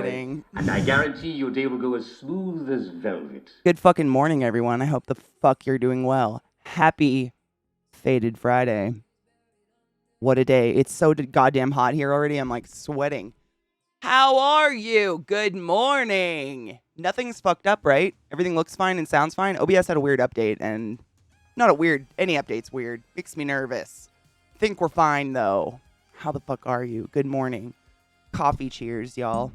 kidding. And I guarantee your day will go as smooth as velvet. Good fucking morning, everyone. I hope the fuck you're doing well. Happy Faded Friday. What a day. It's so goddamn hot here already. I'm like sweating. How are you? Good morning. Nothing's fucked up, right? Everything looks fine and sounds fine. OBS had a weird update, and not a weird, any update's weird. Makes me nervous. Think we're fine, though. How the fuck are you? Good morning. Coffee cheers, y'all.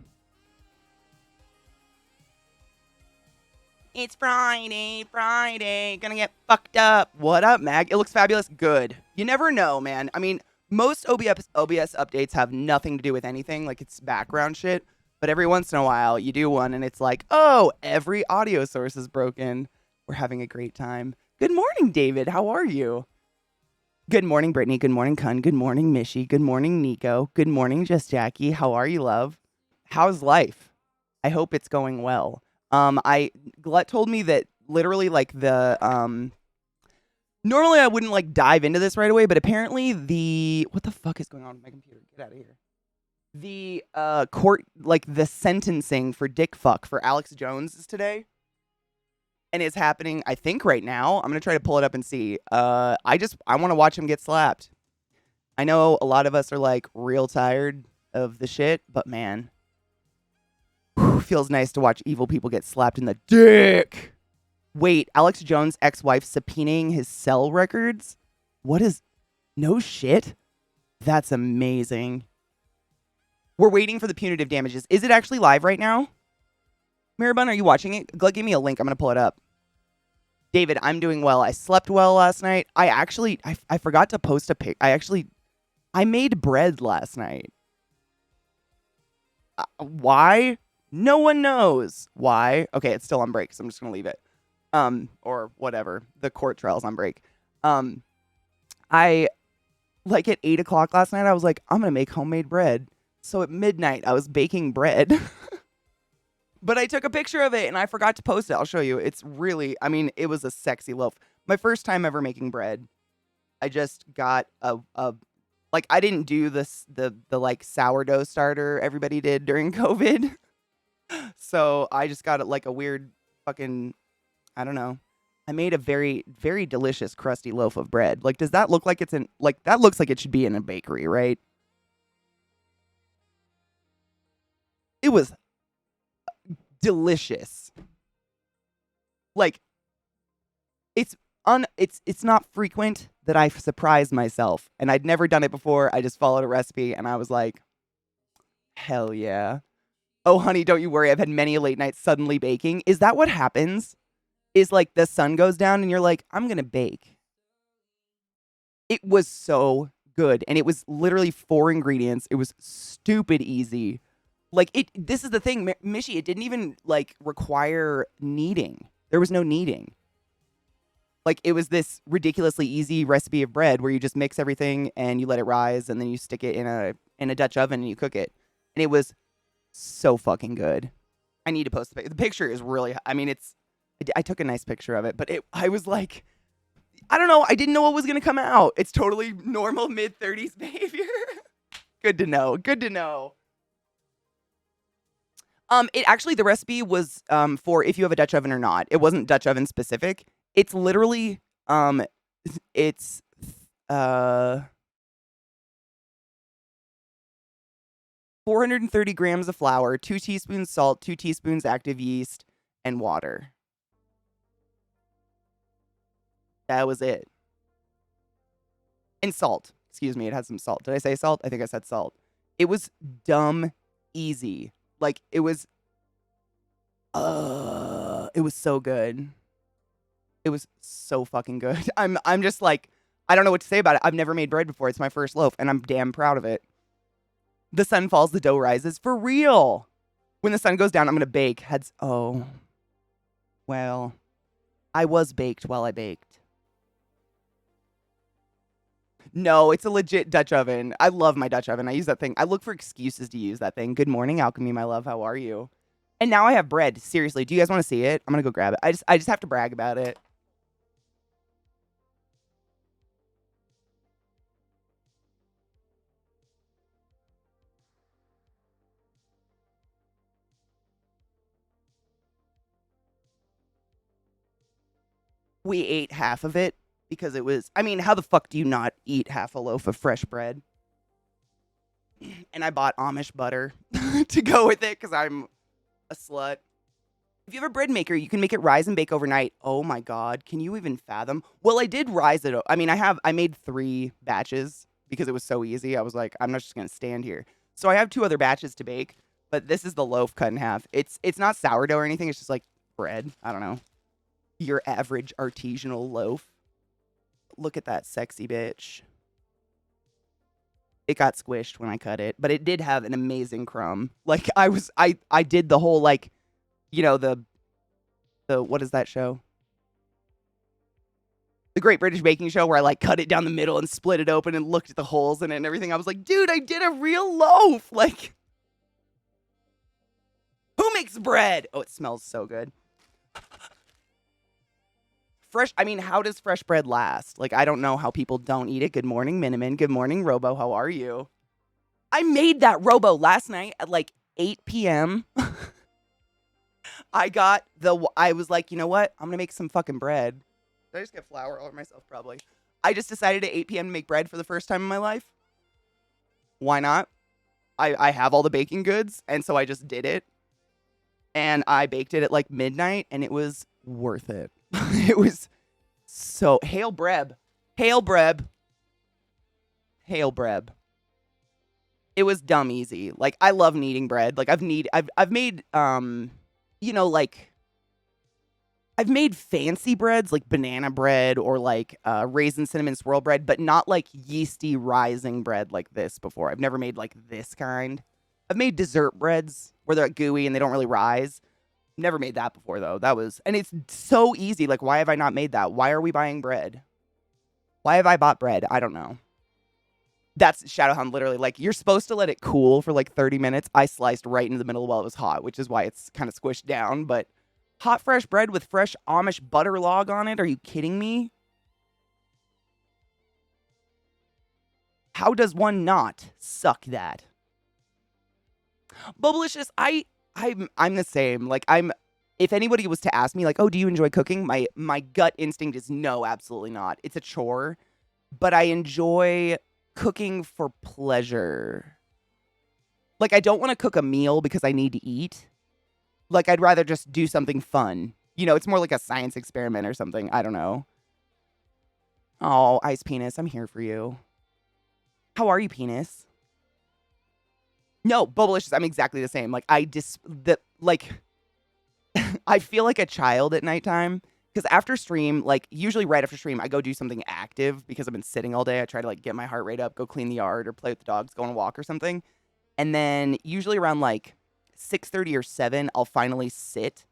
It's Friday. Gonna get fucked up. What up, Mag? It looks fabulous. Good. You never know, man. I mean, most OBS updates have nothing to do with anything. Like, it's background shit. But every once in a while, you do one, and it's like, oh, every audio source is broken. We're having a great time. Good morning, David. How are you? Good morning, Brittany. Good morning, Kun. Good morning, Mishy. Good morning, Nico. Good morning, Just Jackie. How are you, love? How's life? I hope it's going well. Glut told me that literally like normally I wouldn't like dive into this right away, but apparently what the fuck is going on with my computer? Get out of here. The court, like the sentencing for dick fuck for Alex Jones is today. And it's happening, I think, right now. I'm gonna try to pull it up and see. I want to watch him get slapped. I know a lot of us are like real tired of the shit, but man, feels nice to watch evil people get slapped in the dick. Wait, Alex Jones' ex-wife subpoenaing his cell records? What is... No shit? That's amazing. We're waiting for the punitive damages. Is it actually live right now? Maribun, are you watching it? Give me a link. I'm going to pull it up. David, I'm doing well. I slept well last night. I forgot to post a pic. I made bread last night. Why? No one knows. Why? Okay, it's still on break, so I'm just going to leave it. Or whatever. The court trial's on break. I, like at 8 o'clock last night, I was like, I'm going to make homemade bread. So at midnight, I was baking bread. But I took a picture of it, and I forgot to post it. I'll show you. It's really, I mean, it was a sexy loaf. My first time ever making bread. I just got like, I didn't do the like sourdough starter everybody did during COVID. So I just got like a weird fucking, I don't know. I made a very, very delicious crusty loaf of bread. Like, does that look like it's in, like, that looks like it should be in a bakery, right? It was delicious. Like, it's not frequent that I surprise myself. And I'd never done it before. I just followed a recipe and I was like, hell yeah. Oh, honey, don't you worry. I've had many a late night suddenly baking. Is that what happens? Is like the sun goes down and you're like, I'm going to bake. It was so good. And it was literally 4 ingredients. It was stupid easy. Like this is the thing, Mishy, it didn't even like require kneading. There was no kneading. Like it was this ridiculously easy recipe of bread where you just mix everything and you let it rise and then you stick it in a Dutch oven and you cook it. And it was so fucking good. I need to post the picture is really, I mean, I took a nice picture of it, but I was like, I don't know. I didn't know what was going to come out. It's totally normal mid-30s behavior. Good to know. Good to know. It actually, the recipe was, for if you have a Dutch oven or not. It wasn't Dutch oven specific. It's literally, it's, 430 grams of flour, 2 teaspoons salt, 2 teaspoons active yeast, and water. That was it. And salt. Excuse me, it has some salt. Did I say salt? I think I said salt. It was dumb easy. Like, it was so good. It was so fucking good. I'm just like, I don't know what to say about it. I've never made bread before. It's my first loaf, and I'm damn proud of it. The sun falls, the dough rises. For real. When the sun goes down, I'm going to bake. Well, I was baked while I baked. No, it's a legit Dutch oven. I love my Dutch oven. I use that thing. I look for excuses to use that thing. Good morning, Alchemy, my love. How are you? And now I have bread. Seriously, do you guys want to see it? I'm going to go grab it. I just have to brag about it. We ate half of it because it was, I mean, how the fuck do you not eat half a loaf of fresh bread? And I bought Amish butter to go with it because I'm a slut. If you have a bread maker, you can make it rise and bake overnight. Oh my God. Can you even fathom? Well, I did rise it. I mean, I made 3 batches because it was so easy. I was like, I'm not just going to stand here. So I have 2 other batches to bake, but this is the loaf cut in half. It's not sourdough or anything. It's just like bread. I don't know. Your average artisanal loaf. Look at that sexy bitch. It got squished when I cut it, but it did have an amazing crumb. Like I did the whole like, you know, the what is that show? The Great British Baking Show where I like cut it down the middle and split it open and looked at the holes in it and everything. I was like, dude, I did a real loaf. Like, who makes bread? Oh, it smells so good. Fresh, I mean, how does fresh bread last? Like, I don't know how people don't eat it. Good morning, Miniman. Good morning, Robo. How are you? I made that Robo last night at like 8 p.m. I was like, you know what? I'm going to make some fucking bread. Did I just get flour all over myself? Probably. I just decided at 8 p.m. to make bread for the first time in my life. Why not? I have all the baking goods, and so I just did it. And I baked it at like midnight, and it was worth it. It was so hail breb. Hail breb. Hail breb. It was dumb easy. Like I love kneading bread. Like I've made you know, like I've made fancy breads like banana bread or like raisin cinnamon swirl bread, but not like yeasty rising bread like this before. I've never made like this kind. I've made dessert breads where they're like gooey and they don't really rise. Never made that before though. And it's so easy. Like, why have I not made that? Why are we buying bread? Why have I bought bread? I don't know. That's Shadowhound literally. Like, you're supposed to let it cool for like 30 minutes. I sliced right into the middle while it was hot, which is why it's kind of squished down. But hot, fresh bread with fresh Amish butter log on it. Are you kidding me? How does one not suck that? Bubblicious, I'm the same. Like if anybody was to ask me like, "Oh, do you enjoy cooking?" My gut instinct is no, absolutely not. It's a chore, but I enjoy cooking for pleasure. Like I don't want to cook a meal because I need to eat. Like I'd rather just do something fun. You know, it's more like a science experiment or something. I don't know. Oh, Ice Penis, I'm here for you. How are you, Penis? No, Bubblicious, I'm exactly the same. Like I feel like a child at nighttime because after stream, like usually right after stream, I go do something active because I've been sitting all day. I try to like get my heart rate up, go clean the yard or play with the dogs, go on a walk or something. And then usually around like 6:30 or 7, I'll finally sit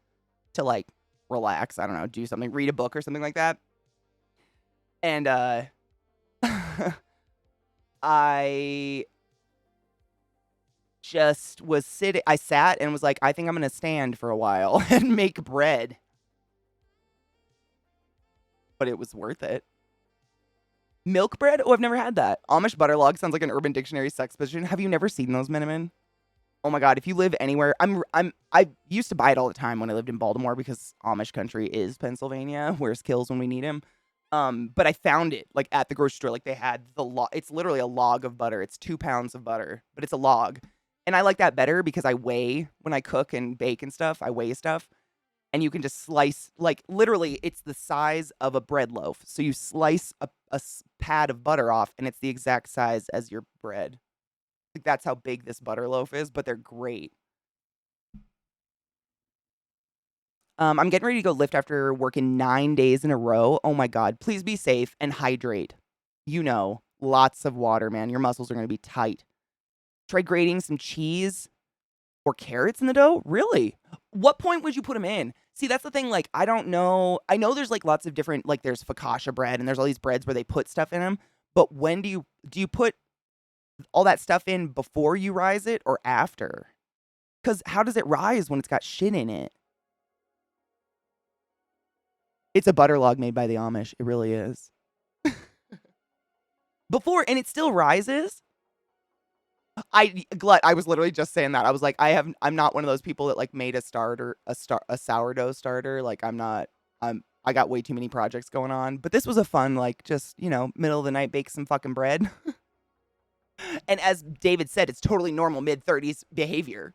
to like relax. I don't know, do something, read a book or something like that. And I just was sitting, I sat and was like, I think I'm going to stand for a while and make bread. But it was worth it. Milk bread? Oh, I've never had that. Amish butter log sounds like an Urban Dictionary sex position. Have you never seen those, Miniman? Oh my God, if you live anywhere, I used to buy it all the time when I lived in Baltimore because Amish country is Pennsylvania. Where's Kills when we need him? But I found it like at the grocery store. Like they had it's literally a log of butter. It's 2 pounds of butter, but it's a log. And I like that better because I weigh when I cook and bake and stuff. I weigh stuff. And you can just slice, like literally, it's the size of a bread loaf. So you slice a pad of butter off, and it's the exact size as your bread. Like that's how big this butter loaf is, but they're great. I'm getting ready to go lift after working 9 days in a row. Oh my God, please be safe and hydrate. You know, lots of water, man. Your muscles are going to be tight. Try grating some cheese or carrots in the dough? Really? What point would you put them in? See, that's the thing. Like, I don't know. I know there's like lots of different, like there's focaccia bread and there's all these breads where they put stuff in them. But when do you put all that stuff in before you rise it or after? Because how does it rise when it's got shit in it? It's a butter log made by the Amish. It really is. Before, and it still rises. I was literally just saying that. I was like, I'm not one of those people that like made a sourdough starter. Like I'm I got way too many projects going on. But this was a fun, like, just, you know, middle of the night, bake some fucking bread. And as David said, it's totally normal mid-30s behavior.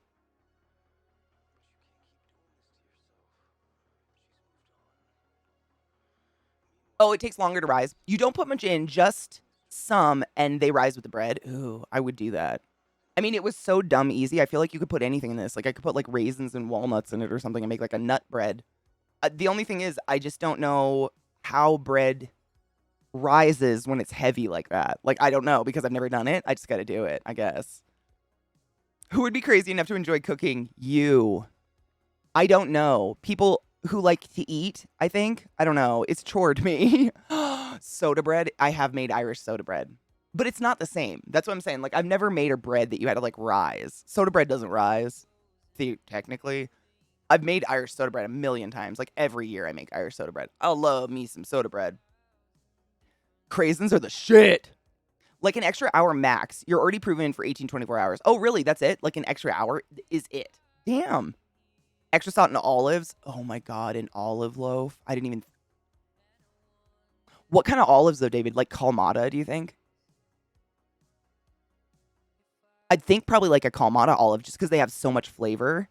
Oh, it takes longer to rise. You don't put much in, just some, and they rise with the bread. Ooh, I would do that. I mean, it was so dumb easy. I feel like you could put anything in this. Like, I could put, like, raisins and walnuts in it or something and make, like, a nut bread. The only thing is, I just don't know how bread rises when it's heavy like that. Like, I don't know because I've never done it. I just got to do it, I guess. Who would be crazy enough to enjoy cooking? You. I don't know. People who like to eat, I think. I don't know. It's chore to me. Soda bread. I have made Irish soda bread. But it's not the same. That's what I'm saying. Like, I've never made a bread that you had to, like, rise. Soda bread doesn't rise, technically. I've made Irish soda bread a million times. Like, every year I make Irish soda bread. I love me some soda bread. Craisins are the shit. Like, an extra hour max. You're already proven for 18-24 hours. Oh, really? That's it? Like, an extra hour is it? Damn. Extra salt and olives. Oh, my God. An olive loaf. I didn't even... What kind of olives, though, David? Like, Kalmata, do you think? I'd think probably like a Kalmata olive just because they have so much flavor.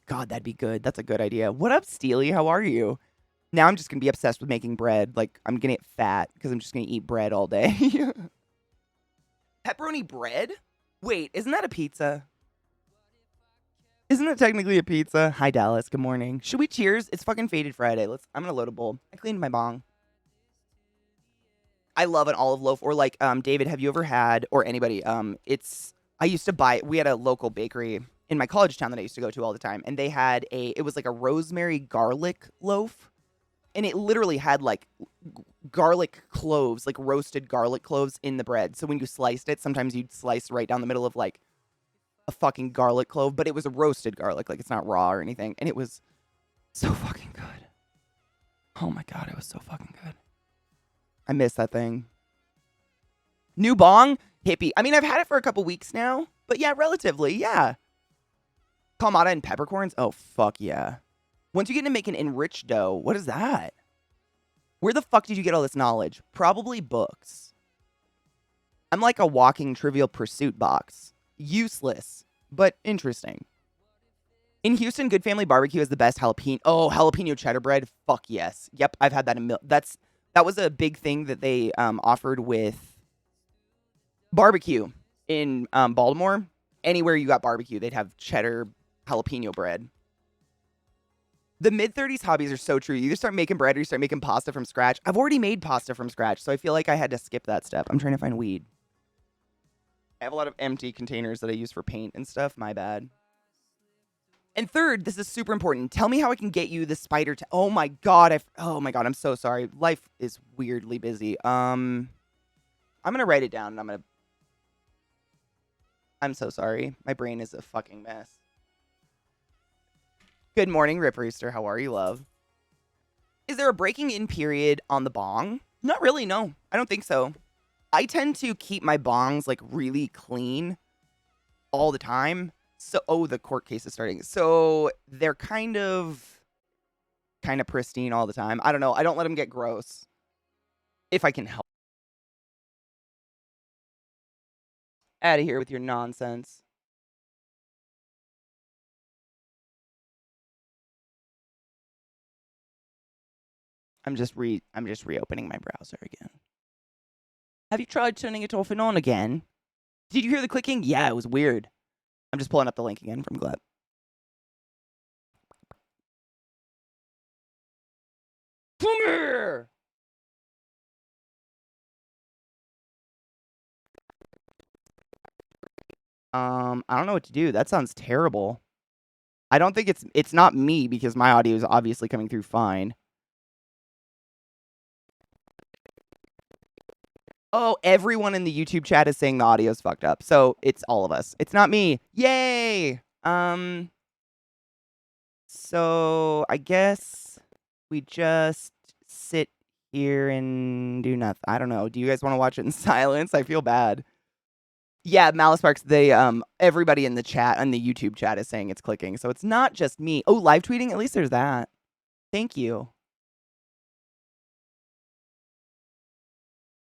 God, that'd be good. That's a good idea. What up, Steely? How are you? Now I'm just going to be obsessed with making bread. Like, I'm going to get fat because I'm just going to eat bread all day. Pepperoni bread? Wait, isn't that a pizza? Isn't it technically a pizza? Hi, Dallas. Good morning. Should we cheers? It's fucking Faded Friday. I'm going to load a bowl. I cleaned my bong. I love an olive loaf. Or like, David, have you ever had, or anybody, I used to buy, we had a local bakery in my college town that I used to go to all the time. And they had it was like a rosemary garlic loaf. And it literally had like garlic cloves, like roasted garlic cloves in the bread. So when you sliced it, sometimes you'd slice right down the middle of like a fucking garlic clove, but it was a roasted garlic. Like, it's not raw or anything. And it was so fucking good. Oh my God, it was so fucking good. I miss that thing. New bong? Hippie. I mean, I've had it for a couple weeks now, but yeah, relatively, yeah. Kalmata and peppercorns? Oh, fuck yeah. Once you get into making enriched dough, what is that? Where the fuck did you get all this knowledge? Probably books. I'm like a walking Trivial Pursuit box. Useless, but interesting. In Houston, Good Family Barbecue has the best jalapeno. Oh, jalapeno cheddar bread? Fuck yes. Yep, I've had that that was a big thing that they offered with barbecue in Baltimore. Anywhere you got barbecue, they'd have cheddar jalapeno bread. The mid-30s hobbies are so true. You either start making bread or you start making pasta from scratch. I've already made pasta from scratch, so I feel like I had to skip that step. I'm trying to find weed. I have a lot of empty containers that I use for paint and stuff. My bad. And third, this is super important. Tell me how I can get you the spider. Oh my god! Oh my god! I'm so sorry. Life is weirdly busy. I'm gonna write it down. And I'm so sorry. My brain is a fucking mess. Good morning, Rip Rooster. How are you, love? Is there a breaking in period on the bong? Not really. No, I don't think so. I tend to keep my bongs like really clean all the time. So, oh, the court case is starting. So they're kind of pristine all the time. I don't know. I don't let them get gross if I can help. Out of here with your nonsense. I'm just reopening my browser again. Have you tried turning it off and on again? Did you hear the clicking? Yeah, it was weird. I'm just pulling up the link again from Gleb. Come here! I don't know what to do. That sounds terrible. I don't think it's not me because my audio is obviously coming through fine. Oh, everyone in the YouTube chat is saying the audio's fucked up. So it's all of us. It's not me. Yay! So I guess we just sit here and do nothing. I don't know. Do you guys want to watch it in silence? I feel bad. Yeah, Malice Sparks, they everybody in the chat on the YouTube chat is saying it's clicking. So it's not just me. Oh, live tweeting? At least there's that. Thank you.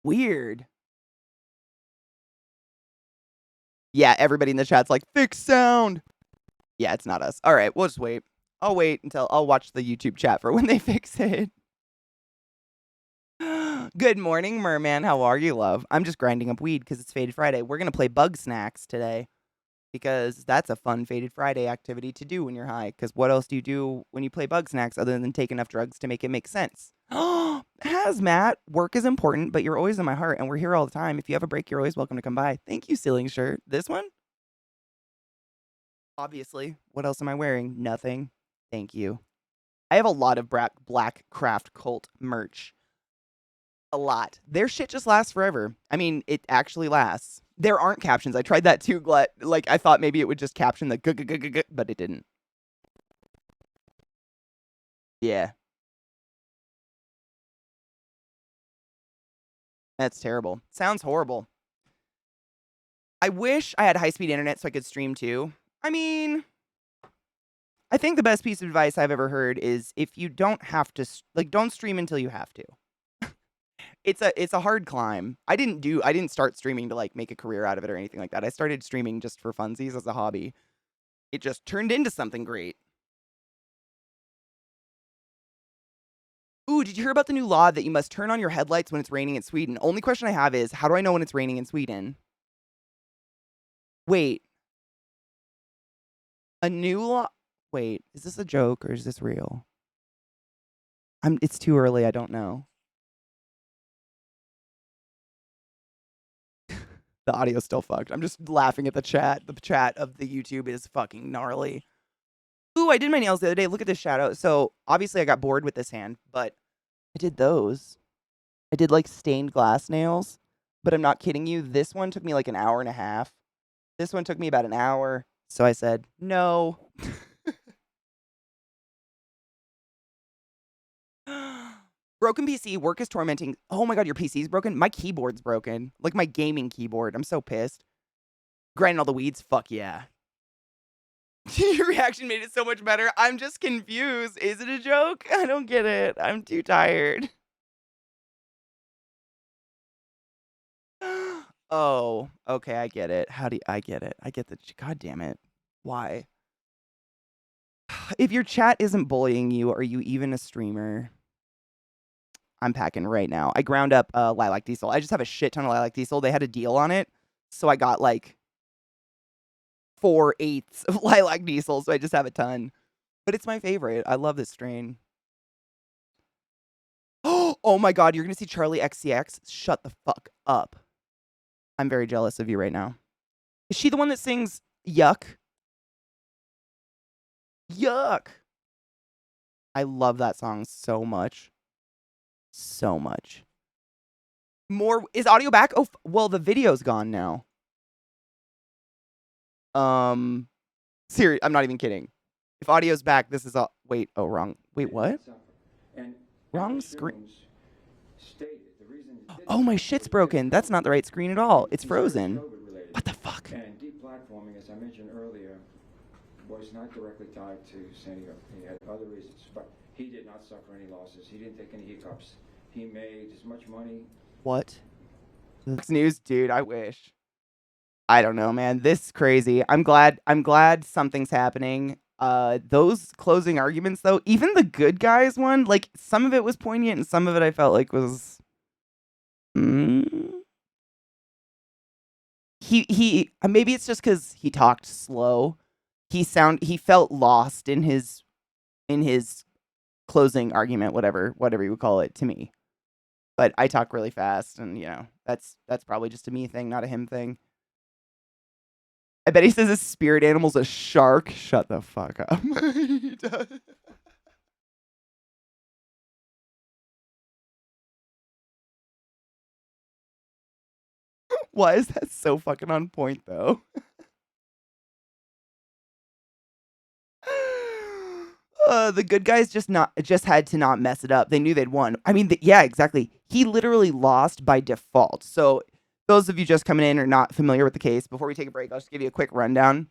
Weird. Yeah, everybody in the chat's like, fix sound. Yeah, it's not us. All right, we'll just wait. I'll wait until I'll watch the YouTube chat for when they fix it. Good morning, Merman. How are you, love? I'm just grinding up weed because it's Faded Friday. We're going to play Bug Snacks today because that's a fun Faded Friday activity to do when you're high. Because what else do you do when you play Bug Snacks other than take enough drugs to make it make sense? Hazmat, work is important, but you're always in my heart, and we're here all the time. If you have a break, you're always welcome to come by. Thank you, Ceiling Shirt. This one? Obviously. What else am I wearing? Nothing. Thank you. I have a lot of Black Craft Cult merch. A lot. Their shit just lasts forever. I mean, it actually lasts. There aren't captions. I tried that too, like I thought maybe it would just caption the g, but it didn't. Yeah. That's terrible. Sounds horrible. I wish I had high-speed internet so I could stream too. I mean, I think the best piece of advice I've ever heard is if you don't have to, don't stream until you have to. It's a hard climb. I didn't start streaming to like make a career out of it or anything like that. I started streaming just for funsies as a hobby. It just turned into something great. Ooh, did you hear about the new law that you must turn on your headlights when it's raining in Sweden? Only question I have is, how do I know when it's raining in Sweden? Wait. A new law? Wait, is this a joke or is this real? It's too early, I don't know. The audio's still fucked. I'm just laughing at the chat. The chat of the YouTube is fucking gnarly. Ooh, I did my nails the other day. Look at this shadow. So, obviously I got bored with this hand, but I did those. I did like stained glass nails, but I'm not kidding you. This one took me like an hour and a half. This one took me about an hour. So I said, no. Broken PC, work is tormenting. Oh my god, your PC's broken? My keyboard's broken. Like my gaming keyboard. I'm so pissed. Grinding all the weeds? Fuck yeah. Your reaction made it so much better. I'm just confused. Is it a joke? I don't get it. I'm too tired. Oh, okay, I get it. I get it? I get the god damn it. Why? If your chat isn't bullying you, are you even a streamer? I'm packing right now. I ground up Lilac Diesel. I just have a shit ton of Lilac Diesel. They had a deal on it, so I got like 4/8 of Lilac Diesel, so I just have a ton. But it's my favorite. I love this strain. Oh my god, you're gonna see Charlie XCX? Shut the fuck up. I'm very jealous of you right now. Is she the one that sings Yuck? Yuck! I love that song so much. So much. More is audio back? Oh, well, the video's gone now. Serious, I'm not even kidding. If audio's back, this is all. Wait, oh, wrong. Wait, what? Wrong screen. Oh, my shit's broken. That's not the right screen at all. It's frozen. What the fuck? And deplatforming, as I mentioned earlier, was not directly tied to Sandy Hook. He had other reasons, but he did not suffer any losses. He didn't take any hiccups. He made as much money. What? Fox News, dude. I wish. I don't know, man. This is crazy. I'm glad something's happening. Those closing arguments, though, even the good guys one, like some of it was poignant, and some of it I felt like was. He maybe it's just because he talked slow. He felt lost in his closing argument, whatever you would call it to me. But I talk really fast, and that's probably just a me thing, not a him thing. I bet he says his spirit animal's a shark. Shut the fuck up. He does. Why is that so fucking on point, though? The good guys just had to not mess it up. They knew they'd won. I mean, yeah, exactly. He literally lost by default. So those of you just coming in or not familiar with the case, before we take a break, I'll just give you a quick rundown.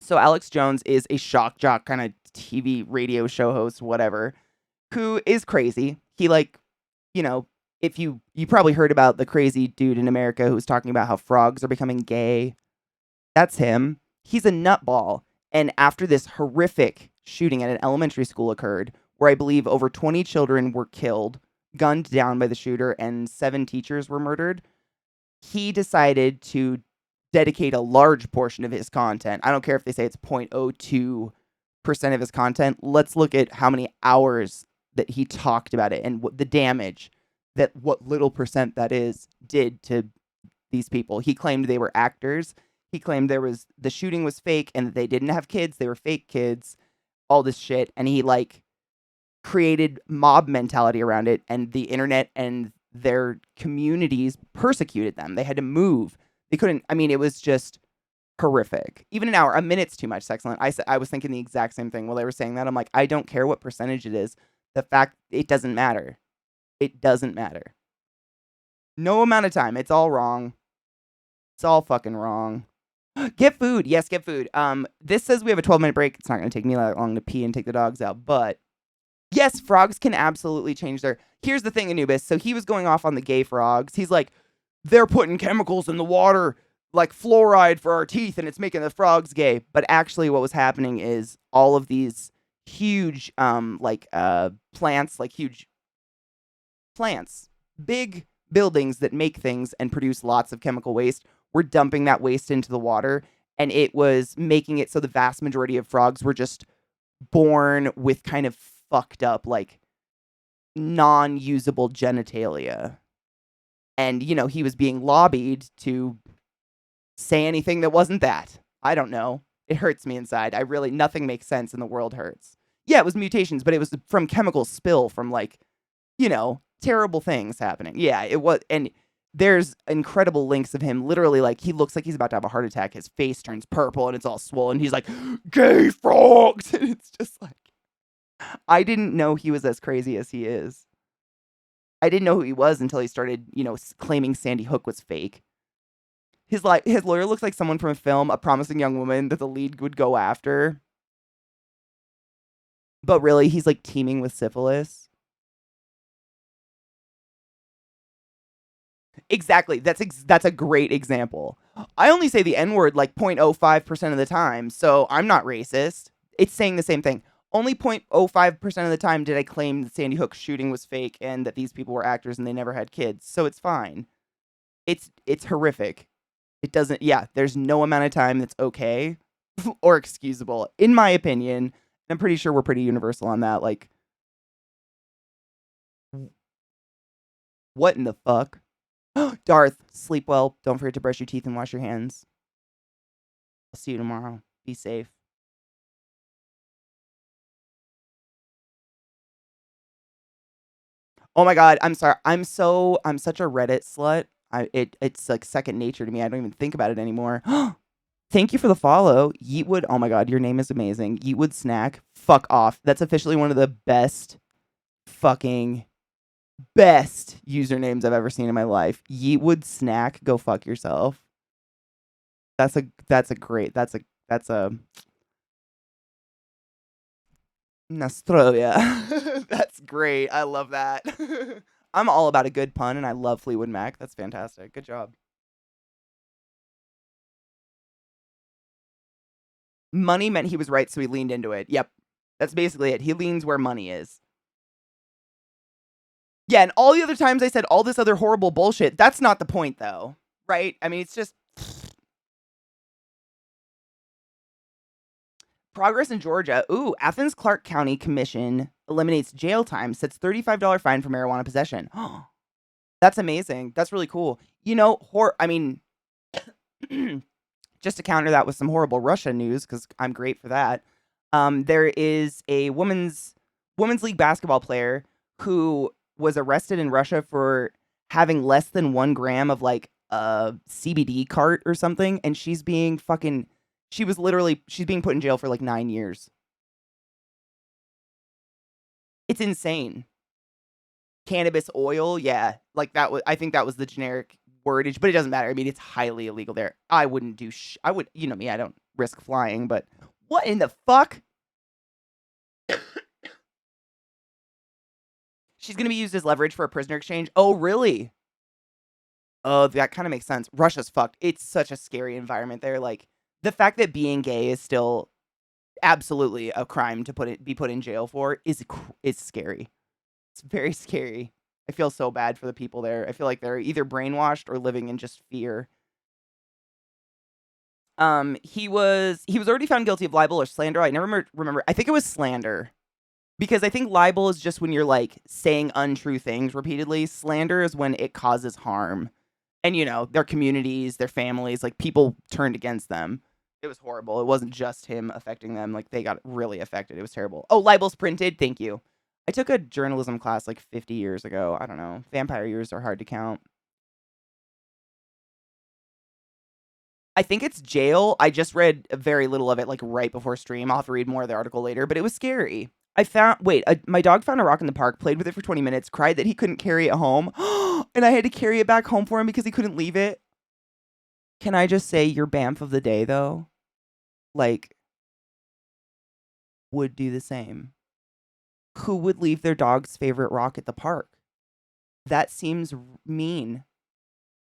So Alex Jones is a shock jock kind of TV radio show host, whatever, who is crazy. He if you probably heard about the crazy dude in America who was talking about how frogs are becoming gay. That's him. He's a nutball. And after this horrific shooting at an elementary school occurred, where I believe over 20 children were killed, gunned down by the shooter, and 7 teachers were murdered, he decided to dedicate a large portion of his content. I don't care if they say it's 0.02% of his content. Let's look at how many hours that he talked about it and what the damage that what little percent that is did to these people. He claimed they were actors. He claimed the shooting was fake and that they didn't have kids. They were fake kids. All this shit. And he created mob mentality around it, and the internet and their communities persecuted them. They had to move. They couldn't. I mean, it was just horrific. Even an hour, a minute's too much, Sexcellent. I was thinking the exact same thing while they were saying that. I'm like, I don't care what percentage it is. The fact it doesn't matter. It doesn't matter. No amount of time. It's all wrong. It's all fucking wrong. Get food. Yes, get food. This says we have a 12-minute break. It's not going to take me that long to pee and take the dogs out, but yes, frogs can absolutely change their... Here's the thing, Anubis. So he was going off on the gay frogs. He's like, they're putting chemicals in the water, like fluoride for our teeth, and it's making the frogs gay. But actually what was happening is all of these huge, plants, like huge plants, big buildings that make things and produce lots of chemical waste, were dumping that waste into the water, and it was making it so the vast majority of frogs were just born with kind of fucked up, non-usable genitalia. And, he was being lobbied to say anything that wasn't that. I don't know. It hurts me inside. Nothing makes sense and the world hurts. Yeah, it was mutations, but it was from chemical spill from, terrible things happening. Yeah, it was. And there's incredible links of him literally, he looks like he's about to have a heart attack. His face turns purple and it's all swollen. He's like, gay frogs. And it's just I didn't know he was as crazy as he is. I didn't know who he was until he started, claiming Sandy Hook was fake. His lawyer looks like someone from a film, A Promising Young Woman, that the lead would go after. But really, he's teeming with syphilis. Exactly. That's a great example. I only say the N-word 0.05% of the time, so I'm not racist. It's saying the same thing. Only 0.05% of the time did I claim that Sandy Hook shooting was fake and that these people were actors and they never had kids. So it's fine. It's horrific. It doesn't, yeah, there's no amount of time that's okay or excusable, in my opinion. I'm pretty sure we're pretty universal on that. What in the fuck? Darth, sleep well. Don't forget to brush your teeth and wash your hands. I'll see you tomorrow. Be safe. Oh my god, I'm sorry. I'm such a Reddit slut. It's second nature to me. I don't even think about it anymore. Thank you for the follow. Yeetwood, oh my god, your name is amazing. Yeetwood Snack, fuck off. That's officially one of the best usernames I've ever seen in my life. Yeetwood Snack, go fuck yourself. That's a Nastroya. That's great. I love that. I'm all about a good pun, and I love Fleetwood Mac. That's fantastic. Good job. Money meant he was right, so he leaned into it. Yep. That's basically it. He leans where money is. Yeah, and all the other times I said all this other horrible bullshit, that's not the point, though. Right? I mean, it's just... Progress in Georgia. Ooh, Athens Clarke County Commission eliminates jail time, sets $35 fine for marijuana possession. That's amazing. That's really cool. Just to counter that with some horrible Russia news, because I'm great for that. There is a women's league basketball player who was arrested in Russia for having less than 1 gram of a CBD cart or something, and she's being being put in jail for 9 years. It's insane. Cannabis oil, yeah. I think that was the generic wordage, but it doesn't matter. I mean, it's highly illegal there. I wouldn't do I would, you know me, I don't risk flying, but what in the fuck? She's going to be used as leverage for a prisoner exchange. Oh, really? Oh, that kind of makes sense. Russia's fucked. It's such a scary environment there. Like, the fact that being gay is still absolutely a crime to be put in jail for is scary. It's very scary. I feel so bad for the people there. I feel like they're either brainwashed or living in just fear. He was already found guilty of libel or slander. I never remember. I think it was slander. Because I think libel is just when you're, like, saying untrue things repeatedly. Slander is when it causes harm. And, you know, their communities, their families, like, people turned against them. It was horrible. It wasn't just him affecting them. Like, they got really affected. It was terrible. Oh, libel's printed. Thank you. I took a journalism class, like, 50 years ago. I don't know. Vampire years are hard to count. I think it's jail. I just read very little of it, like, right before stream. I'll have to read more of the article later, but it was scary. My dog found a rock in the park, played with it for 20 minutes, cried that he couldn't carry it home, and I had to carry it back home for him because he couldn't leave it. Can I just say your BAMF of the day, though? Like, would do the same. Who would leave their dog's favorite rock at the park? That seems mean.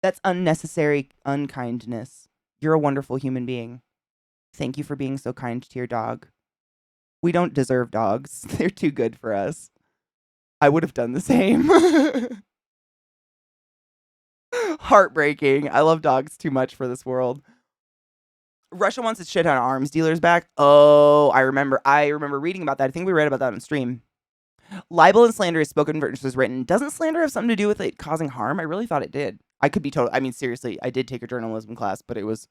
That's unnecessary unkindness. You're a wonderful human being. Thank you for being so kind to your dog. We don't deserve dogs. They're too good for us. I would have done the same. Heartbreaking. I love dogs too much for this world. Russia wants its shit on arms dealers back. Oh, I remember reading about that. I think we read about that on stream. Libel and slander is spoken versus written. Doesn't slander have something to do with it causing harm? I really thought it did. I could be total. I mean, seriously, I did take a journalism class, but it was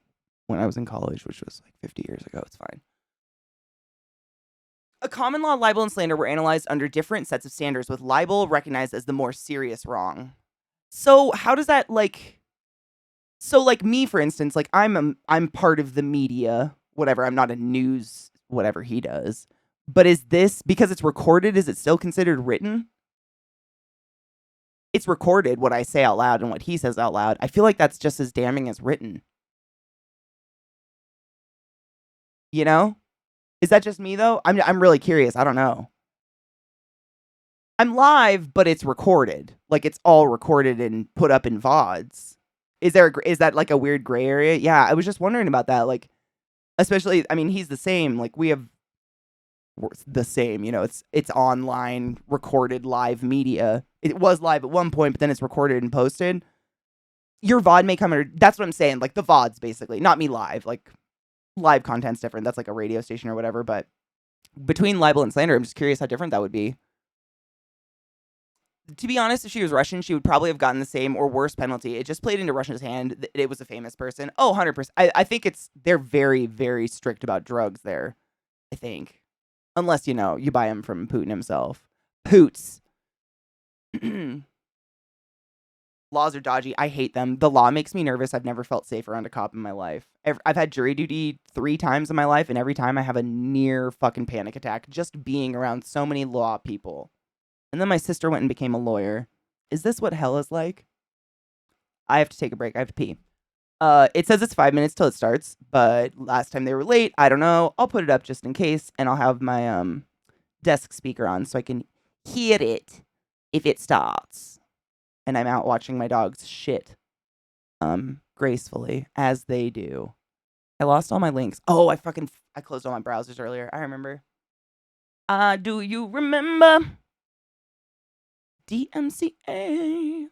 when I was in college, which was like 50 years ago. It's fine. A common law libel and slander were analyzed under different sets of standards, with libel recognized as the more serious wrong. So how does that, like... So, like, me, for instance, like, I'm part of the media, whatever. I'm not a news, whatever he does. But is this, because it's recorded, is it still considered written? It's recorded, what I say out loud and what he says out loud. I feel like that's just as damning as written. You know? Is that just me, though? I'm really curious. I don't know. I'm live, but it's recorded. Like, it's all recorded and put up in VODs. Is that, like, a weird gray area? Yeah, I was just wondering about that. Like, especially, I mean, he's the same. Like, we're the same, you know, it's online, recorded, live media. It was live at one point, but then it's recorded and posted. Your VOD may come under, that's what I'm saying, like, the VODs, basically. Not me live, like... Live content's different. That's like a radio station or whatever, but between libel and slander, I'm just curious how different that would be. To be honest, if she was Russian, she would probably have gotten the same or worse penalty. It just played into Russia's hand. It was a famous person. Oh, 100%. I think they're very, very strict about drugs there, I think. Unless, you know, you buy them from Putin himself. Poots. Laws are dodgy. I hate them. The law makes me nervous. I've never felt safe around a cop in my life. I've had jury duty 3 times in my life, and every time I have a near fucking panic attack just being around so many law people. And then my sister went and became a lawyer. Is this what hell is like? I have to take a break. I have to pee. It says it's 5 minutes till it starts, but last time they were late. I don't know. I'll put it up just in case, and I'll have my desk speaker on so I can hear it if it starts. And I'm out watching my dogs shit gracefully, as they do. I lost all my links. Oh, I closed all my browsers earlier. I remember. Do you remember? DMCA.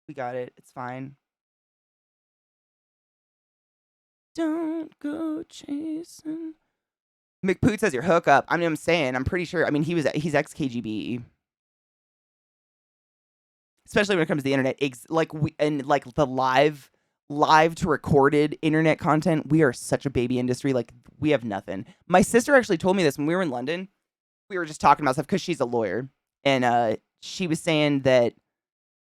We got it. It's fine. Don't go chasing. McPoot says your hookup. I mean, I'm saying, I'm pretty sure. I mean, he's ex-KGB. Especially when it comes to the internet, the live to recorded internet content, we are such a baby industry. Like, we have nothing. My sister actually told me this when we were in London. We were just talking about stuff because she's a lawyer, and she was saying that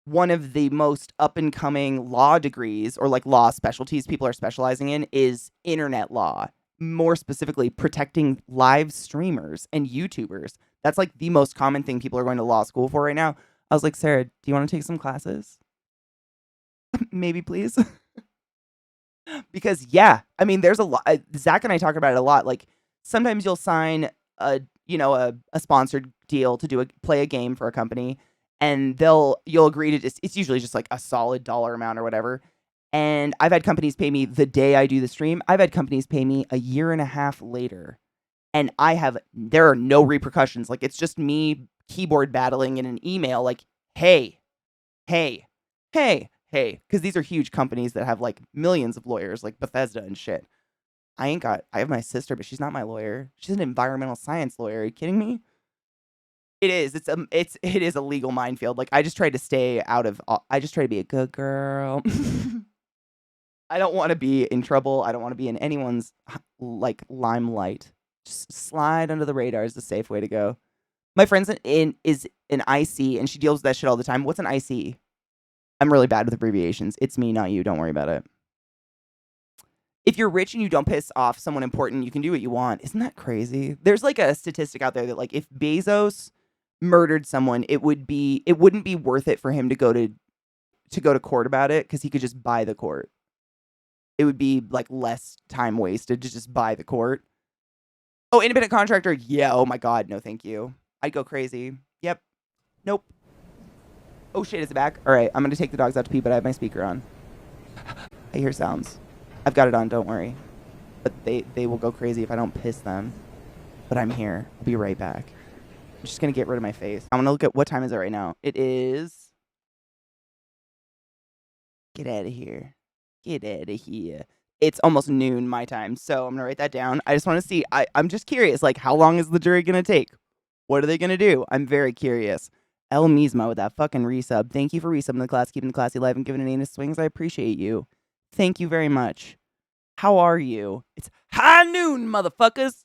one of the most up and coming law degrees or like law specialties people are specializing in is internet law. More specifically, protecting live streamers and YouTubers. That's like the most common thing people are going to law school for right now. I was like, Sarah, do you want to take some classes? Maybe, please. Because, yeah, I mean, there's a lot. Zach and I talk about it a lot. Like, sometimes you'll sign a sponsored deal to play a game for a company, and you'll agree to it's usually just like a solid dollar amount or whatever. And I've had companies pay me the day I do the stream. I've had companies pay me a year and a half later, and there are no repercussions. Like, it's just me keyboard battling in an email like, hey, hey, hey, because these are huge companies that have like millions of lawyers, like Bethesda and shit. I have my sister, but she's not my lawyer. She's an environmental science lawyer. Are you kidding me? It is. It is a legal minefield. Like, I just try to stay out of. I just try to be a good girl. I don't want to be in trouble. I don't want to be in anyone's like limelight. Just slide under the radar is the safe way to go. My friend's is an IC, and she deals with that shit all the time. What's an IC? I'm really bad with abbreviations. It's me, not you. Don't worry about it. If you're rich and you don't piss off someone important, you can do what you want. Isn't that crazy? There's like a statistic out there that like if Bezos murdered someone, it wouldn't be worth it for him to go to court about it, because he could just buy the court. It would be like less time wasted to just buy the court. Oh, independent contractor. Yeah. Oh my God. No, thank you. I'd go crazy. Yep. Nope. Oh shit, is it back? All right, I'm gonna take the dogs out to pee, but I have my speaker on. I hear sounds. I've got it on, don't worry. But they will go crazy if I don't piss them. But I'm here. I'll be right back. I'm just gonna get rid of my face. I'm gonna look at what time is it right now. It is... Get out of here. Get out of here. It's almost noon my time, so I'm gonna write that down. I just want to see. I'm just curious, like, how long is the jury gonna take? What are they gonna do? I'm very curious. El Mismo with that fucking resub. Thank you for resubbing the class, keeping the classy live, and giving an anus swings. I appreciate you. Thank you very much. How are you? It's high noon, motherfuckers.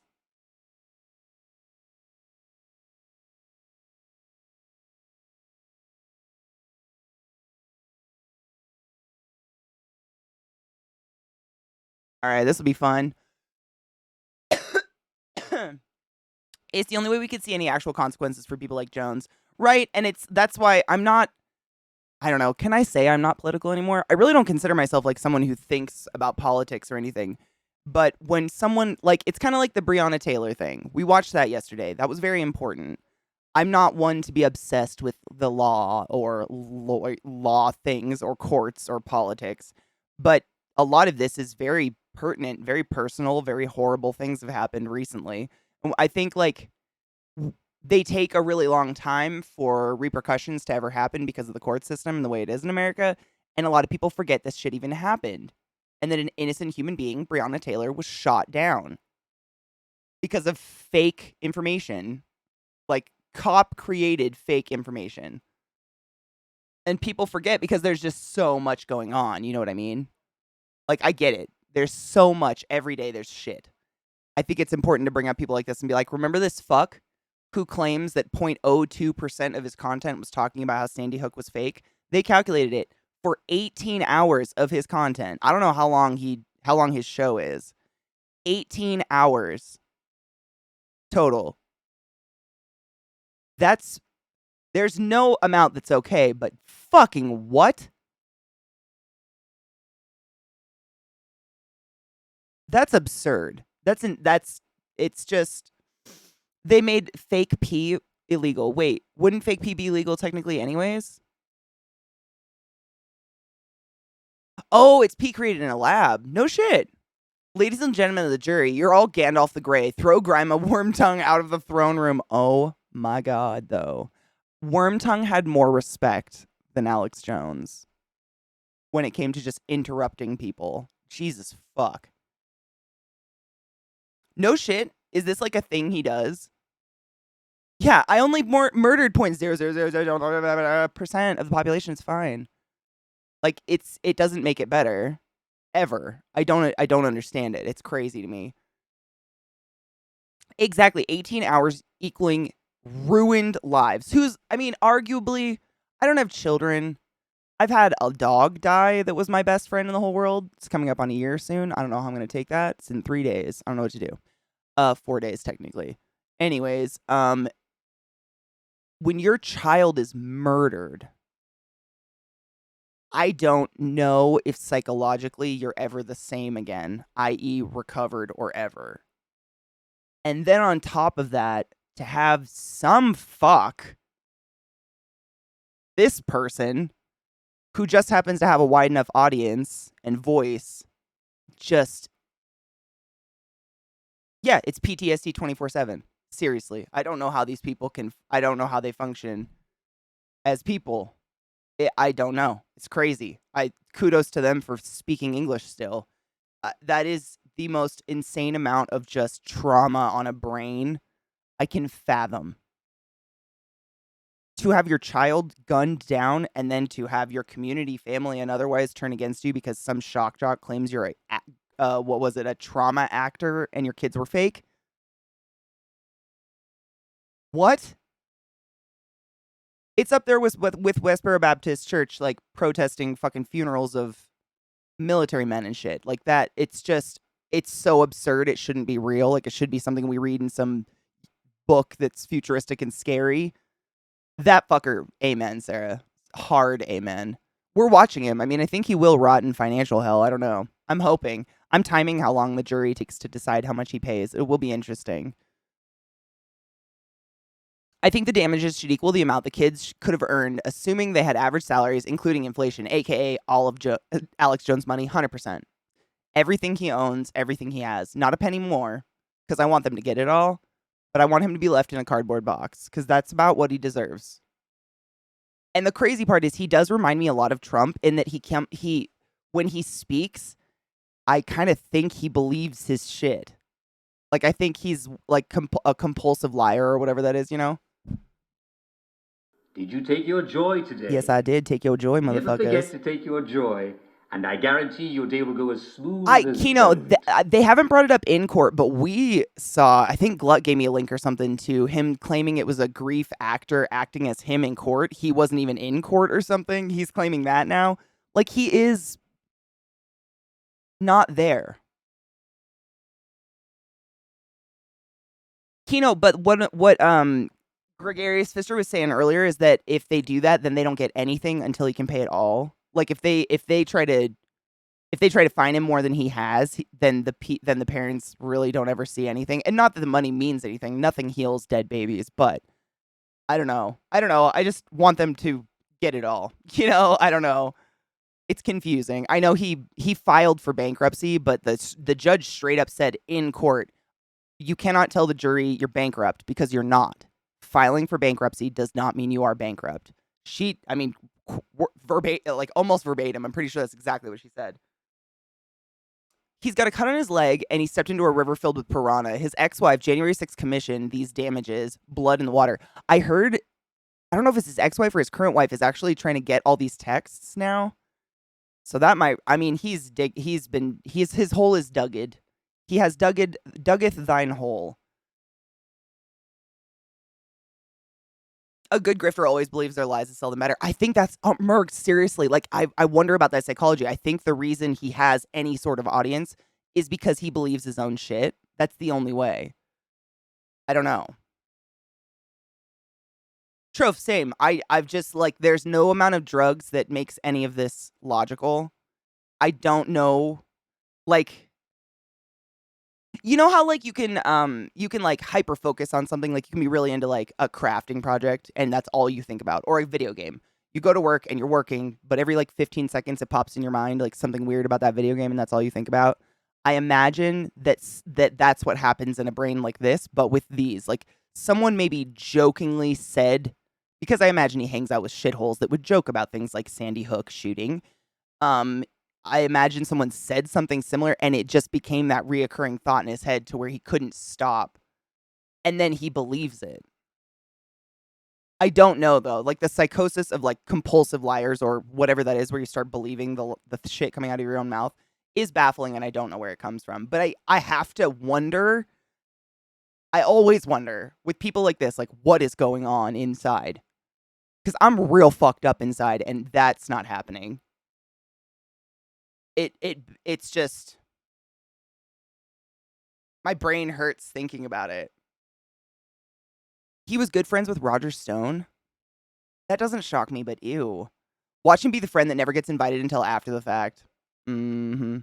All right, this will be fun. It's the only way we could see any actual consequences for people like Jones, right? And that's why I'm not. I don't know. Can I say I'm not political anymore? I really don't consider myself like someone who thinks about politics or anything. But when someone like, it's kind of like the Breonna Taylor thing. We watched that yesterday. That was very important. I'm not one to be obsessed with the law or law things or courts or politics. But a lot of this is very pertinent, very personal, very horrible things have happened recently. I think like they take a really long time for repercussions to ever happen because of the court system and the way it is in America. And a lot of people forget this shit even happened. And that an innocent human being, Breonna Taylor, was shot down because of fake information. Like, cop-created fake information. And people forget because there's just so much going on. You know what I mean? Like, I get it. There's so much. Every day there's shit. I think it's important to bring up people like this and be like, remember this fuck who claims that 0.02% of his content was talking about how Sandy Hook was fake? They calculated it for 18 hours of his content. I don't know how long his show is. 18 hours total. There's no amount that's okay, but fucking what? That's absurd. It's just, they made fake pee illegal. Wait, wouldn't fake pee be illegal technically anyways? Oh, it's pee created in a lab. No shit. Ladies and gentlemen of the jury, you're all Gandalf the Grey. Throw Grima Wormtongue out of the throne room. Oh my God, though. Wormtongue had more respect than Alex Jones when it came to just interrupting people. Jesus fuck. No shit. Is this like a thing he does? Yeah, I only murdered 0.0000% of the population. It's fine. Like, it doesn't make it better. Ever. I don't understand it. It's crazy to me. Exactly. 18 hours equaling ruined lives. Arguably, I don't have children. I've had a dog die that was my best friend in the whole world. It's coming up on a year soon. I don't know how I'm going to take that. It's in 3 days. I don't know what to do. 4 days, technically. Anyways, when your child is murdered, I don't know if psychologically you're ever the same again, i.e. recovered or ever. And then on top of that, to have some fuck, this person who just happens to have a wide enough audience and voice, just, yeah, it's PTSD 24/7. Seriously, I don't know how these people I don't know how they function as people. I don't know. It's crazy. Kudos to them for speaking English still. That is the most insane amount of just trauma on a brain I can fathom. To have your child gunned down and then to have your community, family, and otherwise turn against you because some shock jock claims you're a trauma actor and your kids were fake. What? It's up there with Westboro Baptist Church, like, protesting fucking funerals of military men and shit. Like that, it's so absurd it shouldn't be real. Like, it should be something we read in some book that's futuristic and scary. That fucker, amen, Sarah. Hard amen. We're watching him. I mean, I think he will rot in financial hell. I don't know. I'm hoping. I'm timing how long the jury takes to decide how much he pays. It will be interesting. I think the damages should equal the amount the kids could have earned, assuming they had average salaries, including inflation, aka all of Alex Jones' money, 100%. Everything he owns, everything he has. Not a penny more, because I want them to get it all, but I want him to be left in a cardboard box, because that's about what he deserves. And the crazy part is he does remind me a lot of Trump in that when he speaks, I kind of think he believes his shit. Like, I think he's like a compulsive liar or whatever that is, you know? Did you take your joy today? Yes, I did take your joy, Never motherfuckers. forget to take your joy, and I guarantee your day will go as smooth as Kino, velvet. they haven't brought it up in court, but we saw, I think Glut gave me a link or something to him claiming it was a grief actor acting as him in court. He wasn't even in court or something. He's claiming that now. Like, he is not there. Kino, but what Gregarious Pfister was saying earlier is that if they do that, then they don't get anything until he can pay it all. Like, if they try to fine him more than he has, then the parents really don't ever see anything. And not that the money means anything. Nothing heals dead babies, but I don't know. I just want them to get it all. You know, I don't know. It's confusing. I know he filed for bankruptcy, but the judge straight up said in court, you cannot tell the jury you're bankrupt because you're not. Filing for bankruptcy does not mean you are bankrupt. Verbatim, like almost verbatim. I'm pretty sure that's exactly what she said. He's got a cut on his leg, and he stepped into a river filled with piranha. His ex-wife, January 6th, commissioned these damages, blood in the water. I don't know if it's his ex-wife or his current wife, is actually trying to get all these texts now. So that might, I mean, his hole is dugged. He has duggeth thine hole. A good grifter always believes their lies is seldom better. I think that's Merg, seriously. Like, I wonder about that psychology. I think the reason he has any sort of audience is because he believes his own shit. That's the only way. I don't know. Troph, same. I've just, like, there's no amount of drugs that makes any of this logical. I don't know. Like, you know how, like, you can like hyper focus on something, like you can be really into like a crafting project and that's all you think about, or a video game. You go to work and you're working, but every like 15 seconds it pops in your mind like something weird about that video game and that's all you think about. I imagine that's what happens in a brain like this, but with these. Like, someone maybe jokingly said, because I imagine he hangs out with shitholes that would joke about things like Sandy Hook shooting. I imagine someone said something similar and it just became that reoccurring thought in his head to where he couldn't stop. And then he believes it. I don't know, though. Like, the psychosis of, like, compulsive liars or whatever that is where you start believing the shit coming out of your own mouth is baffling, and I don't know where it comes from. But I have to wonder. I always wonder with people like this, like, what is going on inside? Because I'm real fucked up inside, and that's not happening. It's just, my brain hurts thinking about it. He was good friends with Roger Stone. That doesn't shock me, but ew. Watch him be the friend that never gets invited until after the fact. Mm-hmm.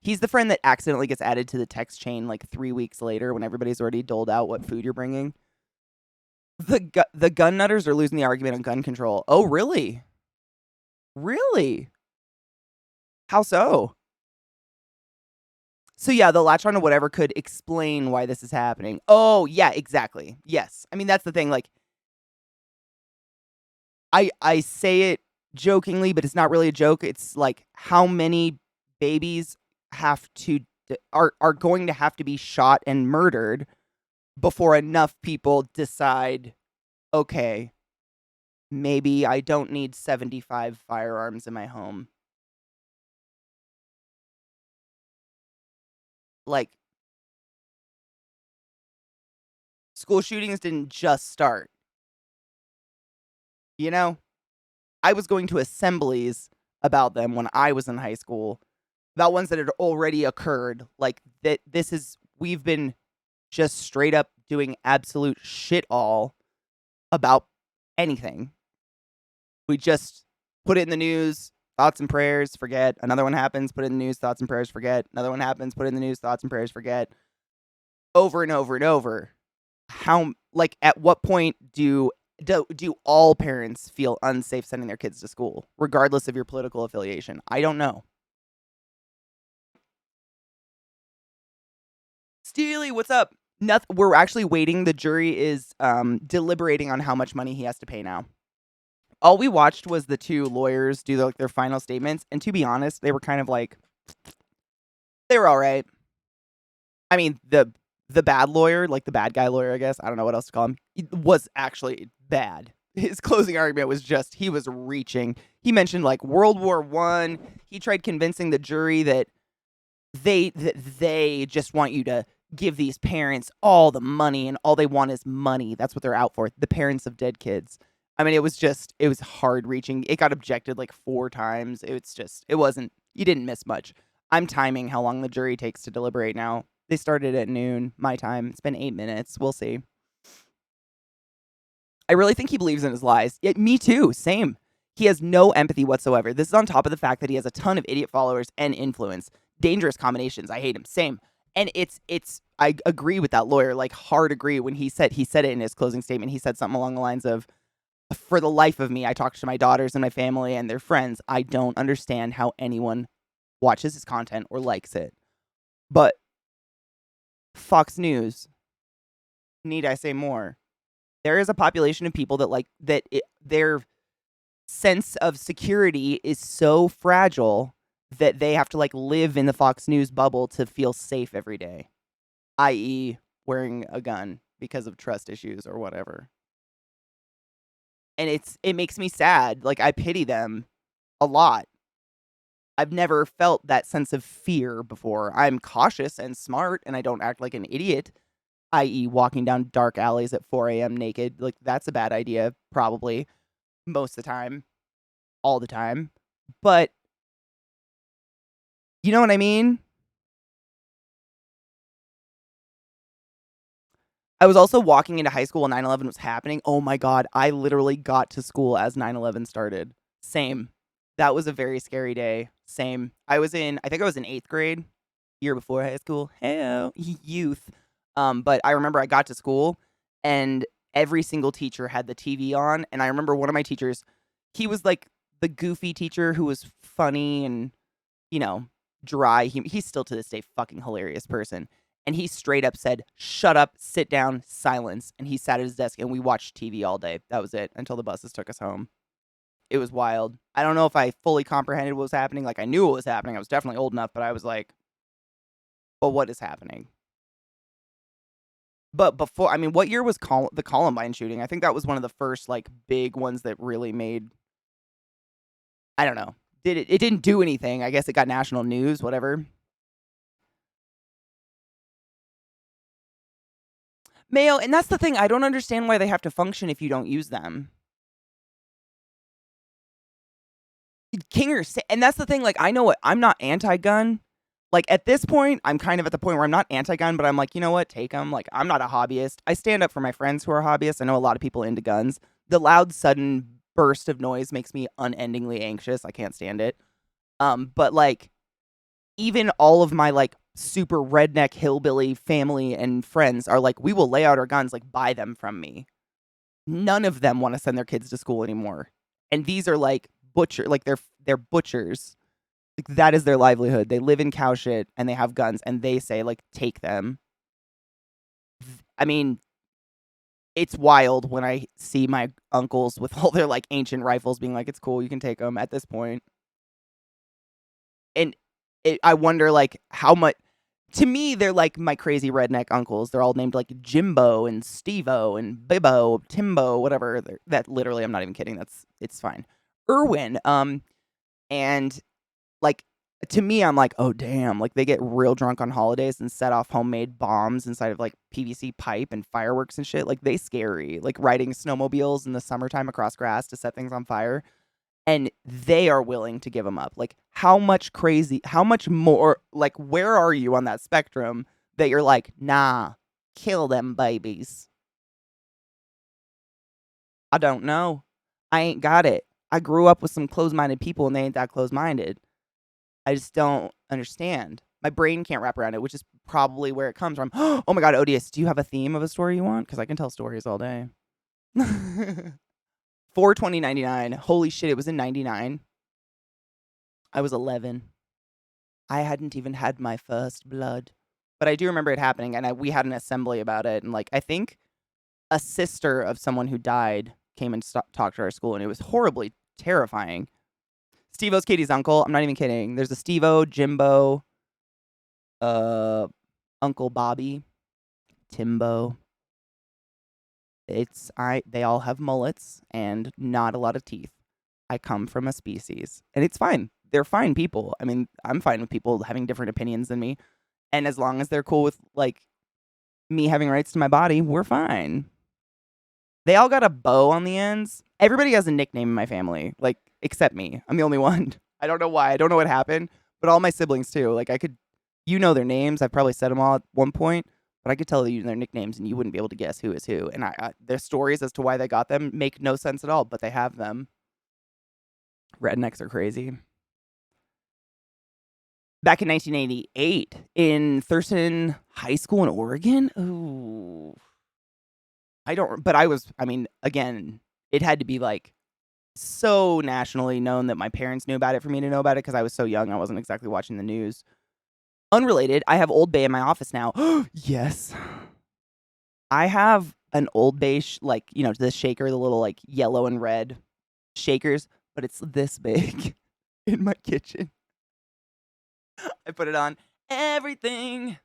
He's the friend that accidentally gets added to the text chain like 3 weeks later when everybody's already doled out what food you're bringing. The gun nutters are losing the argument on gun control. Oh, really? Really? How so? So yeah, the latch on to whatever could explain why this is happening. Oh, yeah, exactly. Yes. I mean, that's the thing. Like, I say it jokingly, but it's not really a joke. It's like how many babies are going to have to be shot and murdered before enough people decide, okay, maybe I don't need 75 firearms in my home. Like, school shootings didn't just start, you know? I was going to assemblies about them when I was in high school, about ones that had already occurred. Like, that we've been just straight up doing absolute shit all about anything. We just put it in the news, thoughts and prayers, forget. Another one happens, put it in the news, thoughts and prayers, forget. Another one happens, put it in the news, thoughts and prayers, forget. Over and over and over. Like, at what point do all parents feel unsafe sending their kids to school, regardless of your political affiliation? I don't know. Steely, what's up? We're actually waiting. The jury is deliberating on how much money he has to pay now. All we watched was the two lawyers do their final statements, and to be honest, they were kind of like, they were all right. I mean, the bad lawyer, like the bad guy lawyer, I guess, I don't know what else to call him, was actually bad. His closing argument was just, he was reaching. He mentioned like World War I. He tried convincing the jury that they just want you to give these parents all the money, and all they want is money. That's what they're out for. The parents of dead kids. I mean, it was hard reaching. It got objected like 4 times. You didn't miss much. I'm timing how long the jury takes to deliberate now. They started at noon, my time. It's been 8 minutes. We'll see. I really think he believes in his lies. Yeah, me too. Same. He has no empathy whatsoever. This is on top of the fact that he has a ton of idiot followers and influence. Dangerous combinations. I hate him. Same. And I agree with that lawyer, like hard agree when he said it in his closing statement. He said something along the lines of, for the life of me, I talked to my daughters and my family and their friends. I don't understand how anyone watches his content or likes it. But Fox News, need I say more? There is a population of people their sense of security is so fragile that they have to like live in the Fox News bubble to feel safe every day, i.e., wearing a gun because of trust issues or whatever. And it makes me sad. Like, I pity them a lot. I've never felt that sense of fear before. I'm cautious and smart, and I don't act like an idiot, i.e., walking down dark alleys at 4 a.m. naked. Like, that's a bad idea, probably, most of the time, all the time. But, you know what I mean? I was also walking into high school when 9/11 was happening. Oh my God, I literally got to school as 9/11 started. Same. That was a very scary day. Same. I think I was in 8th grade, year before high school. Hey, youth. But I remember I got to school and every single teacher had the TV on. And I remember one of my teachers, he was like the goofy teacher who was funny and, you know, dry. He's still to this day fucking hilarious person. And he straight up said, "Shut up, sit down, silence." And he sat at his desk and we watched TV all day. That was it until the buses took us home. It was wild. I don't know if I fully comprehended what was happening. Like, I knew what was happening. I was definitely old enough, but I was like, but what is happening? But before, I mean, what year was the Columbine shooting? I think that was one of the first, like, big ones that really made, I don't know. It didn't do anything. I guess it got national news, whatever. Mayo, and that's the thing. I don't understand why they have to function if you don't use them. Kingers, and that's the thing. Like, I know what, I'm not anti-gun. Like, at this point, I'm kind of at the point where I'm not anti-gun, but I'm like, you know what? Take them. Like, I'm not a hobbyist. I stand up for my friends who are hobbyists. I know a lot of people into guns. The loud, sudden burst of noise makes me unendingly anxious. I can't stand it. But like, even all of my like super redneck hillbilly family and friends are like, we will lay out our guns, like buy them from me. None of them want to send their kids to school anymore. And these are like they're butchers. Like that is their livelihood. They live in cow shit and they have guns and they say like take them. I mean, it's wild when I see my uncles with all their like ancient rifles being like, it's cool, you can take them at this point. And I wonder like how much. To me, they're like my crazy redneck uncles. They're all named like Jimbo and Stevo and Bibbo, Timbo, whatever. That literally, I'm not even kidding. It's fine. Irwin. And like to me, I'm like, oh damn, like they get real drunk on holidays and set off homemade bombs inside of like PVC pipe and fireworks and shit. Like they scary. Like riding snowmobiles in the summertime across grass to set things on fire. And they are willing to give them up. Like how much more, like where are you on that spectrum that you're like, nah, kill them babies? I don't know. I ain't got it. I grew up with some closed-minded people and they ain't that closed-minded. I just don't understand. My brain can't wrap around it, which is probably where it comes from. Oh my God, Odious, do you have a theme of a story you want? Because I can tell stories all day. 4/20/99. Holy shit, it was in 99. I was 11. I hadn't even had my first blood. But I do remember it happening, and we had an assembly about it. And, like, I think a sister of someone who died came and talked to our school, and it was horribly terrifying. Steve-O's Katie's uncle. I'm not even kidding. There's a Steve-O, Jimbo, Uncle Bobby, Timbo. They all have mullets and not a lot of teeth. I come from a species, and it's fine. They're fine people. I mean, I'm fine with people having different opinions than me, and as long as they're cool with like me having rights to my body, we're fine. They all got a bow on the ends. Everybody has a nickname in my family, like except me. I'm the only one. I don't know why. I don't know what happened, but all my siblings too. Like I could, their names. I've probably said them all at one point. But I could tell you their nicknames, and you wouldn't be able to guess who is who. And their stories as to why they got them make no sense at all, but they have them. Rednecks are crazy. Back in 1988, in Thurston High School in Oregon. Ooh. Again, it had to be like so nationally known that my parents knew about it for me to know about it because I was so young. I wasn't exactly watching the news. Unrelated, I have Old Bay in my office now. Yes. I have an Old Bay, the shaker, the little like yellow and red shakers, but it's this big in my kitchen. I put it on everything.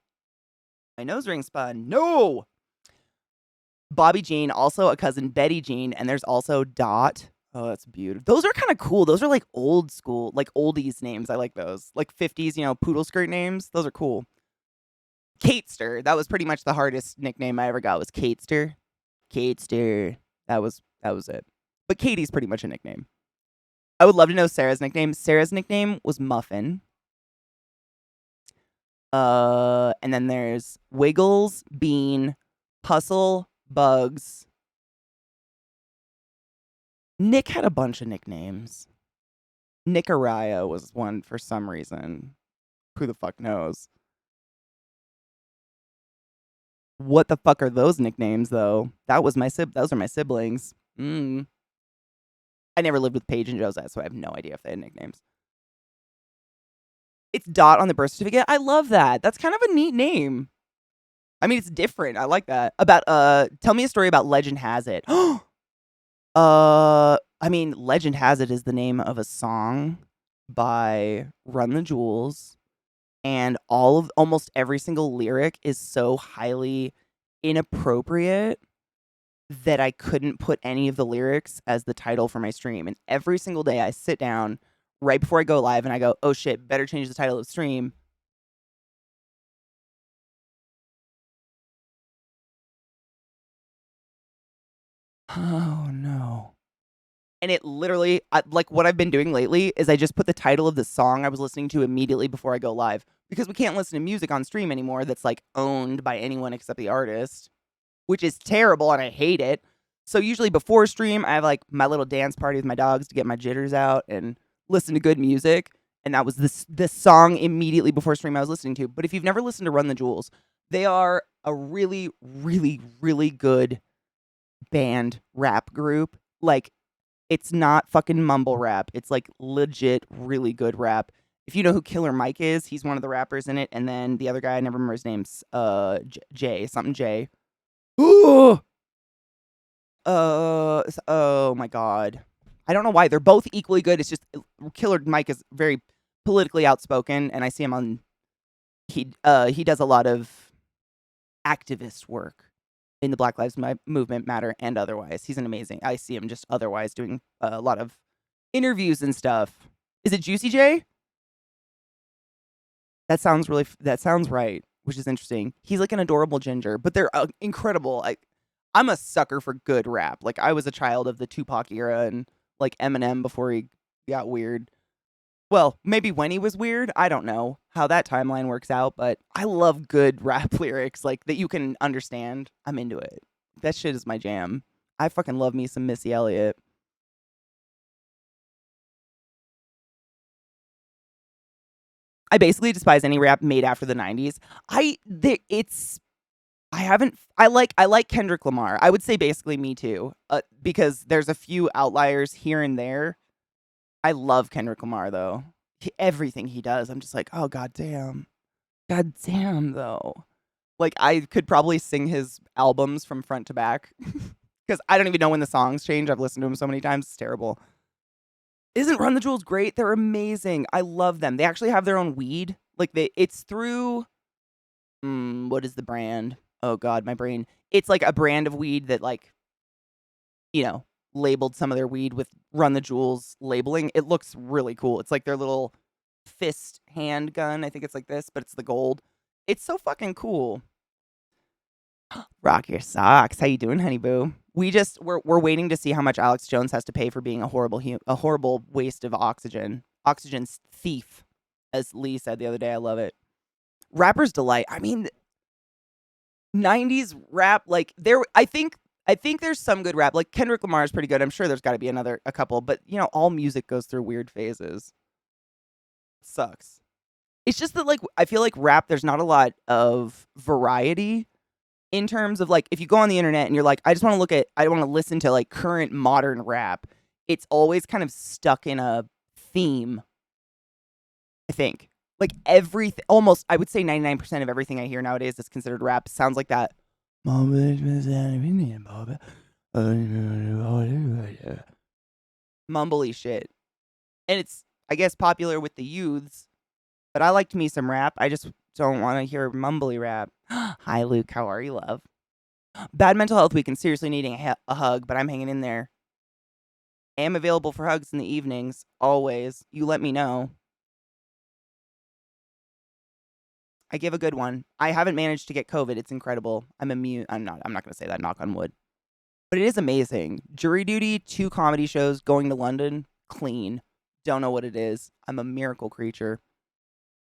My nose ring spun. No. Bobby Jean, also a cousin Betty Jean, and there's also Dot. Oh, that's beautiful. Those are kind of cool. Those are like old school, like oldies names. I like those. Like 50s, poodle skirt names. Those are cool. Katester. That was pretty much the hardest nickname I ever got was Katester. Katester. That was it. But Katie's pretty much a nickname. I would love to know Sarah's nickname. Sarah's nickname was Muffin. And then there's Wiggles, Bean, Puzzle, Bugs. Nick had a bunch of nicknames. Nicaraya was one for some reason. Who the fuck knows? What the fuck are those nicknames, though? Those are my siblings. I never lived with Paige and Josette, so I have no idea if they had nicknames. It's Dot on the birth certificate. I love that. That's kind of a neat name. I mean, it's different. I like that. Tell me a story about Legend Has It. Legend Has It is the name of a song by Run the Jewels, and almost every single lyric is so highly inappropriate that I couldn't put any of the lyrics as the title for my stream. And every single day I sit down right before I go live and I go, oh shit, better change the title of the stream. Oh no. And it literally, like what I've been doing lately is I just put the title of the song I was listening to immediately before I go live. Because we can't listen to music on stream anymore that's like owned by anyone except the artist, which is terrible and I hate it. So usually before stream, I have like my little dance party with my dogs to get my jitters out and listen to good music. And that was this song immediately before stream I was listening to. But if you've never listened to Run the Jewels, they are a really, really, really good band rap group. Like, it's not fucking mumble rap. It's like legit, really good rap. If you know who Killer Mike is, he's one of the rappers in it. And then the other guy, I never remember his name, Jay, something Jay. Ooh! Oh my God. I don't know why. They're both equally good. It's just Killer Mike is very politically outspoken, and I see him on he does a lot of activist work in the Black Lives Movement matter and otherwise. He's an amazing. I see him just otherwise doing a lot of interviews and stuff. Is it Juicy J? That sounds that sounds right, which is interesting. He's like an adorable ginger, but they're incredible. I'm a sucker for good rap. Like, I was a child of the Tupac era and like Eminem before he got weird. Well, maybe when he was weird. I don't know how that timeline works out, but I love good rap lyrics like that you can understand. I'm into it. That shit is my jam. I fucking love me some Missy Elliott. I basically despise any rap made after the 90s. I like Kendrick Lamar. I would say basically me too. Because there's a few outliers here and there. I love Kendrick Lamar though. Everything he does, I'm just like, oh goddamn. Goddamn though. Like, I could probably sing his albums from front to back. Because I don't even know when the songs change. I've listened to them so many times, it's terrible. Isn't Run the Jewels great? They're amazing. I love them. They actually have their own weed. Like, it's through what is the brand? Oh god, my brain. It's like a brand of weed that, like, labeled some of their weed with Run the Jewels labeling. It looks really cool. It's like their little fist handgun. I think it's like this, but it's the gold. It's so fucking cool. Rock your socks. How you doing, honey boo? We're waiting to see how much Alex Jones has to pay for being a horrible waste of oxygen. Oxygen's thief, as Lee said the other day. I love it. Rapper's delight. I mean, 90s rap, like, I think there's some good rap. Like, Kendrick Lamar is pretty good. I'm sure there's got to be a couple, but all music goes through weird phases. Sucks. It's just that, like, I feel like rap, there's not a lot of variety in terms of, like, if you go on the internet and you're like, I want to listen to, like, current modern rap. It's always kind of stuck in a theme, I think. Like, almost, I would say 99% of everything I hear nowadays that's considered rap sounds like that. Mumbly shit. And it's, I guess, popular with the youths, but I liked me some rap. I just don't want to hear mumbly rap. Hi, Luke. How are you, love? Bad mental health week and seriously needing a hug, but I'm hanging in there. I am available for hugs in the evenings, always. You let me know. I give a good one. I haven't managed to get COVID. It's incredible. I'm immune. I'm not going to say that, knock on wood. But it is amazing. Jury duty, 2 comedy shows, going to London, clean. Don't know what it is. I'm a miracle creature.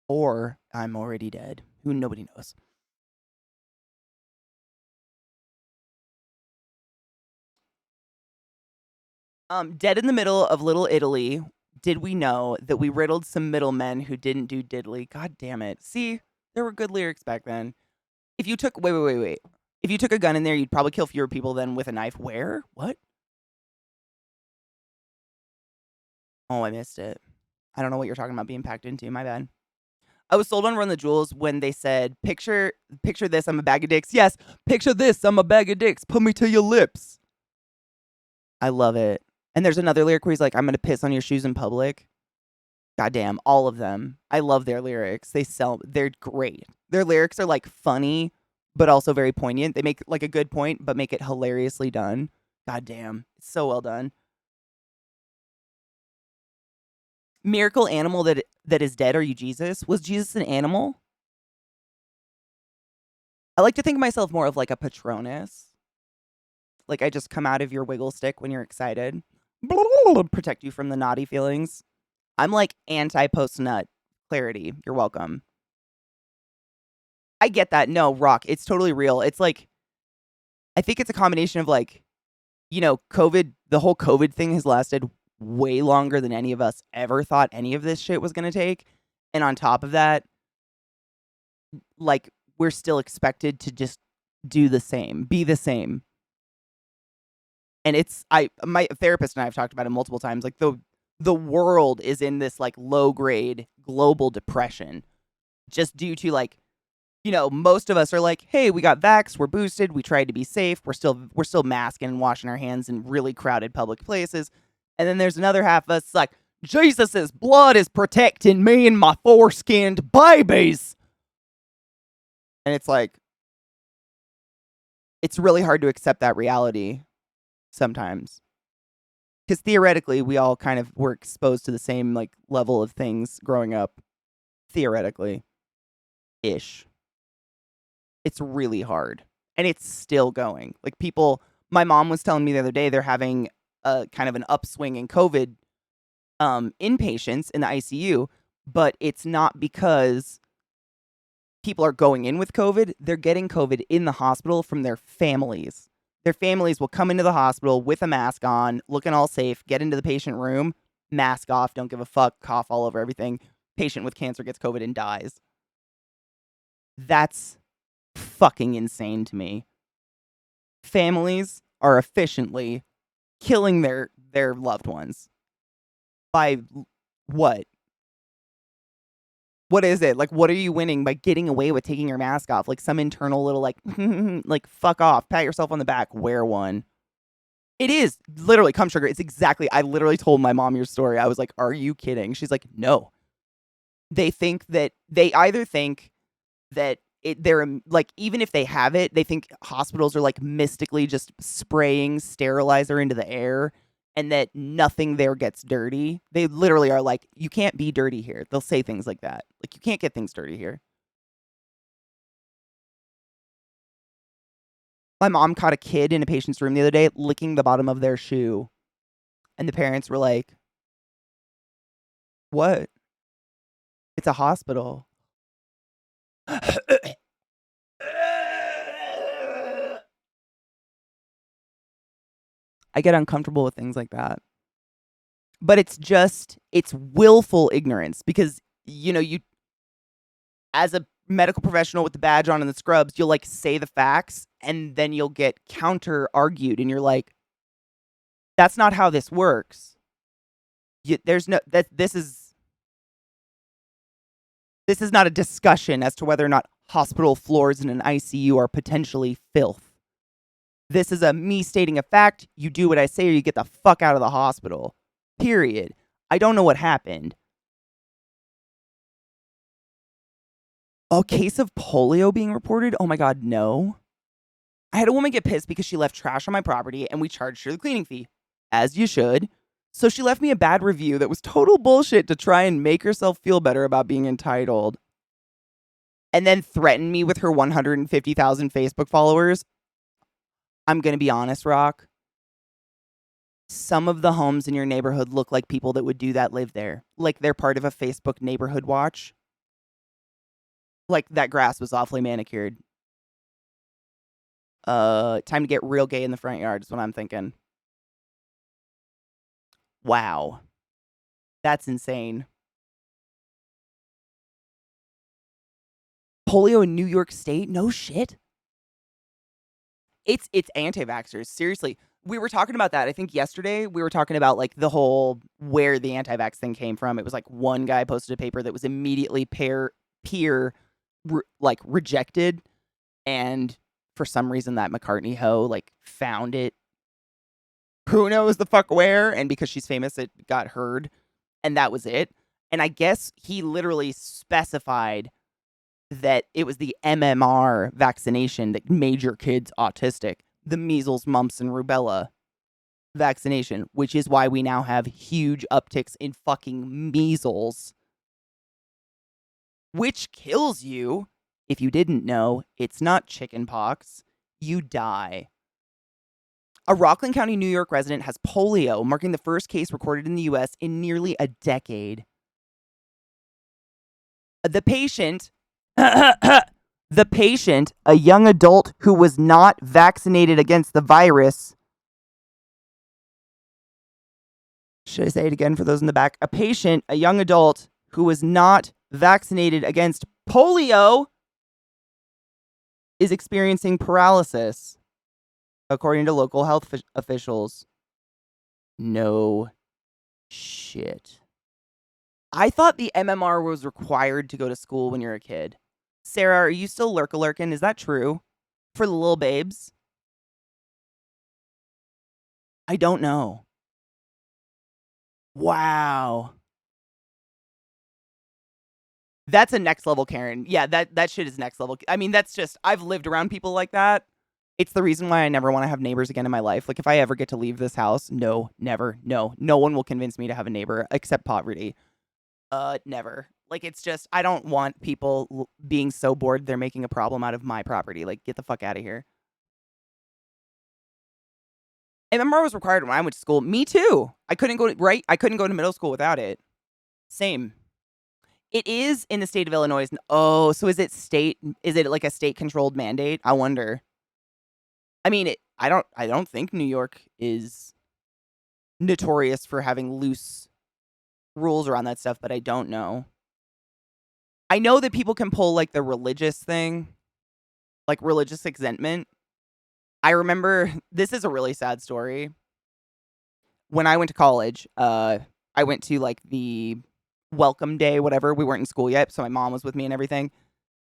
Or I'm already dead. Who nobody knows. Dead in the middle of Little Italy, did we know that we riddled some middlemen who didn't do diddly? God damn it. See, there were good lyrics back then. If you took, wait. If you took a gun in there, you'd probably kill fewer people than with a knife. Where? What? Oh, I missed it. I don't know what you're talking about being packed into. My bad. I was sold on Run the Jewels when they said, picture this, I'm a bag of dicks. Yes, picture this, I'm a bag of dicks. Put me to your lips. I love it. And there's another lyric where he's like, I'm going to piss on your shoes in public. Goddamn, all of them. I love their lyrics. They're great. Their lyrics are like funny, but also very poignant. They make like a good point, but make it hilariously done. Goddamn, it's so well done. Miracle animal that is dead. Are you Jesus? Was Jesus an animal? I like to think of myself more of like a Patronus. Like, I just come out of your wiggle stick when you're excited. Protect you from the naughty feelings. I'm like anti-post nut clarity. You're welcome. I get that. No, Rock. It's totally real. It's like, I think it's a combination of like, COVID, the whole COVID thing has lasted way longer than any of us ever thought any of this shit was going to take. And on top of that, like, we're still expected to just do the same, be the same. And my therapist and I have talked about it multiple times. Like the world is in this like low grade global depression just due to like, most of us are like, hey, we got vaxxed, we're boosted, we tried to be safe, we're still masking and washing our hands in really crowded public places. And then there's another half of us like, Jesus' blood is protecting me and my foreskinned babies. And it's like, it's really hard to accept that reality sometimes. Because theoretically, we all kind of were exposed to the same like level of things growing up. Theoretically. Ish. It's really hard. And it's still going. Like my mom was telling me the other day they're having a kind of an upswing in COVID inpatients in the ICU, but it's not because people are going in with COVID. They're getting COVID in the hospital from their families. Their families will come into the hospital with a mask on, looking all safe, get into the patient room, mask off, don't give a fuck, cough all over everything. Patient with cancer gets COVID and dies. That's fucking insane to me. Families are efficiently killing their loved ones. By what? What is it? Like, what are you winning by getting away with taking your mask off? Like some internal little like, like, fuck off, pat yourself on the back, wear one. It is literally cum sugar. It's exactly, I literally told my mom your story. I was like, are you kidding? She's like, no. They either think that they're like, even if they have it, they think hospitals are like mystically just spraying sterilizer into the air and that nothing there gets dirty. They literally are like, you can't be dirty here. They'll say things like that. Like, you can't get things dirty here. My mom caught a kid in a patient's room the other day licking the bottom of their shoe. And the parents were like, what? It's a hospital. I get uncomfortable with things like that. But it's willful ignorance because, you, as a medical professional with the badge on and the scrubs, you'll like say the facts and then you'll get counter argued and you're like, that's not how this works. This is not a discussion as to whether or not hospital floors in an ICU are potentially filth. This is me stating a fact. You do what I say or you get the fuck out of the hospital. Period. I don't know what happened. A case of polio being reported? Oh my God, no. I had a woman get pissed because she left trash on my property and we charged her the cleaning fee. As you should. So she left me a bad review that was total bullshit to try and make herself feel better about being entitled. And then threatened me with her 150,000 Facebook followers. I'm going to be honest, Rock. Some of the homes in your neighborhood look like people that would do that live there. Like they're part of a Facebook neighborhood watch. Like that grass was awfully manicured. Time to get real gay in the front yard is what I'm thinking. Wow. That's insane. Polio in New York State? No shit. It's anti-vaxxers. Seriously. We were talking about that. I think yesterday we were talking about like the whole where the anti-vax thing came from. It was like one guy posted a paper that was immediately peer rejected. And for some reason that McCartney hoe like found it. Who knows the fuck where? And because she's famous, it got heard. And that was it. And I guess he literally specified that it was the MMR vaccination that made your kids autistic. The measles, mumps, and rubella vaccination, which is why we now have huge upticks in fucking measles, which kills you. If you didn't know, it's not chicken pox. You die. A Rockland County, New York resident has polio, marking the first case recorded in the U.S. in nearly a decade. The patient, a young adult who was not vaccinated against the virus. Should I say it again for those in the back? A young adult who was not vaccinated against polio is experiencing paralysis. According to local health officials. No shit. I thought the MMR was required to go to school when you're a kid. Sarah, are you still lurking? Is that true? For the little babes? I don't know. Wow. That's a next level Karen. Yeah, that shit is next level. I mean, that's just, I've lived around people like that. It's the reason why I never want to have neighbors again in my life. Like, if I ever get to leave this house, no, never, no. No one will convince me to have a neighbor except poverty. Never. Like, it's just, I don't want people being so bored they're making a problem out of my property. Like, get the fuck out of here. MMR was required when I went to school. Me too. I couldn't go to middle school without it. Same. It is in the state of Illinois. Oh, so is it like a state controlled mandate? I wonder. I mean, I don't think New York is notorious for having loose rules around that stuff, but I don't know. I know that people can pull like the religious thing, like religious exemptment. I remember, this is a really sad story. When I went to college, I went to like the welcome day, whatever. We weren't in school yet, so my mom was with me and everything.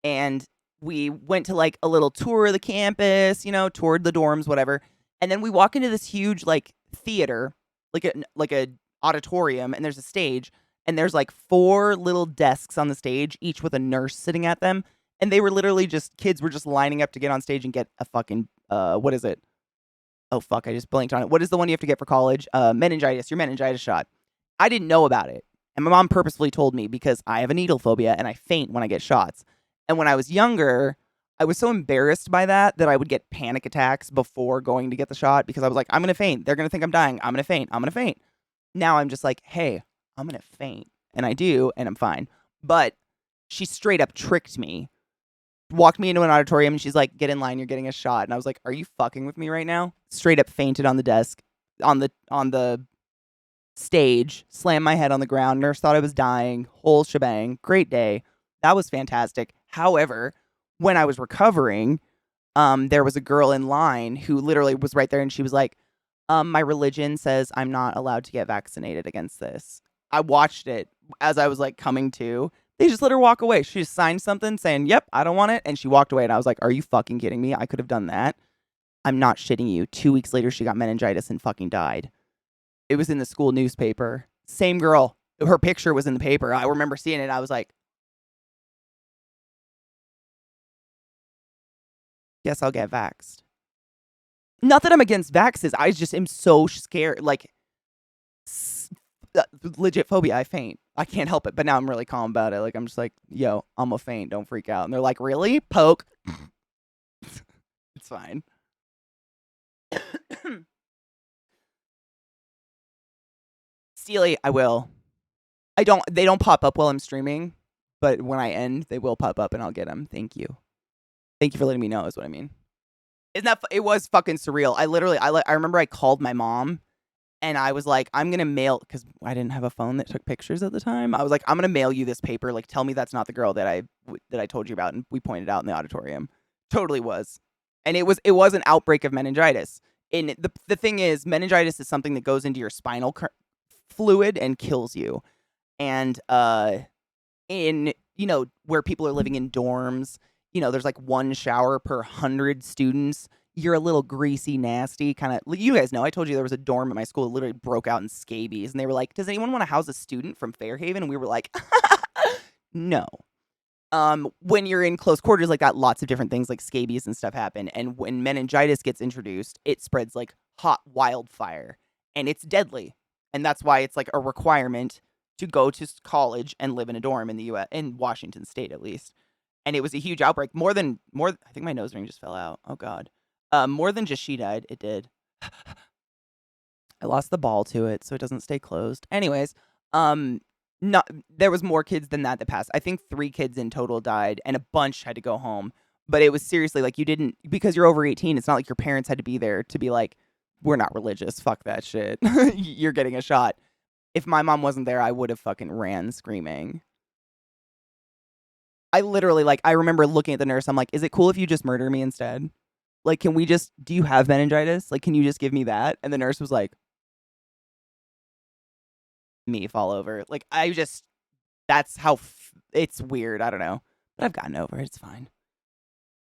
And we went to like a little tour of the campus, toured the dorms, whatever. And then we walk into this huge like theater, like a auditorium, and there's a stage, and there's like 4 little desks on the stage, each with a nurse sitting at them. And they were literally kids were just lining up to get on stage and get a fucking, what is it? Oh, fuck, I just blanked on it. What is the one you have to get for college? Meningitis, your meningitis shot. I didn't know about it. And my mom purposefully told me because I have a needle phobia and I faint when I get shots. And when I was younger, I was so embarrassed by that I would get panic attacks before going to get the shot because I was like, I'm going to faint. They're going to think I'm dying. I'm going to faint. I'm going to faint. Now I'm just like, hey, I'm going to faint. And I do, and I'm fine. But she straight up tricked me. Walked me into an auditorium and she's like, get in line, you're getting a shot. And I was like, are you fucking with me right now? Straight up fainted on the desk, on the stage, slammed my head on the ground. Nurse thought I was dying. Whole shebang. Great day. That was fantastic. However, when I was recovering, there was a girl in line who literally was right there and she was like, my religion says I'm not allowed to get vaccinated against this. I watched it as I was like coming to. They just let her walk away. She just signed something saying, yep, I don't want it. And she walked away. And I was like, are you fucking kidding me? I could have done that. I'm not shitting you. 2 weeks later, she got meningitis and fucking died. It was in the school newspaper. Same girl. Her picture was in the paper. I remember seeing it. I was like, guess I'll get vaxxed. Not that I'm against vaxes. I just am so scared. Like, legit phobia. I faint. I can't help it. But now I'm really calm about it. Like, I'm just like, yo, I'm a faint. Don't freak out. And they're like, really? Poke. It's fine. Steely, I will. They don't pop up while I'm streaming, but when I end, they will pop up and I'll get them. Thank you. Thank you for letting me know is what I mean. It was fucking surreal. I remember I called my mom and I was like, I'm going to mail, because I didn't have a phone that took pictures at the time. I was like, I'm going to mail you this paper. Like, tell me that's not the girl that I told you about. And we pointed out in the auditorium. Totally was. And it was an outbreak of meningitis. And the thing is, meningitis is something that goes into your spinal fluid and kills you. And in, where people are living in dorms, there's like 1 shower per 100 students. You're a little greasy, nasty kind of. You guys know, I told you there was a dorm at my school that literally broke out in scabies. And they were like, does anyone want to house a student from Fairhaven? And we were like, no. When you're in close quarters like that, lots of different things like scabies and stuff happen. And when meningitis gets introduced, it spreads like hot wildfire. And it's deadly. And that's why it's like a requirement to go to college and live in a dorm in the U.S., in Washington State at least. And it was a huge outbreak. More, I think my nose ring just fell out. Oh, God. More than just she died, it did. I lost the ball to it, so it doesn't stay closed. Anyways, there was more kids than that passed. I think 3 kids in total died, and a bunch had to go home. But it was seriously like because you're over 18, it's not like your parents had to be there to be like, we're not religious. Fuck that shit. You're getting a shot. If my mom wasn't there, I would have fucking ran screaming. I literally, I remember looking at the nurse. I'm like, is it cool if you just murder me instead? Like, do you have meningitis? Like, can you just give me that? And the nurse was like, me fall over. Like, that's how, it's weird. I don't know. But I've gotten over it. It's fine.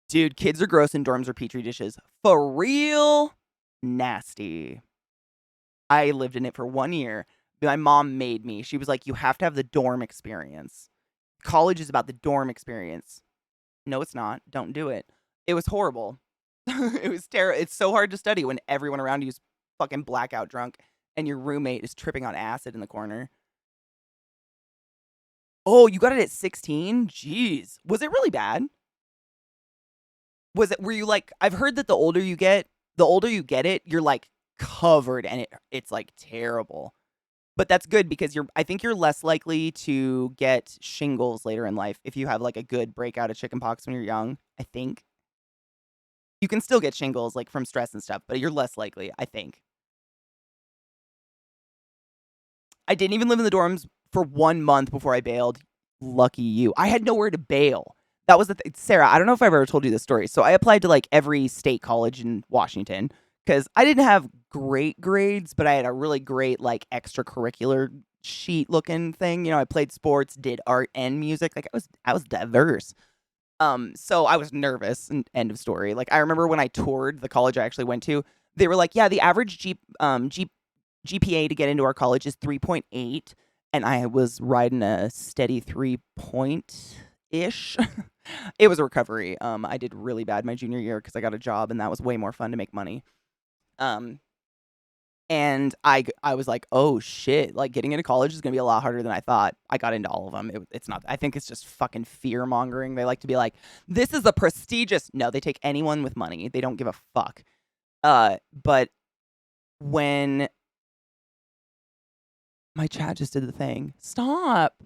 Dude, kids are gross in dorms or petri dishes. For real? Nasty. I lived in it for 1 year. My mom made me. She was like, you have to have the dorm experience. College is about the dorm experience. No, it's not. Don't do it. It was horrible. It was terrible. It's so hard to study when everyone around you is fucking blackout drunk and your roommate is tripping on acid in the corner. Oh, you got it at 16? Jeez. Was it really bad? Were you like, I've heard that the older you get it, you're like covered and it's like terrible. But that's good because I think you're less likely to get shingles later in life if you have like a good breakout of chickenpox when you're young. I think you can still get shingles like from stress and stuff, but you're less likely, I think. I didn't even live in the dorms for 1 month before I bailed. Lucky you. I had nowhere to bail. That was the thing. Sarah, I don't know if I've ever told you this story. So I applied to like every state college in Washington because I didn't have great grades, but I had a really great like extracurricular sheet looking thing. You know, I played sports, did art and music. Like I was diverse. So I was nervous, and end of story. Like I remember when I toured the college I actually went to, they were like, yeah, the average GPA to get into our college is 3.8, and I was riding a steady 3-point-ish. It was a recovery. I did really bad my junior year because I got a job, and that was way more fun to make money. And I was like, oh shit, like getting into college is gonna be a lot harder than I thought. I got into all of them. It's not. I think it's just fucking fear mongering. They like to be like, this is a prestigious. No, they take anyone with money. They don't give a fuck. But when my chat just did the thing. Stop.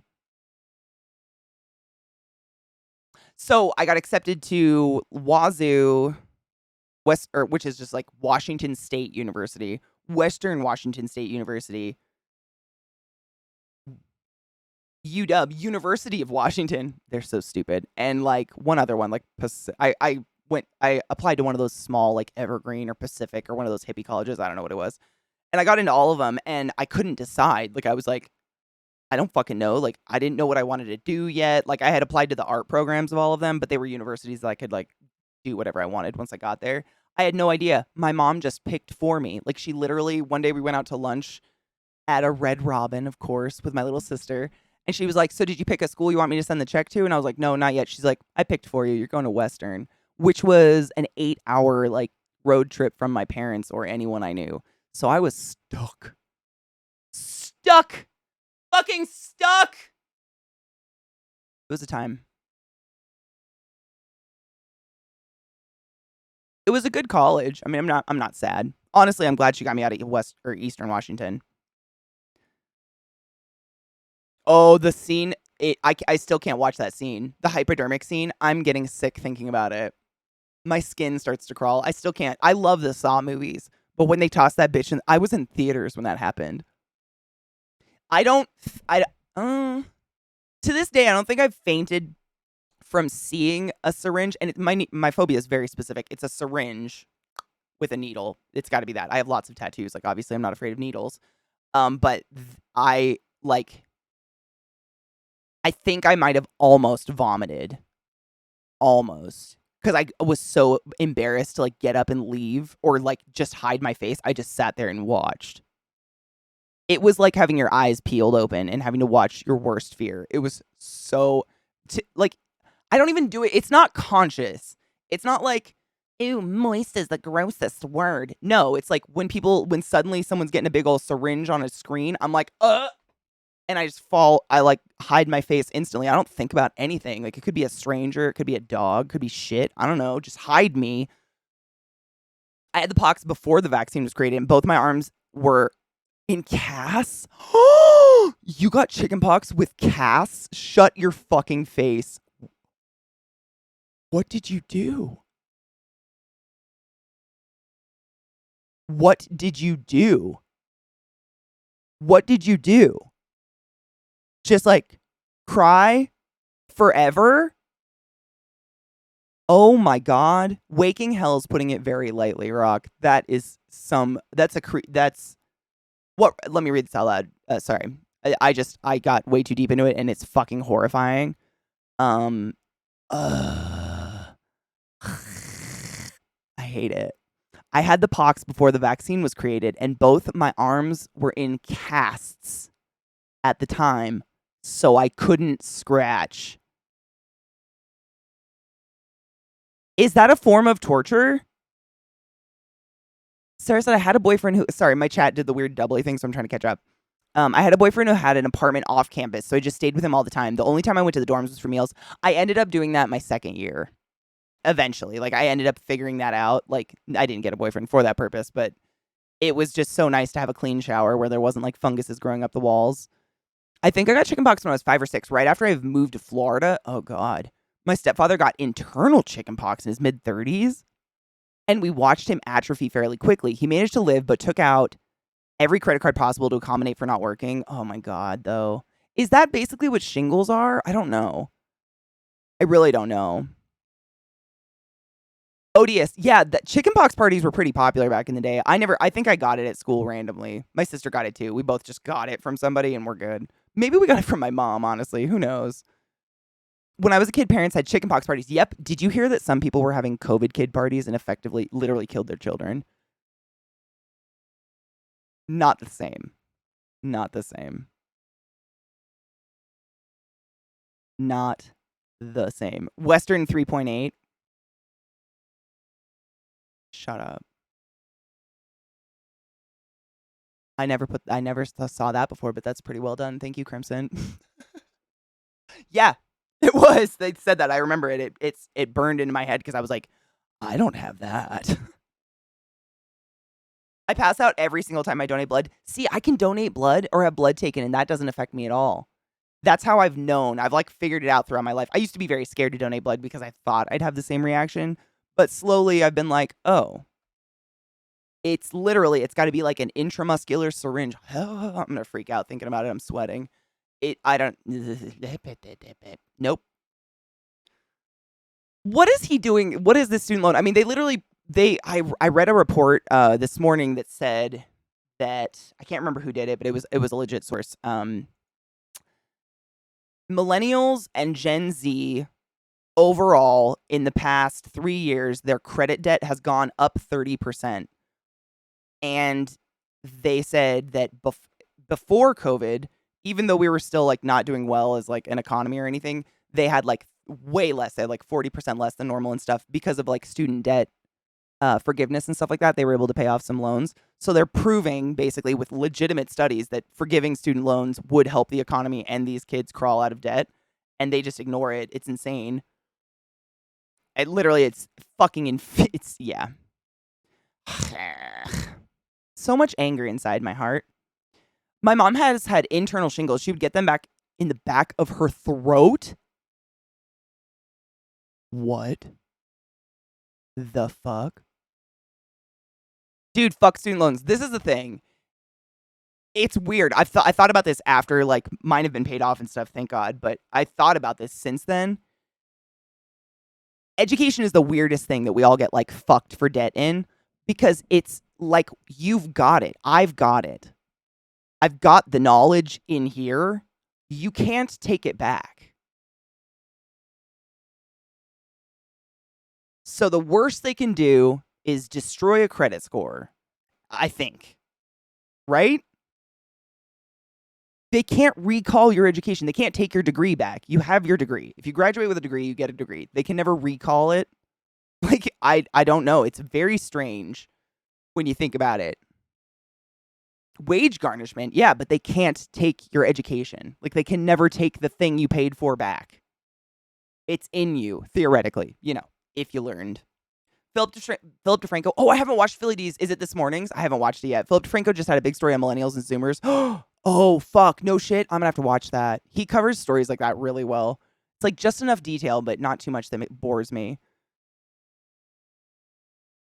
So I got accepted to Wazoo, which is just like Washington State University, Western Washington State University, UW, University of Washington. They're so stupid. And like one other one, like I applied to one of those small like Evergreen or Pacific or one of those hippie colleges. I don't know what it was. And I got into all of them and I couldn't decide. Like I was like, I don't fucking know. Like I didn't know what I wanted to do yet. Like I had applied to the art programs of all of them, but they were universities that I could like do whatever I wanted once I got there. I had no idea. My mom just picked for me. Like she literally, one day we went out to lunch at a Red Robin, of course, with my little sister. And she was like, so did you pick a school you want me to send the check to? And I was like, no, not yet. She's like, I picked for you. You're going to Western, which was an 8-hour like road trip from my parents or anyone I knew. So I was stuck. Fucking stuck. It was a time. It was a good college. I mean, I'm not sad. Honestly, I'm glad she got me out of West or Eastern Washington. Oh, the scene. I still can't watch that scene. The hypodermic scene. I'm getting sick thinking about it. My skin starts to crawl. I still can't. I love the Saw movies, but when they tossed that bitch in, I was in theaters when that happened. To this day, I don't think I've fainted from seeing a syringe, and my phobia is very specific. It's a syringe with a needle. It's got to be that. I have lots of tattoos. Like obviously, I'm not afraid of needles. But I think I might have almost vomited, almost, because I was so embarrassed to like get up and leave or like just hide my face. I just sat there and watched. It was like having your eyes peeled open and having to watch your worst fear. It was so like. I don't even do it. It's not conscious. It's not like, ew, moist is the grossest word. No, it's like when suddenly someone's getting a big old syringe on a screen, I'm like, and I just fall. I like hide my face instantly. I don't think about anything. Like it could be a stranger, it could be a dog, could be shit. I don't know. Just hide me. I had the pox before the vaccine was created, and both my arms were in casts. You got chickenpox with casts? Shut your fucking face. What did you do? What did you do? What did you do? Just like cry forever? Oh my God. Waking Hell's putting it very lightly, Rock. That's what, let me read this out loud. Sorry. I got way too deep into it and it's fucking horrifying. Um, uh, I hate it. I had the pox before the vaccine was created and both my arms were in casts at the time, so I couldn't scratch. Is that a form of torture? Sarah said I had a boyfriend who, sorry, my chat did the weird doubly thing, so I'm trying to catch up. I had a boyfriend who had an apartment off campus, so I just stayed with him all the time. The only time I went to the dorms was for meals. I ended up doing that my second year. Eventually, like I ended up figuring that out. Like I didn't get a boyfriend for that purpose, but it was just so nice to have a clean shower where there wasn't like funguses growing up the walls. I think I got chickenpox when I was 5 or 6, right after I moved to Florida. Oh God, my stepfather got internal chickenpox in his mid-30s, and we watched him atrophy fairly quickly. He managed to live, but took out every credit card possible to accommodate for not working. Oh my God, though. Is that basically what shingles are? I don't know. I really don't know. ODS. Yeah, the chickenpox parties were pretty popular back in the day. I think I got it at school randomly. My sister got it too. We both just got it from somebody and we're good. Maybe we got it from my mom, honestly. Who knows? When I was a kid, parents had chickenpox parties. Yep. Did you hear that some people were having COVID kid parties and effectively, literally killed their children? Not the same. Not the same. Not the same. Western 3.8. Shut up. I never saw that before, but that's pretty well done. Thank you, Crimson. Yeah, it was. They said that. I remember it. It burned into my head because I was like, I don't have that. I pass out every single time I donate blood. See, I can donate blood or have blood taken, and that doesn't affect me at all. That's how I've known. I've like figured it out throughout my life. I used to be very scared to donate blood because I thought I'd have the same reaction, but slowly I've been like, oh, it's got to be like an intramuscular syringe. I'm gonna freak out thinking about it. I'm sweating. I don't. Nope. What is he doing? What is this student loan? I mean, I read a report this morning that said that I can't remember who did it, but it was a legit source. Millennials and Gen Z overall in the past 3 years, their credit debt has gone up 30%. And they said that before COVID, even though we were still like not doing well as like an economy or anything, they had like way less, they had like 40% less than normal and stuff because of like student debt forgiveness and stuff like that. They were able to pay off some loans. So they're proving basically with legitimate studies that forgiving student loans would help the economy and these kids crawl out of debt. And they just ignore it. It's insane. It's fucking, it's, yeah. So much anger inside my heart. My mom has had internal shingles. She would get them back in the back of her throat. What the fuck? Dude, fuck student loans. This is the thing. It's weird. I thought about this after, like, mine have been paid off and stuff, thank God. But I thought about this since then. Education is the weirdest thing that we all get, like, fucked for debt in. Because it's like, you've got it. I've got it. I've got the knowledge in here. You can't take it back. So the worst they can do is destroy a credit score, I think. Right? They can't recall your education. They can't take your degree back. You have your degree. If you graduate with a degree, you get a degree. They can never recall it. Like, I don't know. It's very strange when you think about it. Wage garnishment, yeah, but they can't take your education. Like, they can never take the thing you paid for back. It's in you, theoretically, you know, if you learned. Philip DeFranco. Oh, I haven't watched Philly D's. Is it this morning's? I haven't watched it yet. Philip DeFranco just had a big story on millennials and Zoomers. Oh, fuck. No shit. I'm going to have to watch that. He covers stories like that really well. It's like just enough detail, but not too much that bores me.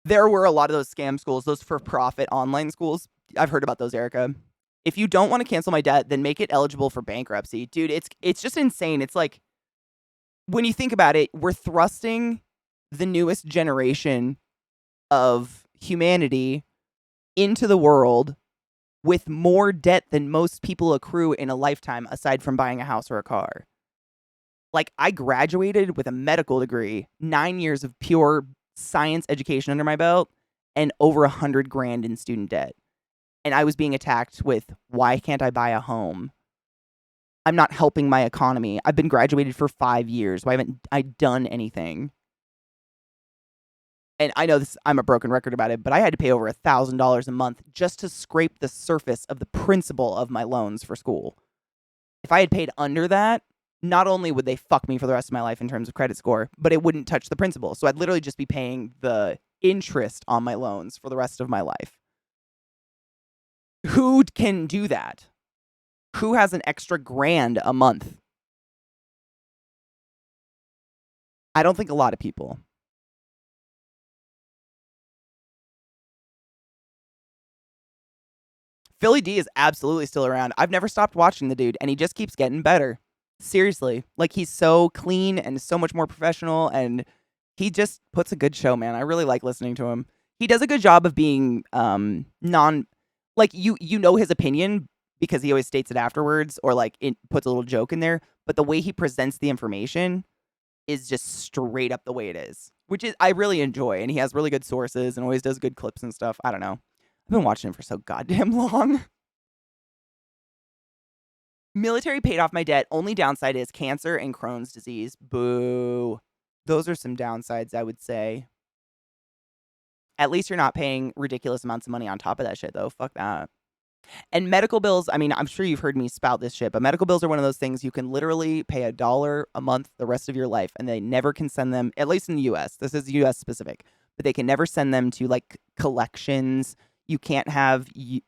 There were a lot of those scam schools, those for-profit online schools. I've heard about those, Erica. If you don't want to cancel my debt, then make it eligible for bankruptcy. Dude, it's just insane. It's like, when you think about it, we're thrusting the newest generation of humanity into the world with more debt than most people accrue in a lifetime, aside from buying a house or a car. Like, I graduated with a medical degree, 9 years of pure science education under my belt, and over $100,000 in student debt. And I was being attacked with, why can't I buy a home? I'm not helping my economy. I've been graduated for 5 years. Why haven't I done anything? And I know this, I'm a broken record about it, but I had to pay over $1,000 a month just to scrape the surface of the principal of my loans for school. If I had paid under that, not only would they fuck me for the rest of my life in terms of credit score, but it wouldn't touch the principal. So I'd literally just be paying the interest on my loans for the rest of my life. Who can do that? Who has an extra $1,000 a month? I don't think a lot of people. Philly D is absolutely still around. I've never stopped watching the dude, and he just keeps getting better. Seriously. Like, he's so clean and so much more professional, and he just puts a good show, man. I really like listening to him. He does a good job of being non... Like, you know his opinion because he always states it afterwards, or, like, it puts a little joke in there, but the way he presents the information is just straight up the way it is, which is I really enjoy, and he has really good sources and always does good clips and stuff. I don't know. I've been watching him for so goddamn long. Military paid off my debt. Only downside is cancer and Crohn's disease. Boo. Those are some downsides, I would say. At least you're not paying ridiculous amounts of money on top of that shit, though. Fuck that. And medical bills, I mean, I'm sure you've heard me spout this shit, but medical bills are one of those things you can literally pay $1 a month the rest of your life, and they never can send them, at least in the US. This is US specific, but they can never send them to, like, collections. You can't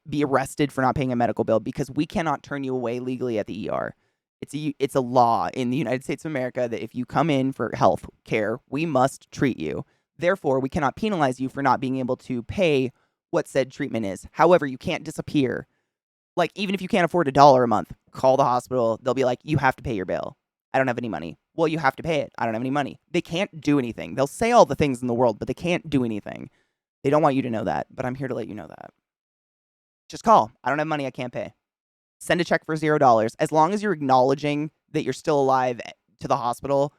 be arrested for not paying a medical bill because we cannot turn you away legally at the ER. It's a law in the United States of America that if you come in for health care, we must treat you. Therefore, we cannot penalize you for not being able to pay what said treatment is. However, you can't disappear. Like, even if you can't afford $1 a month, call the hospital. They'll be like, you have to pay your bill. I don't have any money. Well, you have to pay it. I don't have any money. They can't do anything. They'll say all the things in the world, but they can't do anything. They don't want you to know that, but I'm here to let you know that. Just call. I don't have money. I can't pay. Send a check for $0. As long as you're acknowledging that you're still alive to the hospital,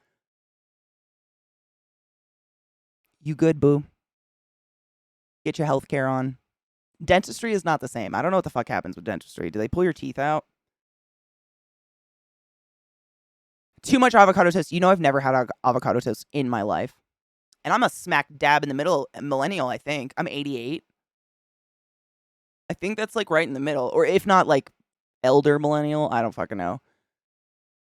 you good, boo. Get your health care on. Dentistry is not the same. I don't know what the fuck happens with dentistry. Do they pull your teeth out? Too much avocado toast. You know I've never had avocado toast in my life. And I'm a smack dab in the middle millennial, I think. I'm 88. I think that's like right in the middle. Or if not, like elder millennial. I don't fucking know.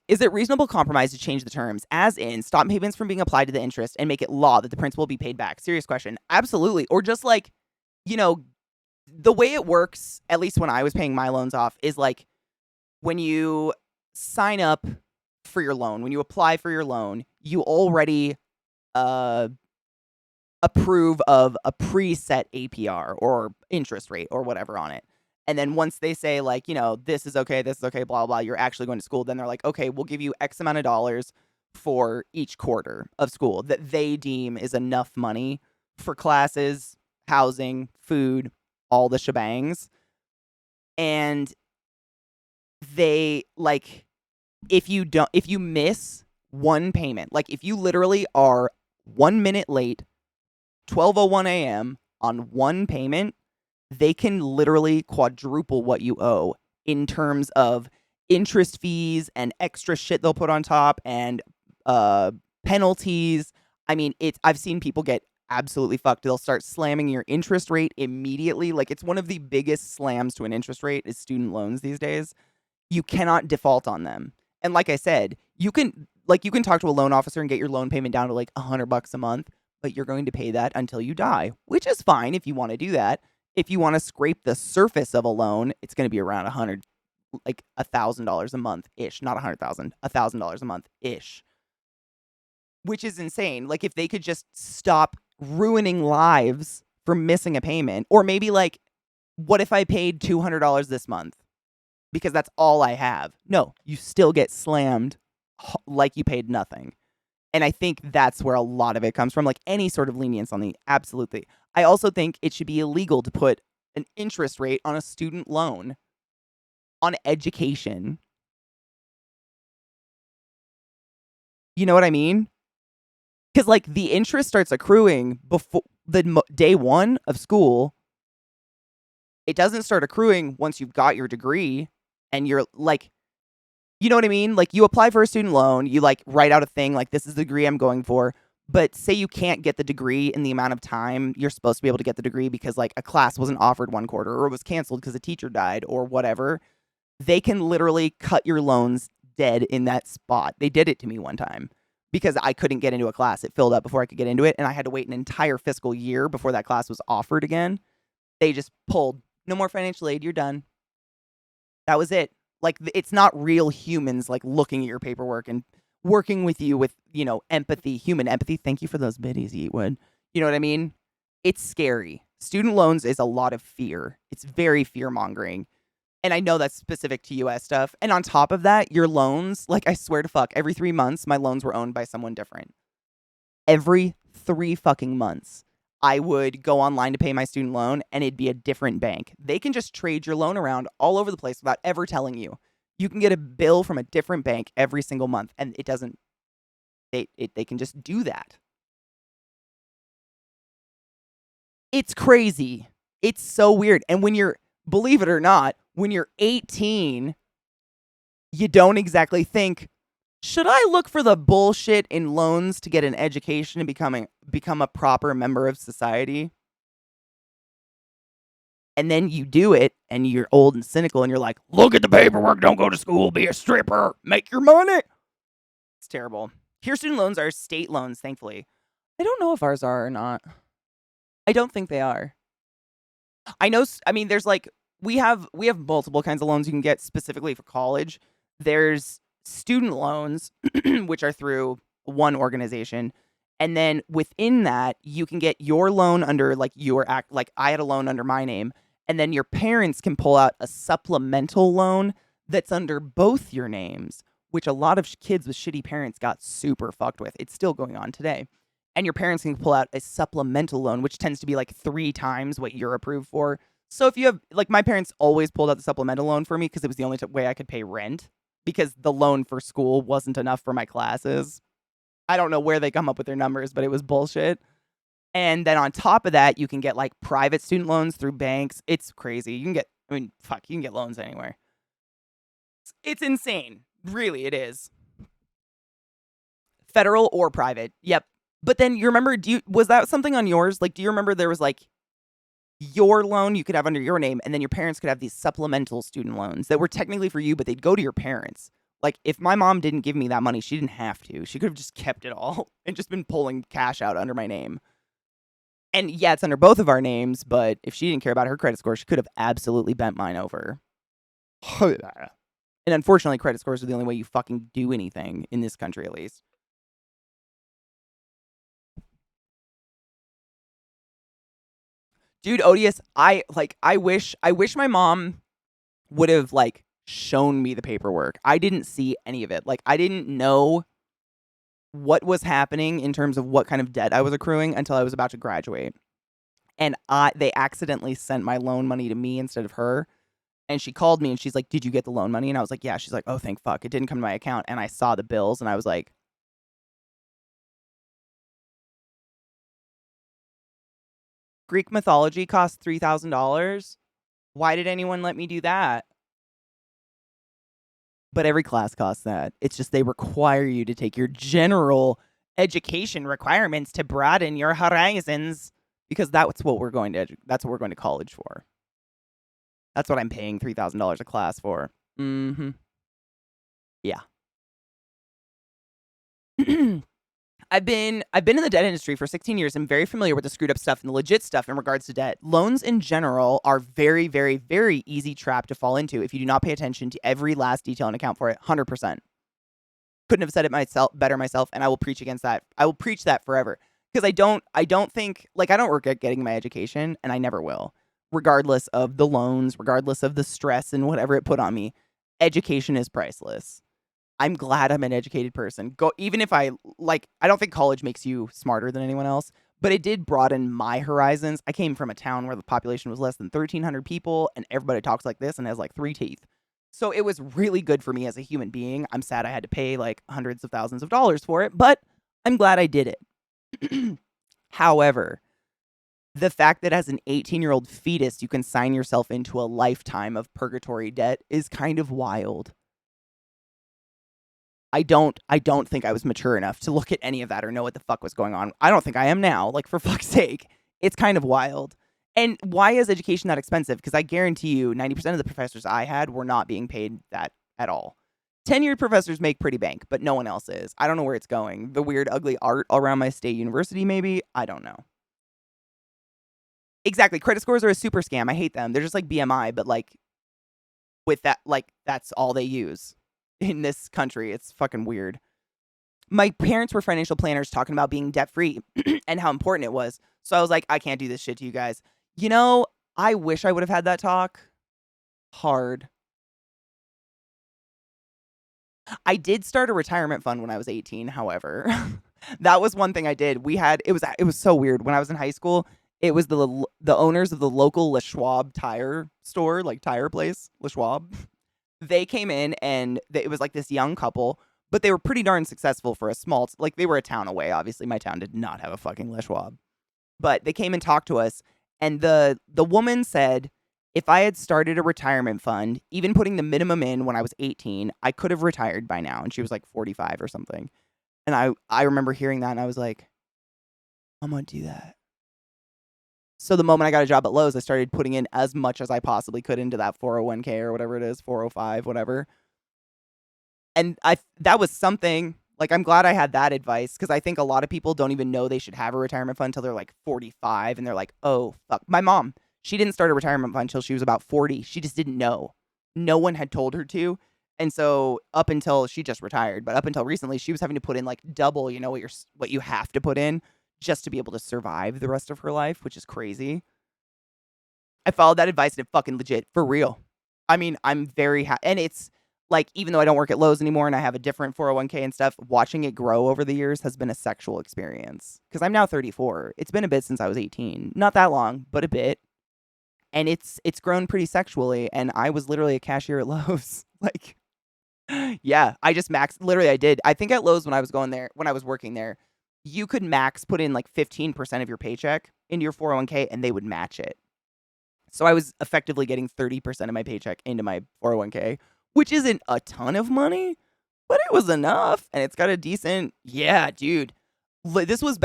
Is it reasonable compromise to change the terms, as in stop payments from being applied to the interest and make it law that the principal be paid back? Serious question. Absolutely. Or just like, you know, the way it works, at least when I was paying my loans off, is like when you sign up for your loan, when you apply for your loan, you already approve of a preset APR or interest rate or whatever on it. And then once they say, like, you know, this is okay, blah, blah, you're actually going to school, then they're like, okay, we'll give you X amount of dollars for each quarter of school that they deem is enough money for classes, housing, food, all the shebangs. And they, like, if you miss one payment, like if you literally are 1 minute late, 12:01 a.m. on one payment, they can literally quadruple what you owe in terms of interest fees and extra shit they'll put on top and penalties. I mean, I've seen people get absolutely fucked. They'll start slamming your interest rate immediately. Like, it's one of the biggest slams to an interest rate is student loans these days. You cannot default on them. And like I said, you can talk to a loan officer and get your loan payment down to like $100 a month, but you're going to pay that until you die, which is fine if you want to do that. If you want to scrape the surface of a loan, it's going to be around $1,000 a month ish, not $100,000 a month ish, which is insane. Like, if they could just stop ruining lives for missing a payment, or maybe like, what if I paid $200 this month because that's all I have? No, you still get slammed like you paid nothing. And I think that's where a lot of it comes from, like any sort of lenience on the absolutely. I also think it should be illegal to put an interest rate on a student loan on education. You know what I mean? Because like the interest starts accruing before the day one of school. It doesn't start accruing once you've got your degree and you're like, you know what I mean? Like you apply for a student loan, you like write out a thing like this is the degree I'm going for. But say you can't get the degree in the amount of time you're supposed to be able to get the degree because like a class wasn't offered one quarter or it was canceled because a teacher died or whatever. They can literally cut your loans dead in that spot. They did it to me one time because I couldn't get into a class. It filled up before I could get into it, and I had to wait an entire fiscal year before that class was offered again. They just pulled, no more financial aid, you're done. That was it. Like, it's not real humans, like, looking at your paperwork and working with you with, you know, empathy, human empathy. Thank you for those biddies, Eatwood. You know what I mean? It's scary. Student loans is a lot of fear. It's very fear-mongering. And I know that's specific to US stuff. And on top of that, your loans, like I swear to fuck, every 3 months, my loans were owned by someone different. Every 3 fucking months, I would go online to pay my student loan and it'd be a different bank. They can just trade your loan around all over the place without ever telling you. You can get a bill from a different bank every single month and it doesn't, they can just do that. It's crazy. It's so weird. And when you're, believe it or not, when you're 18, you don't exactly think, should I look for the bullshit in loans to get an education and become a proper member of society? And then you do it and you're old and cynical and you're like, look at the paperwork, don't go to school, be a stripper, make your money. It's terrible. Here, student loans are state loans, thankfully. I don't know if ours are or not. I don't think they are. I know, I mean, there's like, we have multiple kinds of loans you can get specifically for college. There's student loans, which are through one organization. And then within that, you can get your loan under like your act. Like I had a loan under my name. And then your parents can pull out a supplemental loan that's under both your names, which a lot of kids with shitty parents got super fucked with. It's still going on today. And your parents can pull out a supplemental loan, which tends to be like 3 times what you're approved for. So if you have, like my parents always pulled out the supplemental loan for me because it was the only way I could pay rent because the loan for school wasn't enough for my classes. I don't know where they come up with their numbers, but it was bullshit. And then on top of that, you can get like private student loans through banks. It's crazy. You can get, I mean, fuck, you can get loans anywhere. It's insane. Really, it is. Federal or private. Yep. But then you remember, was that something on yours? Like, do you remember there was like your loan you could have under your name, and then your parents could have these supplemental student loans that were technically for you, but they'd go to your parents. Like, if my mom didn't give me that money, she didn't have to. She could have just kept it all and just been pulling cash out under my name. And yeah, it's under both of our names, but if she didn't care about her credit score, she could have absolutely bent mine over. And unfortunately, credit scores are the only way you fucking do anything in this country, at least. Dude, Odious, I wish my mom would have like shown me the paperwork. I didn't see any of it. Like I didn't know what was happening in terms of what kind of debt I was accruing until I was about to graduate. And they accidentally sent my loan money to me instead of her. And she called me and she's like, "Did you get the loan money?" And I was like, "Yeah." She's like, "Oh, thank fuck. It didn't come to my account." And I saw the bills and I was like, Greek mythology costs $3,000. Why did anyone let me do that? But every class costs that. It's just they require you to take your general education requirements to broaden your horizons because that's what we're going to college for. That's what I'm paying $3,000 a class for. Mm-hmm. Yeah. I've been in the debt industry for 16 years. I'm very familiar with the screwed up stuff and the legit stuff in regards to debt. Loans in general are very, very, very easy trap to fall into if you do not pay attention to every last detail and account for it. 100%. Couldn't have said it better myself, and I will preach against that. I will preach that forever because I don't think like I don't regret getting my education, and I never will, regardless of the loans, regardless of the stress and whatever it put on me. Education is priceless. I'm glad I'm an educated person. Even if I don't think college makes you smarter than anyone else, but it did broaden my horizons. I came from a town where the population was less than 1,300 people, and everybody talks like this and has like 3 teeth. So it was really good for me as a human being. I'm sad I had to pay like hundreds of thousands of dollars for it, but I'm glad I did it. However, the fact that as an 18-year-old fetus, you can sign yourself into a lifetime of purgatory debt is kind of wild. I don't think I was mature enough to look at any of that or know what the fuck was going on. I don't think I am now. Like, for fuck's sake. It's kind of wild. And why is education that expensive? Because I guarantee you 90% of the professors I had were not being paid that at all. Tenured professors make pretty bank, but no one else is. I don't know where it's going. The weird, ugly art around my state university, maybe? I don't know. Exactly. Credit scores are a super scam. I hate them. They're just like BMI, but like with that, like that's all they use in this country. It's fucking weird. My parents were financial planners talking about being debt free and how important it was. So I was like, I can't do this shit to you guys. You know, I wish I would have had that talk. Hard. I did start a retirement fund when I was 18, however. That was one thing I did. It was so weird. When I was in high school, it was the owners of the local Le Schwab tire store, like tire place, Le Schwab. They came in and it was like this young couple, but they were pretty darn successful for a small, like they were a town away. Obviously, my town did not have a fucking Le Schwab, but they came and talked to us. And the woman said, if I had started a retirement fund, even putting the minimum in when I was 18, I could have retired by now. And she was like 45 or something. And I remember hearing that and I was like, I'm going to do that. So the moment I got a job at Lowe's, I started putting in as much as I possibly could into that 401k or whatever it is, 405, whatever. And that was something, like, I'm glad I had that advice because I think a lot of people don't even know they should have a retirement fund until they're like 45 and they're like, oh, fuck. My mom, she didn't start a retirement fund until she was about 40. She just didn't know. No one had told her to. And so up until she just retired, but up until recently, she was having to put in like double, what you have to put in just to be able to survive the rest of her life, which is crazy. I followed that advice and it fucking legit, for real. I mean, I'm very happy. And it's like, even though I don't work at Lowe's anymore and I have a different 401k and stuff, watching it grow over the years has been a sexual experience. Because I'm now 34. It's been a bit since I was 18. Not that long, but a bit. And it's grown pretty sexually. And I was literally a cashier at Lowe's. Like, yeah, I just literally I did. I think at Lowe's when I was working there, you could max put in like 15% of your paycheck into your 401k and they would match it. So I was effectively getting 30% of my paycheck into my 401k, which isn't a ton of money, but it was enough. And it's got a decent, yeah, dude. This was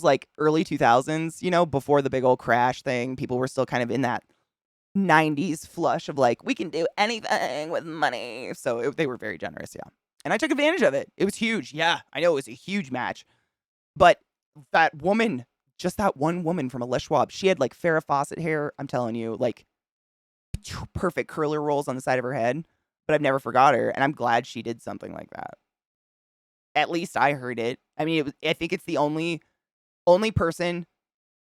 like early 2000s, before the big old crash thing. People were still kind of in that 90s flush of like, we can do anything with money. So they were very generous, yeah. And I took advantage of it. It was huge. Yeah, I know it was a huge match. But that woman, just that one woman from a Les Schwab, she had like Farrah Fawcett hair. I'm telling you, like perfect curler rolls on the side of her head. But I've never forgot her. And I'm glad she did something like that. At least I heard it. I mean, I think it's the only person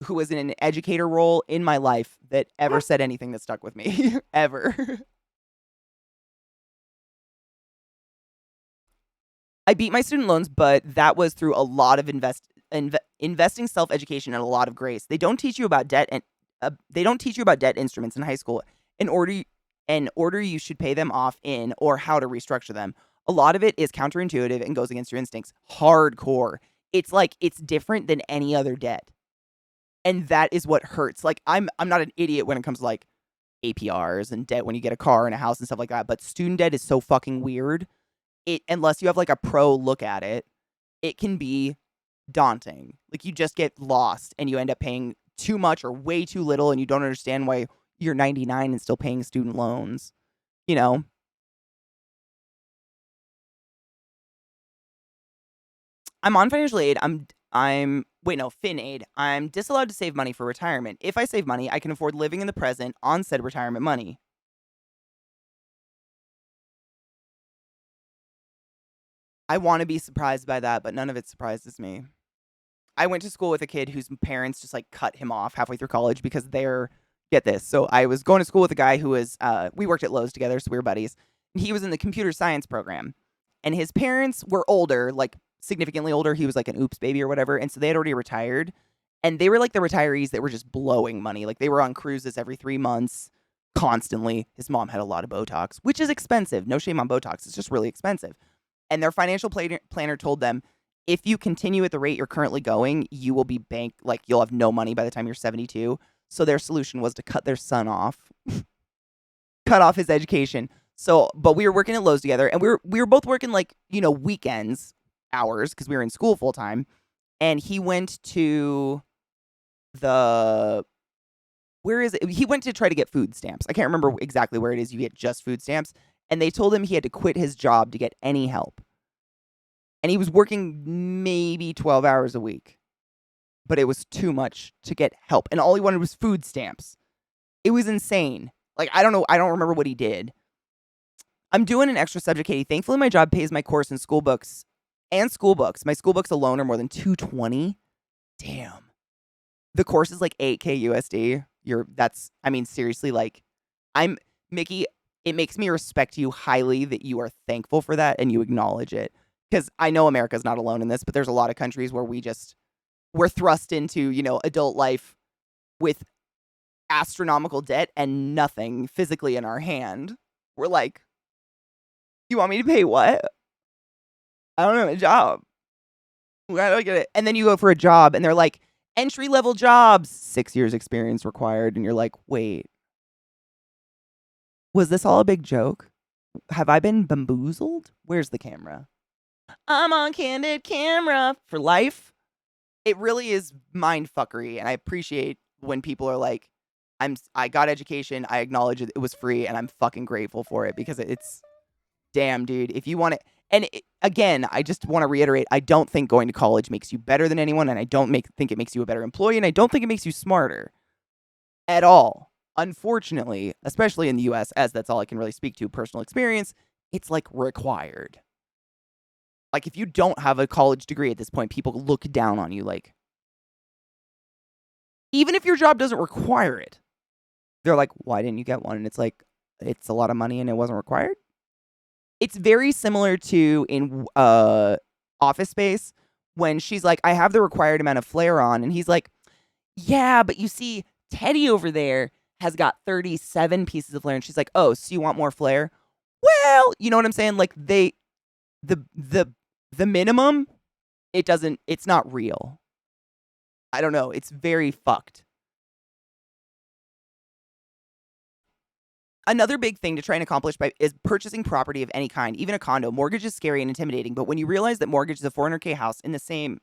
who was in an educator role in my life that ever said anything that stuck with me. Ever. I beat my student loans, but that was through a lot of investing, self-education, and a lot of grace. They don't teach you about debt and they don't teach you about debt instruments in high school. In order you should pay them off in or how to restructure them. A lot of it is counterintuitive and goes against your instincts. Hardcore. It's like it's different than any other debt. And that is what hurts. Like I'm not an idiot when it comes to like APRs and debt when you get a car and a house and stuff like that, but student debt is so fucking weird. Unless you have like a pro look at it, it can be daunting. Like you just get lost and you end up paying too much or way too little and you don't understand why you're 99 and still paying student loans. I'm on financial aid. Fin aid. I'm disallowed to save money for retirement. If I save money, I can afford living in the present on said retirement money. I want to be surprised by that, but none of it surprises me. I went to school with a kid whose parents just like cut him off halfway through college because get this. So I was going to school with a guy who was, we worked at Lowe's together, so we were buddies. And he was in the computer science program. And his parents were older, like significantly older. He was like an oops baby or whatever. And so they had already retired. And they were like the retirees that were just blowing money. Like they were on cruises every 3 months constantly. His mom had a lot of Botox, which is expensive. No shame on Botox. It's just really expensive. And their financial planner told them, if you continue at the rate you're currently going, you will be like you'll have no money by the time you're 72. So their solution was to cut their son off, cut off his education. So, but we were working at Lowe's together, and we were both working like, weekends hours because we were in school full time. And he went to where is it? He went to try to get food stamps. I can't remember exactly where it is. You get just food stamps. And they told him he had to quit his job to get any help. And he was working maybe 12 hours a week. But it was too much to get help. And all he wanted was food stamps. It was insane. Like, I don't know. I don't remember what he did. I'm doing an extra subject, Katie. Thankfully, my job pays my course and school books. And school books. My school books alone are more than $220. Damn. The course is like $8K USD. Seriously, like, Mickey, it makes me respect you highly that you are thankful for that and you acknowledge it. Because I know America's not alone in this, but there's a lot of countries where we're thrust into, adult life with astronomical debt and nothing physically in our hand. We're like, you want me to pay what? I don't have a job. Why do I get it? And then you go for a job and they're like, entry-level jobs, 6 years experience required. And you're like, wait, was this all a big joke? Have I been bamboozled? Where's the camera? I'm on candid camera for life. It really is mind fuckery. And I appreciate when people are like, I got education. I acknowledge it was free and I'm fucking grateful for it because it's damn, dude. If you want it. And again, I just want to reiterate, I don't think going to college makes you better than anyone, and I don't think it makes you a better employee, and I don't think it makes you smarter at all. Unfortunately, especially in the US, as that's all I can really speak to, personal experience, it's like required. Like if you don't have a college degree at this point, people look down on you like, even if your job doesn't require it, they're like, why didn't you get one? And it's like, it's a lot of money and it wasn't required. It's very similar to in Office Space when she's like, I have the required amount of flair on. And he's like, yeah, but you see, Teddy over there has got 37 pieces of flair. And she's like, oh, so you want more flair? Well, you know what I'm saying? Like the minimum, it's not real. I don't know. It's very fucked. Another big thing to try and accomplish is purchasing property of any kind, even a condo. Mortgage is scary and intimidating, but when you realize that mortgage is a $400K house is the same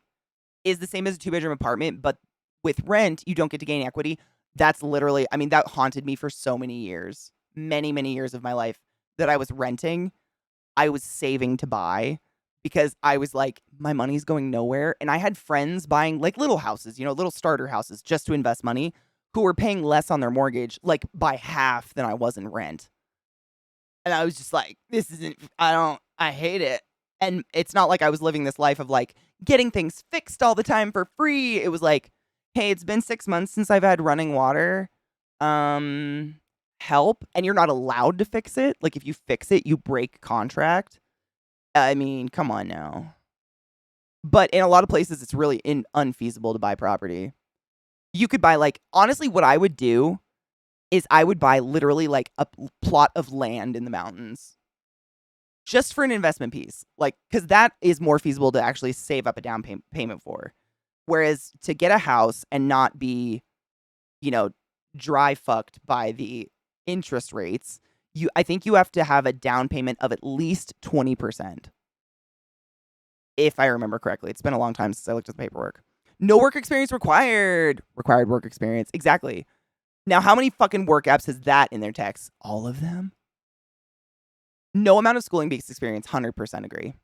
as a 2-bedroom apartment, but with rent, you don't get to gain equity. That's literally, that haunted me for so many years, many, many years of my life that I was renting. I was saving to buy because I was like, my money's going nowhere. And I had friends buying like little houses, little starter houses just to invest money, who were paying less on their mortgage, like by half than I was in rent. And I was just like, I hate it. And it's not like I was living this life of like getting things fixed all the time for free. It was like, hey, it's been 6 months since I've had running water. Help. And you're not allowed to fix it. Like if you fix it, you break contract. Come on now. But in a lot of places, it's really unfeasible to buy property. You could buy honestly, what I would do is I would buy literally like a plot of land in the mountains just for an investment piece. Because that is more feasible to actually save up a down payment for. Whereas to get a house and not be, dry fucked by the interest rates, I think you have to have a down payment of at least 20%. If I remember correctly. It's been a long time since I looked at the paperwork. No work experience required. Required work experience. Exactly. Now, how many fucking work apps has that in their text? All of them? No amount of schooling-based experience. 100% agree.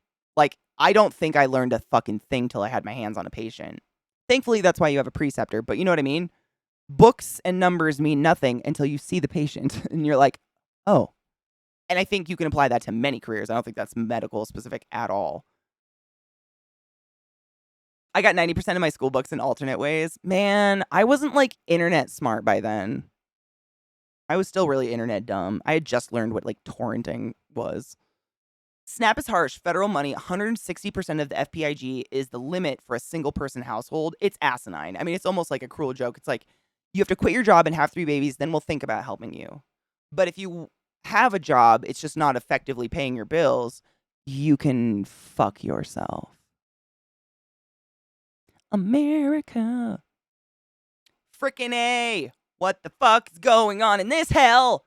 I don't think I learned a fucking thing till I had my hands on a patient. Thankfully, that's why you have a preceptor. But you know what I mean? Books and numbers mean nothing until you see the patient. And you're like, oh. And I think you can apply that to many careers. I don't think that's medical specific at all. I got 90% of my school books in alternate ways. Man, I wasn't internet smart by then. I was still really internet dumb. I had just learned what torrenting was. SNAP is harsh. Federal money, 160% of the FPIG is the limit for a single person household. It's asinine. I mean, it's almost like a cruel joke. It's like, you have to quit your job and have 3 babies, then we'll think about helping you. But if you have a job, it's just not effectively paying your bills, you can fuck yourself. America. Frickin' A. What the fuck is going on in this hell?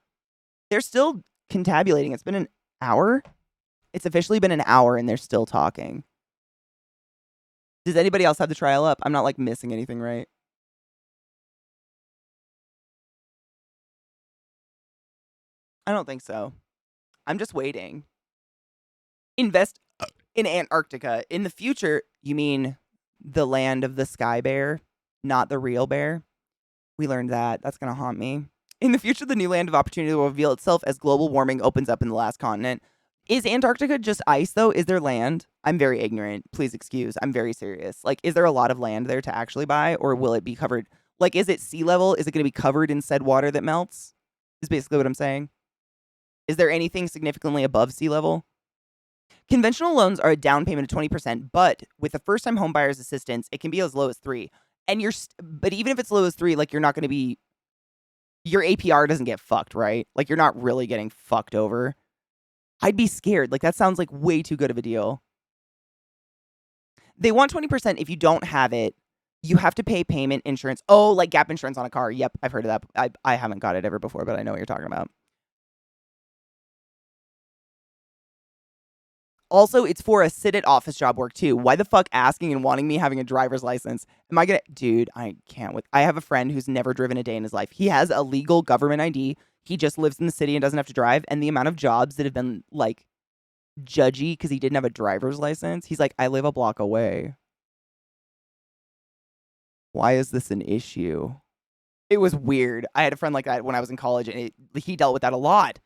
They're still contabulating. It's been an hour. It's officially been an hour and they're still talking. Does anybody else have the trial up? I'm not like missing anything, right? I don't think so. I'm just waiting. Invest in Antarctica. In the future, you mean the land of the sky bear, not the real bear? We learned that. That's going to haunt me. In the future, the new land of opportunity will reveal itself as global warming opens up in the last continent. Is Antarctica just ice, though? Is there land? I'm very ignorant. Please excuse. I'm very serious. Like, is there a lot of land there to actually buy, or will it be covered? Like, is it sea level? Is it going to be covered in said water that melts? Is basically what I'm saying. Is there anything significantly above sea level? Conventional loans are a down payment of 20%, but with the first-time homebuyer's assistance, it can be as low as 3%. And but even if it's low as 3%, like, you're not going to be, your APR doesn't get fucked, right? Like, you're not really getting fucked over. I'd be scared. Like, that sounds like way too good of a deal. They want 20% if you don't have it. You have to pay payment insurance. Oh, like gap insurance on a car. Yep, I've heard of that. I haven't got it ever before, but I know what you're talking about. Also, it's for a sit-at-office job work, too. Why the fuck asking and wanting me having a driver's license? Am I gonna... Dude, I can't wait. I have a friend who's never driven a day in his life. He has a legal government ID. He just lives in the city and doesn't have to drive. And the amount of jobs that have been, like, judgy because he didn't have a driver's license, he's like, I live a block away. Why is this an issue? It was weird. I had a friend like that when I was in college, and he dealt with that a lot.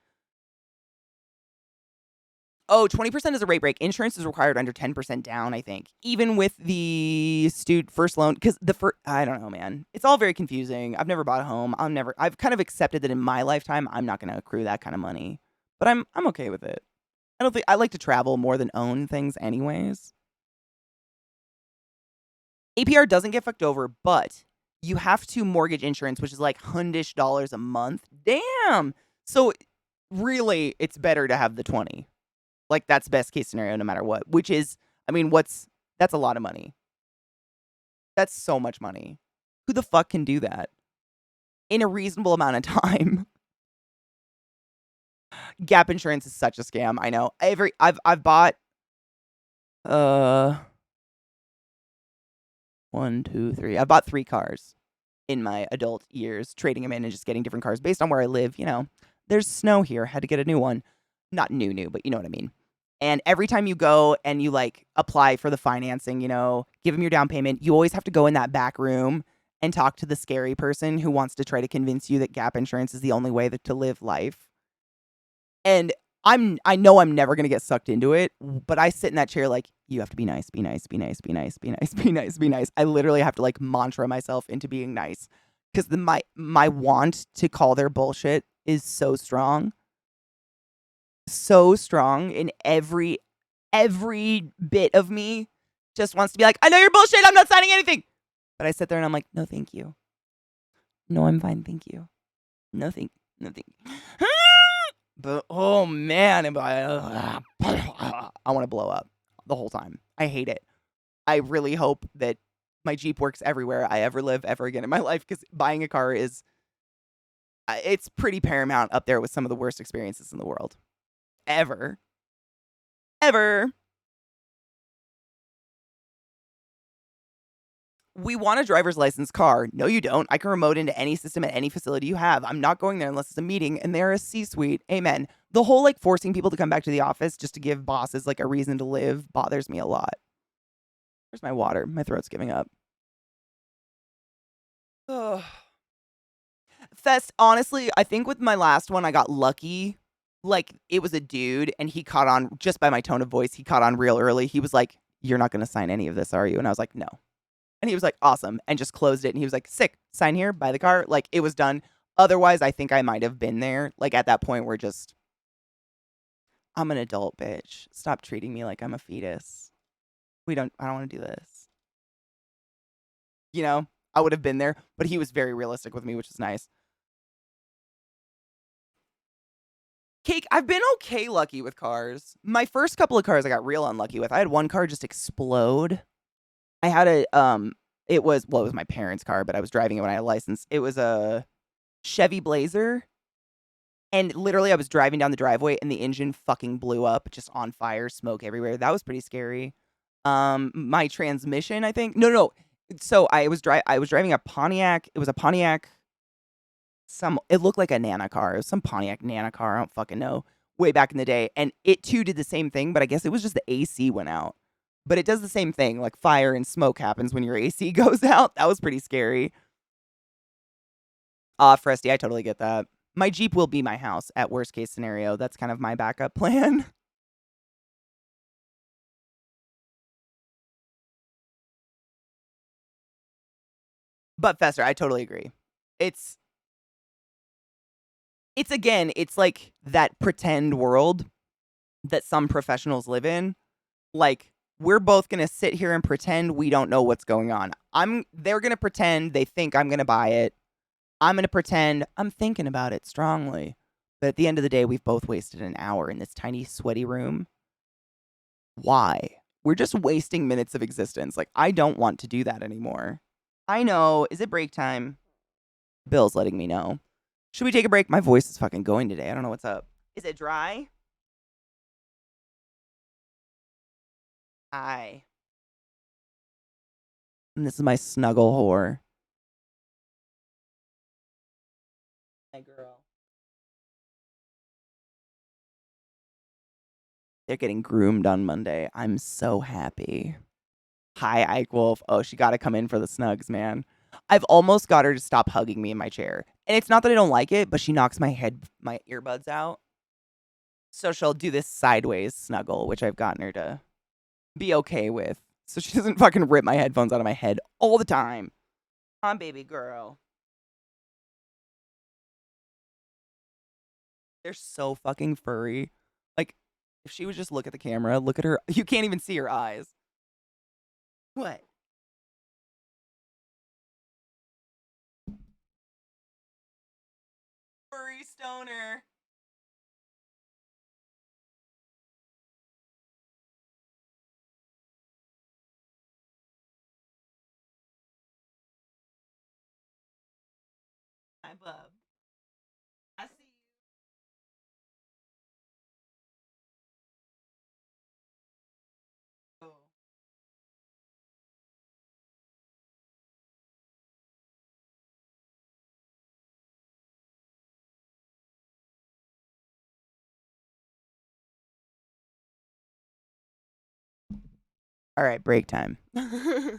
Oh, 20% is a rate break. Insurance is required under 10% down, I think. Even with the first loan, because I don't know, man. It's all very confusing. I've never bought a home. I've kind of accepted that in my lifetime, I'm not going to accrue that kind of money. But I'm okay with it. I like to travel more than own things anyways. APR doesn't get fucked over, but you have to mortgage insurance, which is like $100 a month. Damn. So really, it's better to have the 20. Like, that's best case scenario no matter what, which is, I mean, that's a lot of money. That's so much money. Who the fuck can do that in a reasonable amount of time? Gap insurance is such a scam. I know. I've bought 1, 2, 3. I bought 3 cars in my adult years, trading them in and just getting different cars based on where I live. You know, there's snow here. Had to get a new one. Not new, but you know what I mean. And every time you go and you like apply for the financing, you know, give them your down payment, you always have to go in that back room and talk to the scary person who wants to try to convince you that gap insurance is the only way to live life. And I know I'm never going to get sucked into it, but I sit in that chair like, you have to be nice, be nice, be nice, be nice, be nice, be nice, be nice. I literally have to like mantra myself into being nice because my want to call their bullshit is so strong. So strong in every bit of me just wants to be like, I know you're bullshit, I'm not signing anything. But I sit there and I'm like, no, thank you. No, I'm fine, thank you. No, thank you. But oh man, I want to blow up the whole time. I hate it. I really hope that my Jeep works everywhere I ever live ever again in my life, because buying a car it's pretty paramount up there with some of the worst experiences in the world. Ever. We want a driver's license car. No, you don't. I can remote into any system at any facility you have. I'm not going there unless it's a meeting and they're a C-suite. Amen. The whole like forcing people to come back to the office just to give bosses like a reason to live bothers me a lot. Where's my water? My throat's giving up. Ugh. Fest, honestly, I think with my last one, I got lucky. Like, it was a dude, and he caught on, just by my tone of voice, he caught on real early. He was like, you're not going to sign any of this, are you? And I was like, no. And he was like, awesome, and just closed it. And he was like, sick, sign here, buy the car. Like, it was done. Otherwise, I think I might have been there, like, at that point where just, I'm an adult, bitch. Stop treating me like I'm a fetus. I don't want to do this. You know, I would have been there, but he was very realistic with me, which is nice. Cake, I've been okay lucky with cars. My first couple of cars I got real unlucky with. I had one car just explode. I had it was my parents' car, but I was driving it when I had a license. It was a Chevy Blazer. And literally I was driving down the driveway and the engine fucking blew up, just on fire, smoke everywhere. That was pretty scary. My transmission, I think. No. So I was driving a Pontiac. It was a Pontiac. It looked like a Nana car. It was some Pontiac Nana car. I don't fucking know. Way back in the day. And it too did the same thing, but I guess it was just the AC went out. But it does the same thing. Like fire and smoke happens when your AC goes out. That was pretty scary. Fresty, I totally get that. My Jeep will be my house at worst case scenario. That's kind of my backup plan. But Fester, I totally agree. It's again, it's like that pretend world that some professionals live in. Like, we're both going to sit here and pretend we don't know what's going on. They're going to pretend they think I'm going to buy it. I'm going to pretend I'm thinking about it strongly. But at the end of the day, we've both wasted an hour in this tiny, sweaty room. Why? We're just wasting minutes of existence. Like, I don't want to do that anymore. I know. Is it break time? Bill's letting me know. Should we take a break? My voice is fucking going today. I don't know what's up. Is it dry? Hi. And this is my snuggle whore. Hey, girl. They're getting groomed on Monday. I'm so happy. Hi, Ike Wolf. Oh, she got to come in for the snugs, man. I've almost got her to stop hugging me in my chair. And it's not that I don't like it, but she knocks my earbuds out. So she'll do this sideways snuggle, which I've gotten her to be okay with. So she doesn't fucking rip my headphones out of my head all the time. Come on, baby girl. They're so fucking furry. Like, if she would just look at the camera, look at her. You can't even see her eyes. What? Furry stoner. Hi, bub. I see you. All right, break time. You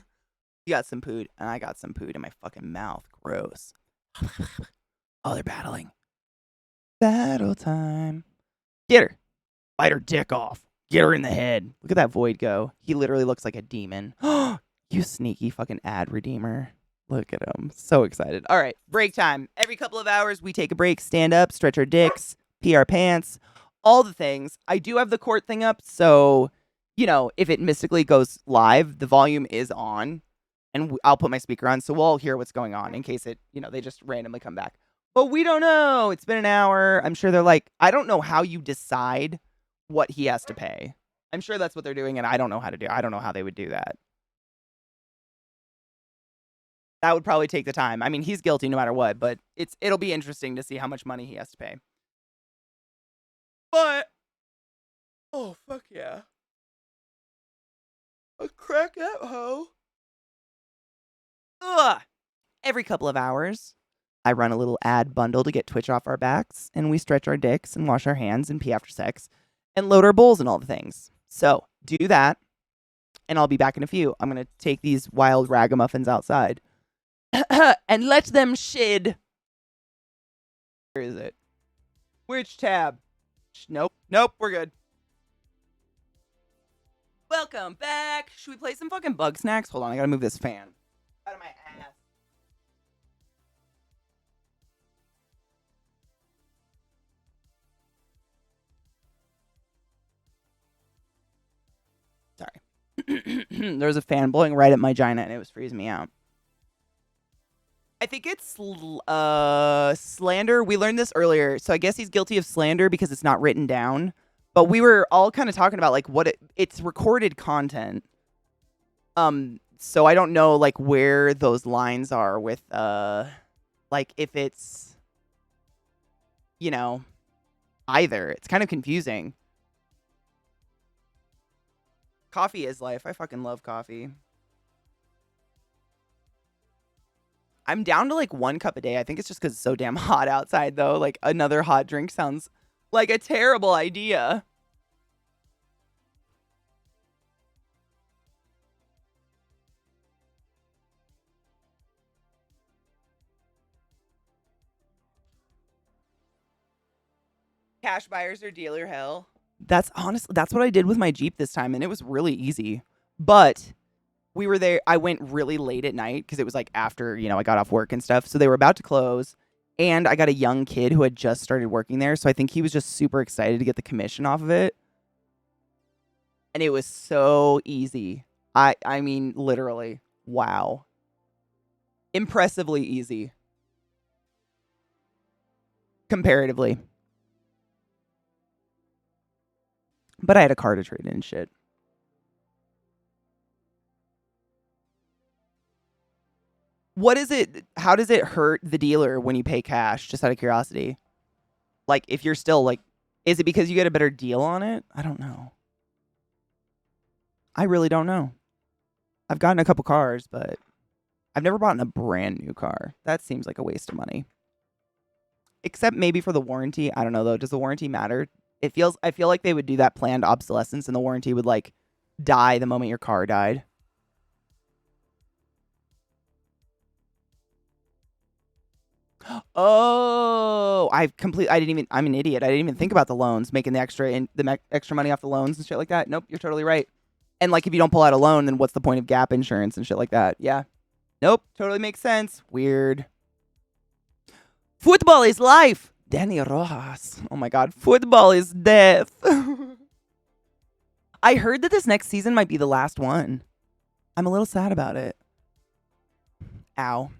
got some poo, and I got some poo in my fucking mouth. Gross. Oh, they're battling. Battle time. Get her. Bite her dick off. Get her in the head. Look at that void go. He literally looks like a demon. You sneaky fucking ad redeemer. Look at him. So excited. All right, break time. Every couple of hours, we take a break, stand up, stretch our dicks, pee our pants, all the things. I do have the court thing up, so, you know, if it mystically goes live, the volume is on, and I'll put my speaker on, so we'll all hear what's going on in case it, you know, they just randomly come back. But we don't know. It's been an hour. I'm sure they're like, I don't know how you decide what he has to pay. I'm sure that's what they're doing, and I don't know how to do. I don't know how they would do that. That would probably take the time. I mean, he's guilty no matter what, but it'll be interesting to see how much money he has to pay. But oh fuck yeah. A crack that hoe. Ugh. Every couple of hours, I run a little ad bundle to get Twitch off our backs, and we stretch our dicks and wash our hands and pee after sex and load our bowls and all the things. So do that, and I'll be back in a few. I'm gonna take these wild ragamuffins outside and let them shid. Where is it? Which tab? Nope, we're good. Welcome back. Should we play some fucking bug snacks? Hold on, I gotta move this fan out of my ass. There was a fan blowing right at my vagina, and it was freezing me out. I think it's slander. We learned this earlier. So I guess he's guilty of slander because it's not written down. But we were all kind of talking about like what it's recorded content. So I don't know like where those lines are with like if it's either. It's kind of confusing. Coffee is life. I fucking love coffee. I'm down to like 1 cup a day. I think it's just because it's so damn hot outside, though. Like another hot drink sounds like a terrible idea. Cash buyers or dealer hell. That's what I did with my Jeep this time, and it was really easy. But we were there. I went really late at night because it was like after, I got off work and stuff. So they were about to close. And I got a young kid who had just started working there. So I think he was just super excited to get the commission off of it. And it was so easy. I mean, literally. Wow. Impressively easy. Comparatively. But I had a car to trade in and shit. What is it? How does it hurt the dealer when you pay cash? Just out of curiosity. Like, if you're still like, is it because you get a better deal on it? I don't know. I really don't know. I've gotten a couple cars, but I've never bought a brand new car. That seems like a waste of money. Except maybe for the warranty. I don't know though. Does the warranty matter? I feel like they would do that planned obsolescence and the warranty would like die the moment your car died. Oh, I'm an idiot. I didn't even think about the loans, making the extra money off the loans and shit like that. Nope, you're totally right. And like if you don't pull out a loan, then what's the point of gap insurance and shit like that? Yeah. Nope, totally makes sense. Weird. Football is life. Danny Rojas. Oh my god, football is death. I heard that this next season might be the last one. I'm a little sad about it. Ow.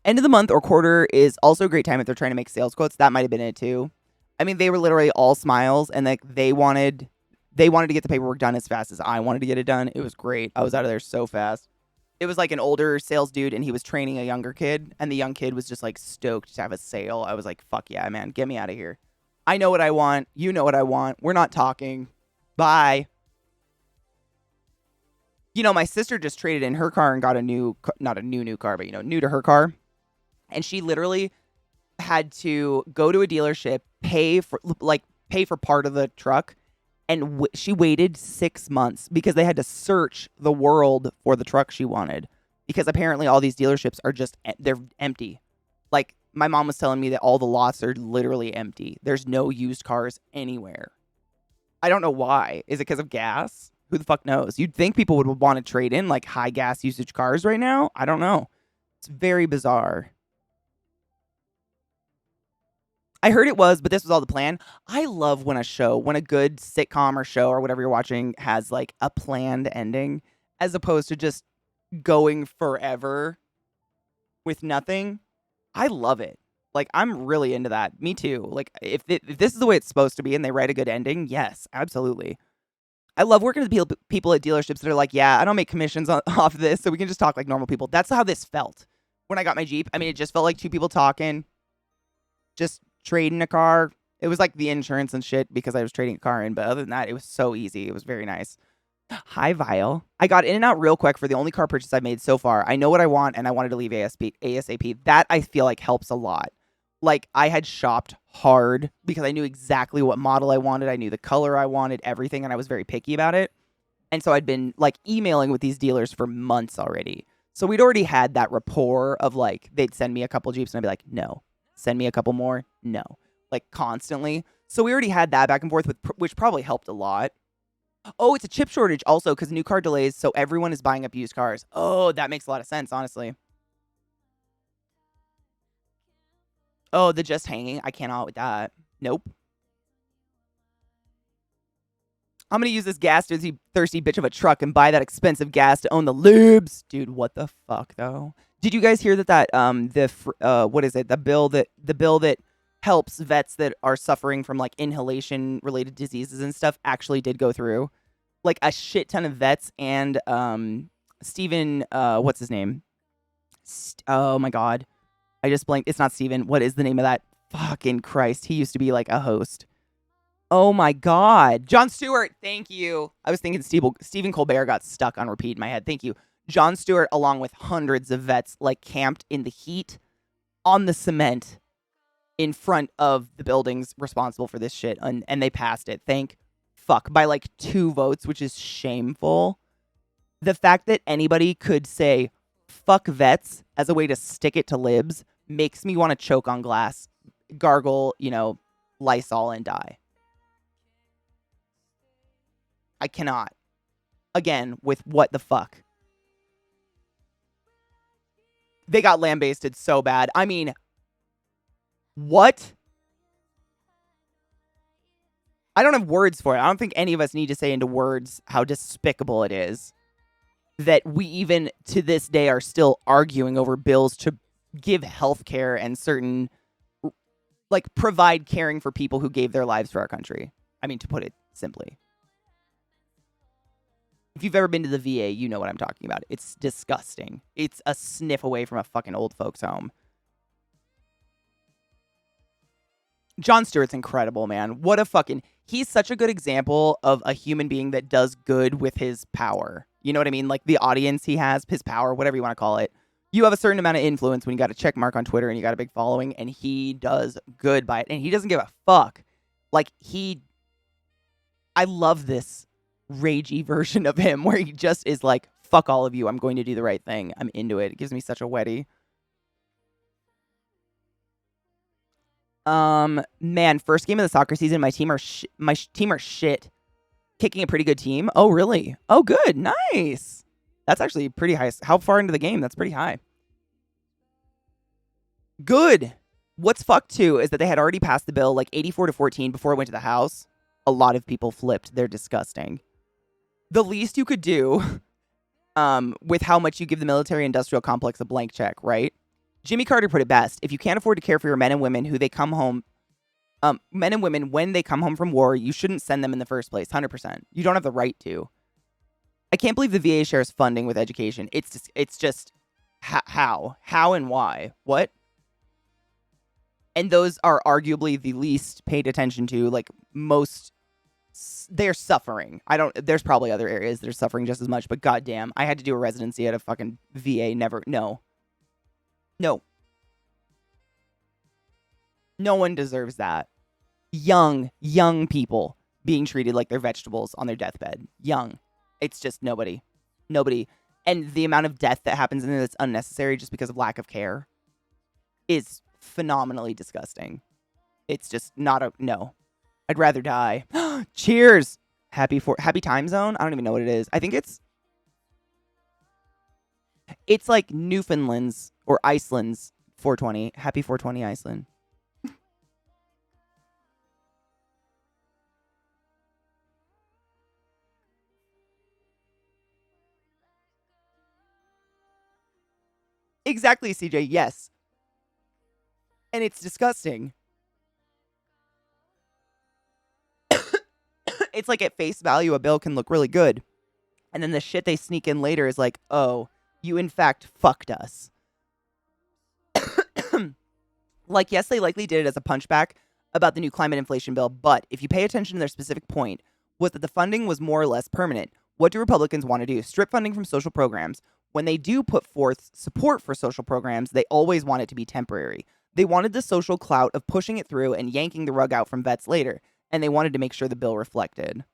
End of the month or quarter is also a great time if they're trying to make sales quotes. That might have been it too. I mean, they were literally all smiles and like they wanted to get the paperwork done as fast as I wanted to get it done. It was great. I was out of there so fast. It was like an older sales dude and he was training a younger kid and the young kid was just like stoked to have a sale. I was like, fuck yeah, man, get me out of here. I know what I want. You know what I want. We're not talking. Bye. My sister just traded in her car and got not a new car, but new to her car. And she literally had to go to a dealership, pay for part of the truck. And she waited 6 months because they had to search the world for the truck she wanted. Because apparently all these dealerships are they're empty. Like, my mom was telling me that all the lots are literally empty. There's no used cars anywhere. I don't know why. Is it because of gas? Who the fuck knows? You'd think people would want to trade in, like, high gas usage cars right now. I don't know. It's very bizarre. I heard it was, but this was all the plan. I love when a good sitcom or show or whatever you're watching has like a planned ending as opposed to just going forever with nothing. I love it. Like, I'm really into that. Me too. Like, if this is the way it's supposed to be and they write a good ending, yes, absolutely. I love working with people at dealerships that are like, yeah, I don't make commissions off this, so we can just talk like normal people. That's how this felt when I got my Jeep. I mean, it just felt like two people talking, just trading a car. It was like the insurance and shit because I was trading a car in, but other than that, it was so easy. It was very nice. Hi, Vile. I got in and out real quick for the only car purchase I've made so far. I know what I want, and I wanted to leave ASAP. That I feel like helps a lot. Like, I had shopped hard because I knew exactly what model I wanted. I knew the color I wanted, everything, and I was very picky about it. And so I'd been, like, emailing with these dealers for months already. So we'd already had that rapport of, like, they'd send me a couple Jeeps, and I'd be like, no. Send me a couple more? No. Like, constantly. So we already had that back and forth, which probably helped a lot. Oh, it's a chip shortage also because new car delays, so everyone is buying up used cars. Oh, that makes a lot of sense, honestly. Oh, the just hanging. I cannot with that. Nope. I'm gonna use this gas thirsty bitch of a truck and buy that expensive gas to own the lubes. Dude, what the fuck though? Did you guys hear that what is it? The bill that helps vets that are suffering from like inhalation related diseases and stuff actually did go through. Like a shit ton of vets and Steven what's his name? Oh my god. I just blanked. It's not Steven. What is the name of that? Fucking Christ. He used to be like a host. Oh my God. Jon Stewart. Thank you. I was thinking Stephen Colbert got stuck on repeat in my head. Thank you. Jon Stewart, along with hundreds of vets, like camped in the heat on the cement in front of the buildings responsible for this shit. And they passed it. Thank fuck. By like 2 votes, which is shameful. The fact that anybody could say fuck vets as a way to stick it to libs makes me want to choke on glass, gargle, Lysol and die. I cannot. Again, with what the fuck? They got lambasted so bad. I mean, what? I don't have words for it. I don't think any of us need to say into words how despicable it is that we even to this day are still arguing over bills to give health care and certain, like, provide caring for people who gave their lives for our country. I mean, to put it simply. If you've ever been to the VA, you know what I'm talking about. It's disgusting. It's a sniff away from a fucking old folks home. Jon Stewart's incredible, man. What a fucking... He's such a good example of a human being that does good with his power. You know what I mean? Like the audience he has, his power, whatever you want to call it. You have a certain amount of influence when you got a check mark on Twitter and you got a big following, and he does good by it. And he doesn't give a fuck. Like, I love this ragey version of him where he just is like, fuck all of you, I'm going to do the right thing. I'm into it. It gives me such a wetty. Man, first game of the soccer season, my team are shit. Kicking a pretty good team. Oh, really? Oh, good. Nice. That's actually pretty high. How far into the game? That's pretty high. Good. What's fucked too is that they had already passed the bill like 84-14 before it went to the House. A lot of people flipped. They're disgusting. The least you could do with how much you give the military-industrial complex a blank check, right? Jimmy Carter put it best. If you can't afford to care for your men and women when they come home from war, you shouldn't send them in the first place. 100%. You don't have the right to. I can't believe the VA shares funding with education. It's just how and why? What? And those are arguably the least paid attention to. Like most, they're suffering. There's probably other areas that are suffering just as much. But goddamn, I had to do a residency at a fucking VA. No. No one deserves that. Young people being treated like they're vegetables on their deathbed. Young. It's just nobody. And the amount of death that happens in it that's unnecessary just because of lack of care is phenomenally disgusting. It's just not no. I'd rather die. Cheers. Happy time zone? I don't even know what it is. I think it's like Newfoundland's or Iceland's 420. Happy 420 Iceland. Exactly, CJ. Yes. And it's disgusting. It's like at face value, a bill can look really good. And then the shit they sneak in later is like, oh, you in fact fucked us. Like, yes, they likely did it as a punchback about the new climate inflation bill, but if you pay attention to their specific point, was that the funding was more or less permanent. What do Republicans want to do? Strip funding from social programs. When they do put forth support for social programs, they always want it to be temporary. They wanted the social clout of pushing it through and yanking the rug out from vets later, and they wanted to make sure the bill reflected.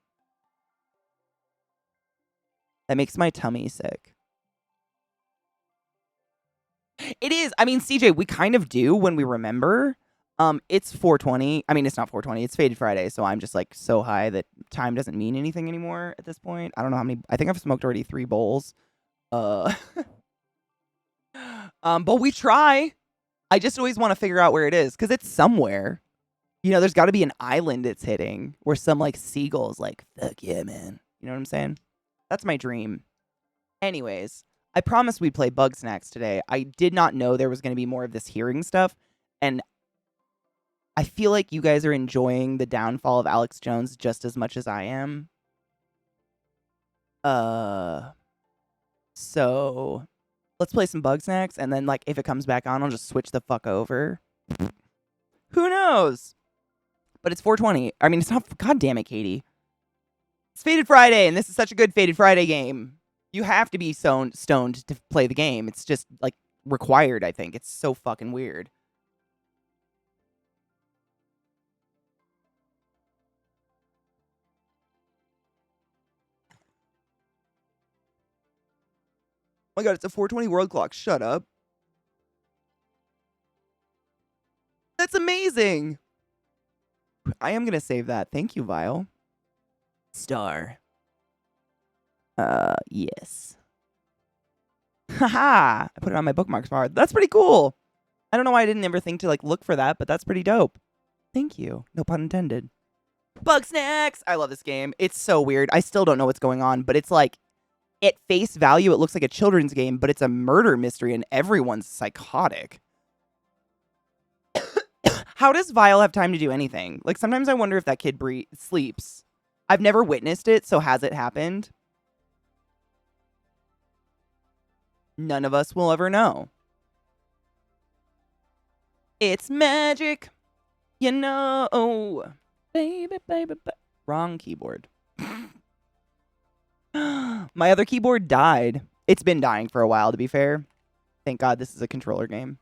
That makes my tummy sick. It is. I mean, CJ, we kind of do when we remember. It's 420. I mean, it's not 420. It's Faded Friday, so I'm just like so high that time doesn't mean anything anymore at this point. I don't know how many. I think I've smoked already 3 bowls. But we try. I just always want to figure out where it is because it's somewhere. You know, there's got to be an island it's hitting where some like seagull's like, fuck yeah, man. You know what I'm saying? That's my dream. Anyways, I promised we'd play Bug Snacks today. I did not know there was going to be more of this hearing stuff. And I feel like you guys are enjoying the downfall of Alex Jones just as much as I am. So let's play some Bug Snacks. And then, like, if it comes back on, I'll just switch the fuck over. Who knows? But it's 420. I mean, it's not. God damn it, Katie. It's Faded Friday, and this is such a good Faded Friday game. You have to be stoned to play the game. It's just, like, required, I think. It's so fucking weird. Oh my god, it's a 420 world clock. Shut up. That's amazing. I am going to save that. Thank you, Vile. Star. Yes. Haha. I put it on my bookmarks bar. That's pretty cool. I don't know why I didn't ever think to, like, look for that, but that's pretty dope. Thank you. No pun intended. Bug Snacks! I love this game. It's so weird. I still don't know what's going on, but it's like, at face value, it looks like a children's game, but it's a murder mystery and everyone's psychotic. How does Vile have time to do anything? Like, sometimes I wonder if that kid sleeps. I've never witnessed it, so has it happened? None of us will ever know. It's magic, you know. Baby, baby, baby. Wrong keyboard. My other keyboard died. It's been dying for a while, to be fair. Thank God this is a controller game.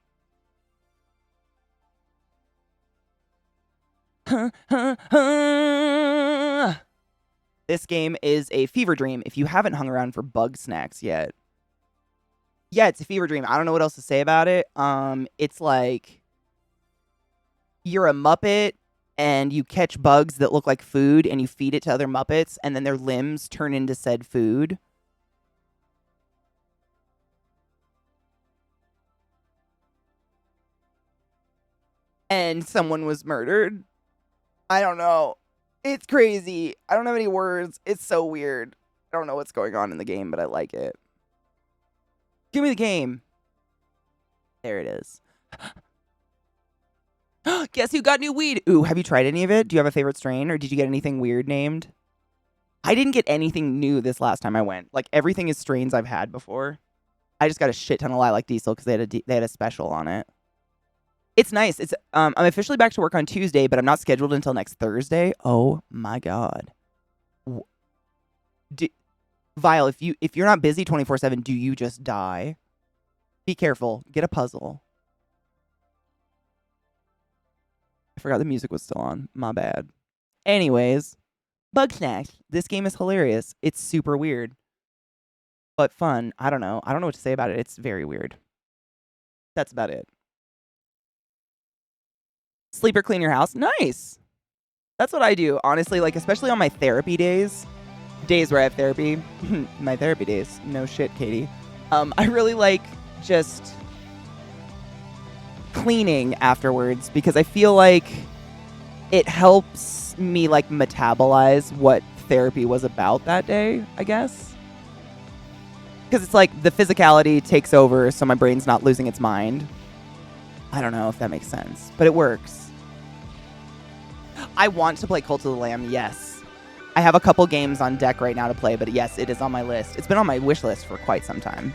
This game is a fever dream if you haven't hung around for Bug Snacks yet. Yeah, it's a fever dream. I don't know what else to say about it. It's like you're a Muppet and you catch bugs that look like food and you feed it to other Muppets and then their limbs turn into said food. And someone was murdered. I don't know. It's crazy. I don't have any words. It's so weird. I don't know what's going on in the game, but I like it. Give me the game. There it is. Guess who got new weed? Ooh, have you tried any of it? Do you have a favorite strain, or did you get anything weird named? I didn't get anything new this last time I went. Like, everything is strains I've had before. I just got a shit ton of Lilac Diesel because they had a special on it. It's nice. It's I'm officially back to work on Tuesday, but I'm not scheduled until next Thursday. Oh my god. Vile, if you're not busy 24/7, do you just die? Be careful. Get a puzzle. I forgot the music was still on. My bad. Anyways, Bug Snacks. This game is hilarious. It's super weird, but fun. I don't know. I don't know what to say about it. It's very weird. That's about it. Sleep or clean your house. Nice. That's what I do, honestly, like, especially on my therapy days where I have therapy. My therapy days. No shit, Katie. I really like just cleaning afterwards because I feel like it helps me, like, metabolize what therapy was about that day, I guess. Because it's like the physicality takes over, so my brain's not losing its mind. I don't know if that makes sense, but it works. I want to play Cult of the Lamb, yes. I have a couple games on deck right now to play, but yes, it is on my list. It's been on my wish list for quite some time.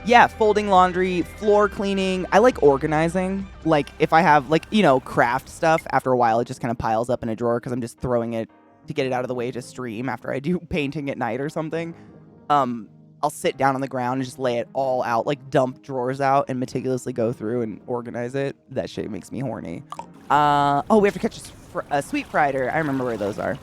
Yeah, folding laundry, floor cleaning. I like organizing. Like, if I have, like, you know, craft stuff, after a while it just kind of piles up in a drawer because I'm just throwing it to get it out of the way to stream after I do painting at night or something. I'll sit down on the ground and just lay it all out, like dump drawers out and meticulously go through and organize it. That shit makes me horny. Oh, we have to catch a sweet frieder. I remember where those are.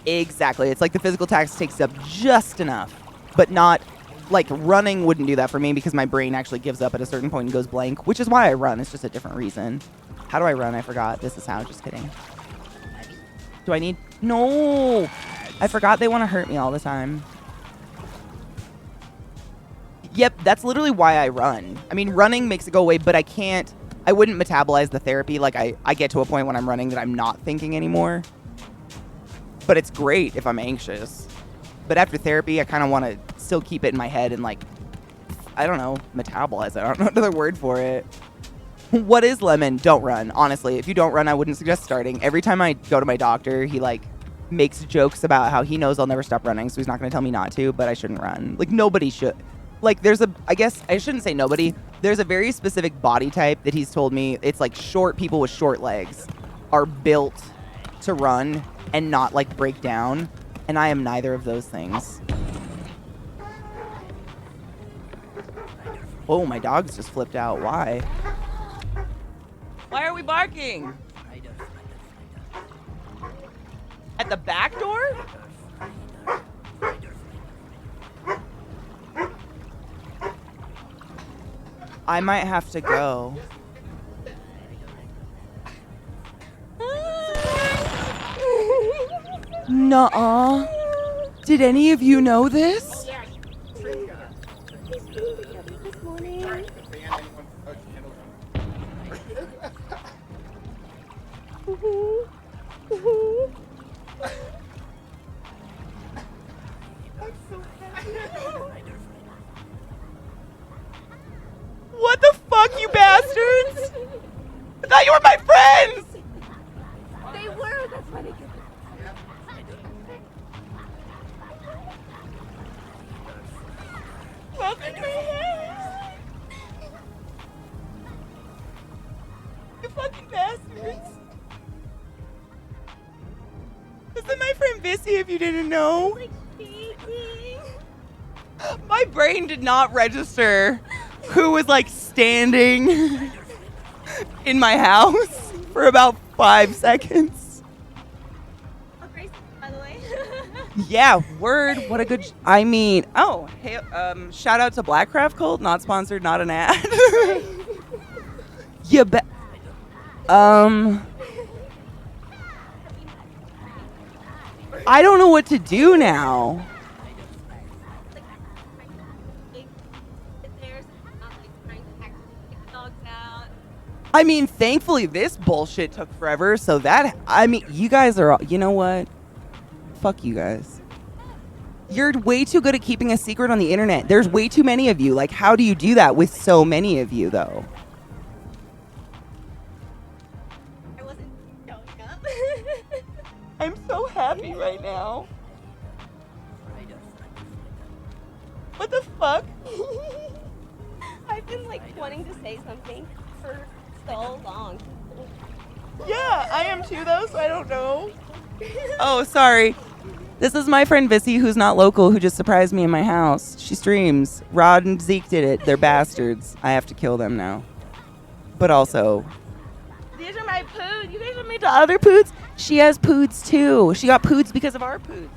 Exactly. It's like the physical tax takes up just enough, but not, like, running wouldn't do that for me because my brain actually gives up at a certain point and goes blank, which is why I run. It's just a different reason. How do I run? I forgot. This is how. Just kidding. Do I need... No! I forgot they want to hurt me all the time. Yep, that's literally why I run. I mean, running makes it go away, but I wouldn't metabolize the therapy. Like, I get to a point when I'm running that I'm not thinking anymore. But it's great if I'm anxious. But after therapy, I kind of want to still keep it in my head and, like, I don't know, metabolize it. I don't know another word for it. What is lemon? Don't run. Honestly, if you don't run, I wouldn't suggest starting. Every time I go to my doctor, he, like, makes jokes about how he knows I'll never stop running, so he's not going to tell me not to, but I shouldn't run. Like, nobody should. Like, I guess I shouldn't say nobody. There's a very specific body type that he's told me. It's like short people with short legs are built to run and not, like, break down. And I am neither of those things. Oh, my dog's just flipped out. Why? Why are we barking? At the back door? I might have to go. Nuh-uh. Did any of you know this? What the fuck, you bastards? I thought you were my friends! They were, that's why they get Welcome to my house! You fucking bastards! This is my friend Vissy, if you didn't know. My brain did not register who was, like, standing in my house for about 5 seconds. Oh, Grace, by the way. Yeah, word. What a good. I mean, oh, hey, shout out to Blackcraft Cult. Not sponsored, not an ad. Yeah, but I don't know what to do now. I mean, thankfully this bullshit took forever, so that, I mean, you guys are, you know what? Fuck you guys. You're way too good at keeping a secret on the internet. There's way too many of you. Like, how do you do that with so many of you, though? I wasn't showing up. I'm so happy right now. What the fuck? I've been, like, wanting to say something for so long. Yeah, I am too, though, so I don't know. Oh, sorry. This is my friend Vissy, who's not local, who just surprised me in my house. She streams. Rod and Zeke did it. They're bastards. I have to kill them now. But also, these are my poods. You guys are made to other poods? She has poods, too. She got poods because of our poods.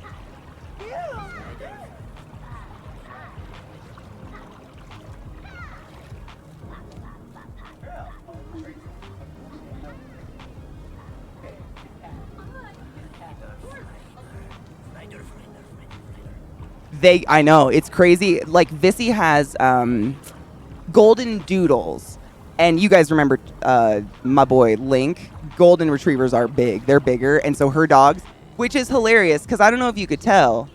I know, it's crazy. Like, Vissy has golden doodles. And you guys remember my boy Link. Golden retrievers are big. They're bigger. And so her dogs, which is hilarious, because I don't know if you could tell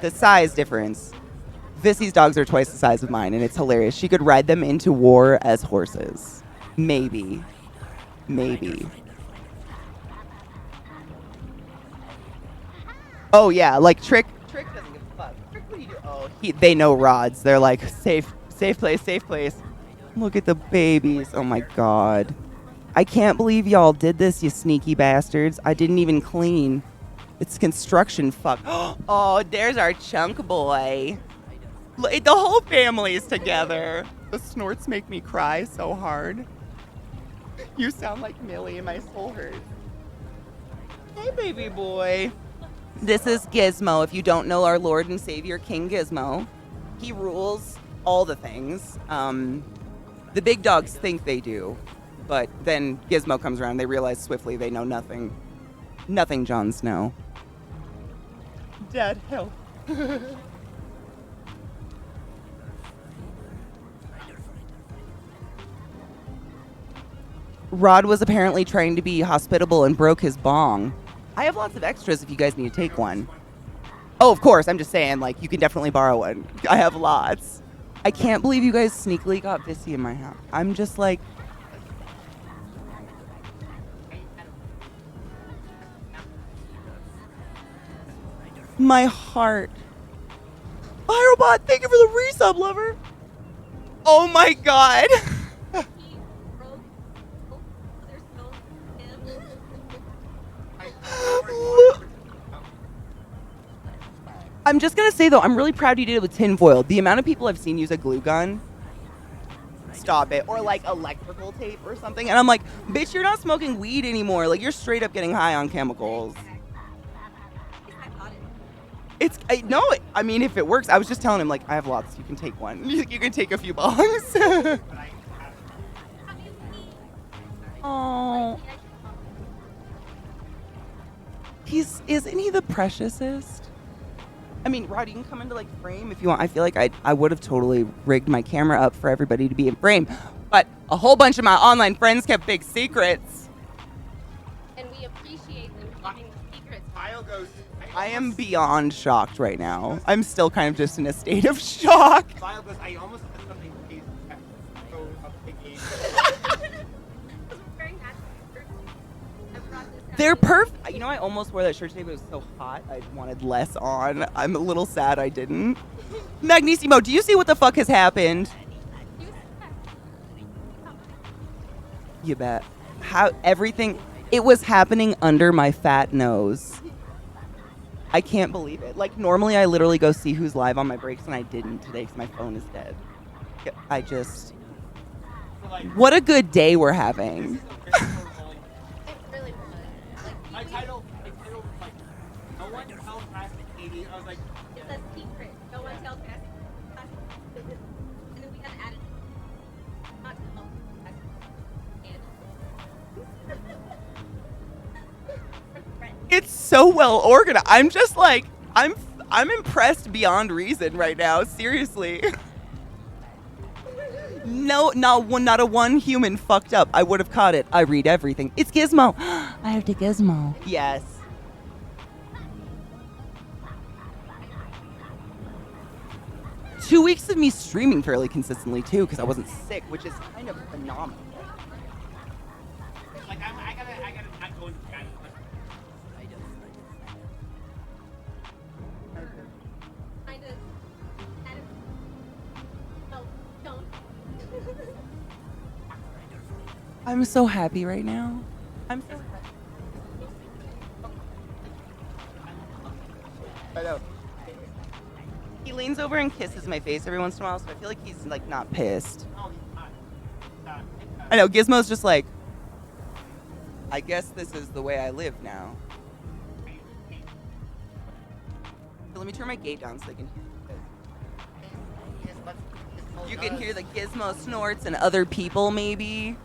the size difference. Vissy's dogs are twice the size of mine, and it's hilarious. She could ride them into war as horses. Maybe. Oh, yeah, like Trick doesn't give a fuck. Trick, what do you do? Oh, they know rods. They're like, safe place. Look at the babies. Oh, my God. I can't believe y'all did this, you sneaky bastards. I didn't even clean. It's construction fuck. Oh, there's our chunk boy. The whole family's together. The snorts make me cry so hard. You sound like Millie and my soul hurts. Hey, baby boy. This is Gizmo. If you don't know our Lord and Savior, King Gizmo, he rules all the things. The big dogs think they do, but then Gizmo comes around. They realize swiftly they know nothing. Nothing, Jon Snow. Dad, help. Rod was apparently trying to be hospitable and broke his bong. I have lots of extras if you guys need to take one. Oh, of course. I'm just saying, like, you can definitely borrow one. I have lots. I can't believe you guys sneakily got Vissy in my house. I'm just like... My heart. Firobot, thank you for the resub, lover. Oh my god. He broke their skull. I'm just gonna say though, I'm really proud you did it with tinfoil. The amount of people I've seen use a glue gun, stop it, or like electrical tape or something, and I'm like, bitch, you're not smoking weed anymore. Like you're straight up getting high on chemicals. It's I mean, if it works, I was just telling him like I have lots. You can take one. You can take a few bongs. Oh, isn't he the preciousest? I mean, Rod, you can come into like frame if you want. I feel like I would have totally rigged my camera up for everybody to be in frame, but a whole bunch of my online friends kept big secrets. And we appreciate them keeping the secrets. I am beyond shocked right now. I'm still kind of just in a state of shock. Vile goes, I almost said something so piggy. They're perfect. You know, I almost wore that shirt today, but it was so hot. I wanted less on. I'm a little sad I didn't. Magnissimo, do you see what the fuck has happened? You bet. How everything, it was happening under my fat nose. I can't believe it. Like, normally I literally go see who's live on my breaks, and I didn't today because my phone is dead. I just... What a good day we're having. It really was. My title like, no one tells ClassyKatie. I was like, It's a secret. No one tells Cassie. And then we gotta add it. Not to help. It's so well organized. I'm just like, I'm impressed beyond reason right now. Seriously. No, not a one human fucked up. I would have caught it. I read everything. It's Gizmo. I have to Gizmo. Yes. Two weeks of me streaming fairly consistently too, because I wasn't sick, which is kind of phenomenal. like I gotta not go into that. Kind of. No, don't. I'm so happy right now. I'm so happy. I know. He leans over and kisses my face every once in a while, so I feel like he's like not pissed. I know, Gizmo's just like, I guess this is the way I live now. So let me turn my gate down so they can hear it. You can hear the Gizmo snorts and other people maybe.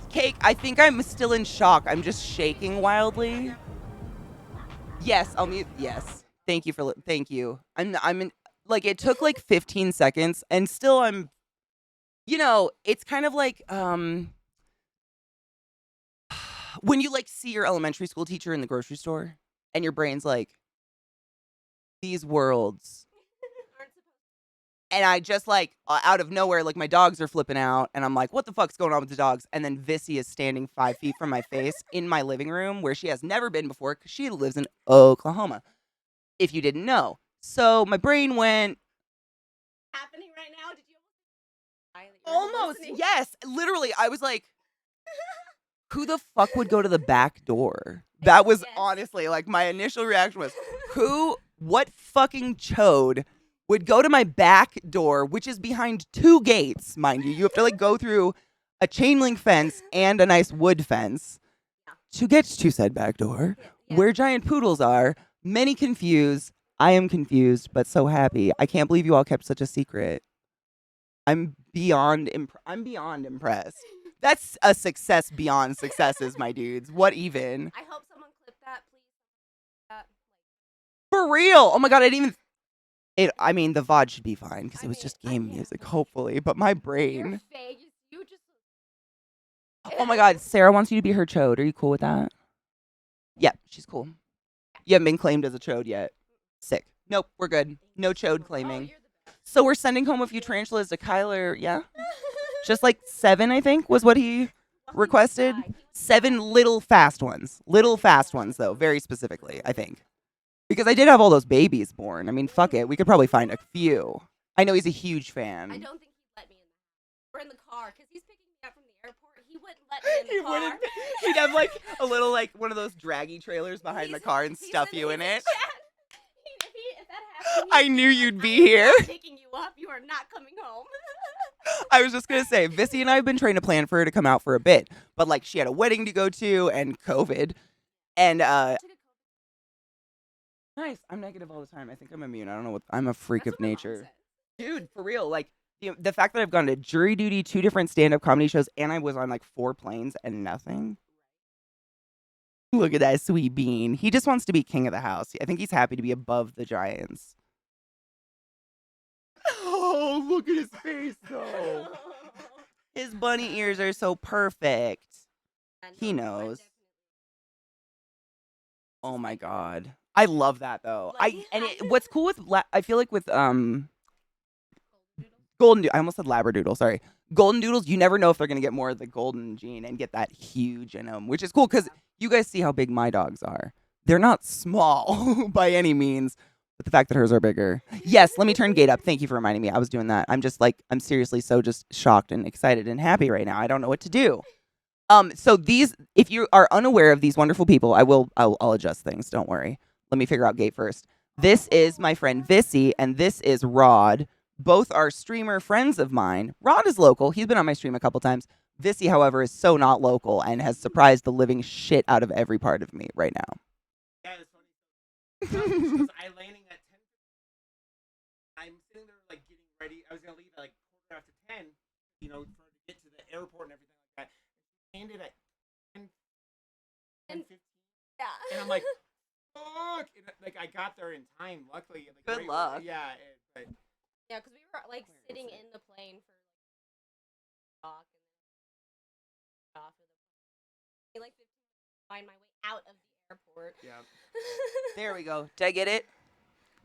Cake, I think I'm still in shock. I'm just shaking wildly. Yes, I'll mute. Yes. Thank you. I'm in, like, it took like 15 seconds and still I'm, you know, it's kind of like, when you like see your elementary school teacher in the grocery store and your brain's like, these worlds. And I just like, out of nowhere, like my dogs are flipping out and I'm like, what the fuck's going on with the dogs? And then Vissy is standing 5 feet from my face in my living room where she has never been before because she lives in Oklahoma. If you didn't know. So my brain went. Happening right now? Did you Almost. Yes. Literally. I was like, who the fuck would go to the back door? That was honestly like my initial reaction was, what fucking chode would go to my back door, which is behind 2 gates, mind you. You have to like go through a chain link fence and a nice wood fence to get to said back door, where giant poodles are. Many confused. I am confused, but so happy. I can't believe you all kept such a secret. I'm beyond impressed. That's a success beyond successes, my dudes. What even? I hope someone clipped that, please. For real. Oh my god, I didn't even... I mean, the VOD should be fine because it was just game music, hopefully. But my brain... You're fake. You just Oh my God, Sarah wants you to be her chode. Are you cool with that? Yeah, she's cool. You haven't been claimed as a chode yet. Sick. Nope, we're good. No chode claiming. So we're sending home a few tarantulas to Kyler. Yeah, just like 7, I think, was what he requested. 7 little fast ones. Little fast ones, though, very specifically, I think. Because I did have all those babies born. I mean, fuck it. We could probably find a few. I know he's a huge fan. I don't think he'd let me in. We're in the car because he's picking me up from the airport. He wouldn't let me in the car. He'd have like a little like one of those draggy trailers behind the car and stuff you in it. If that happened, I knew you'd be here. I'm picking you up. You are not coming home. I was just gonna say, Vissy and I have been trying to plan for her to come out for a bit, but like she had a wedding to go to and COVID, and nice. I'm negative all the time. I think I'm immune. I don't know what. I'm a freak That's of what my mom nature, said. dude. For real, like. The fact that I've gone to jury duty, 2 different stand-up comedy shows, and I was on like 4 planes and nothing. Look at that sweet bean. He just wants to be king of the house. I think he's happy to be above the giants. Oh, look at his face, though. His bunny ears are so perfect. He knows. Oh my God. I love that though. What's cool with I feel like with golden I almost said labradoodle, sorry. Golden doodles, you never know if they're going to get more of the golden gene and get that huge in them, which is cool cuz you guys see how big my dogs are. They're not small by any means, but the fact that hers are bigger. Yes, let me turn Gate up. Thank you for reminding me. I was doing that. I'm just like I'm seriously so just shocked and excited and happy right now. I don't know what to do. So these, if you are unaware of these wonderful people, I'll adjust things. Don't worry. Let me figure out Gate first. This is my friend Vissy, and this is Rod. Both are streamer friends of mine. Rod is local. He's been on my stream a couple times. Vissy, however, is so not local and has surprised the living shit out of every part of me right now. Yeah, it's funny. Because I landing at 10. I'm sitting there like getting ready. I was gonna leave at like 10:15, you know, for to get to the airport and everything like that. Landed at 10:15. Yeah. And I'm like, fuck! And, like I got there in time. Luckily, like, Good luck. Yeah, but Yeah, because we were like sitting in the plane for like talk and off of the plane. Like 15 minutes to find my way out of the airport. yeah. There we go. Did I get it?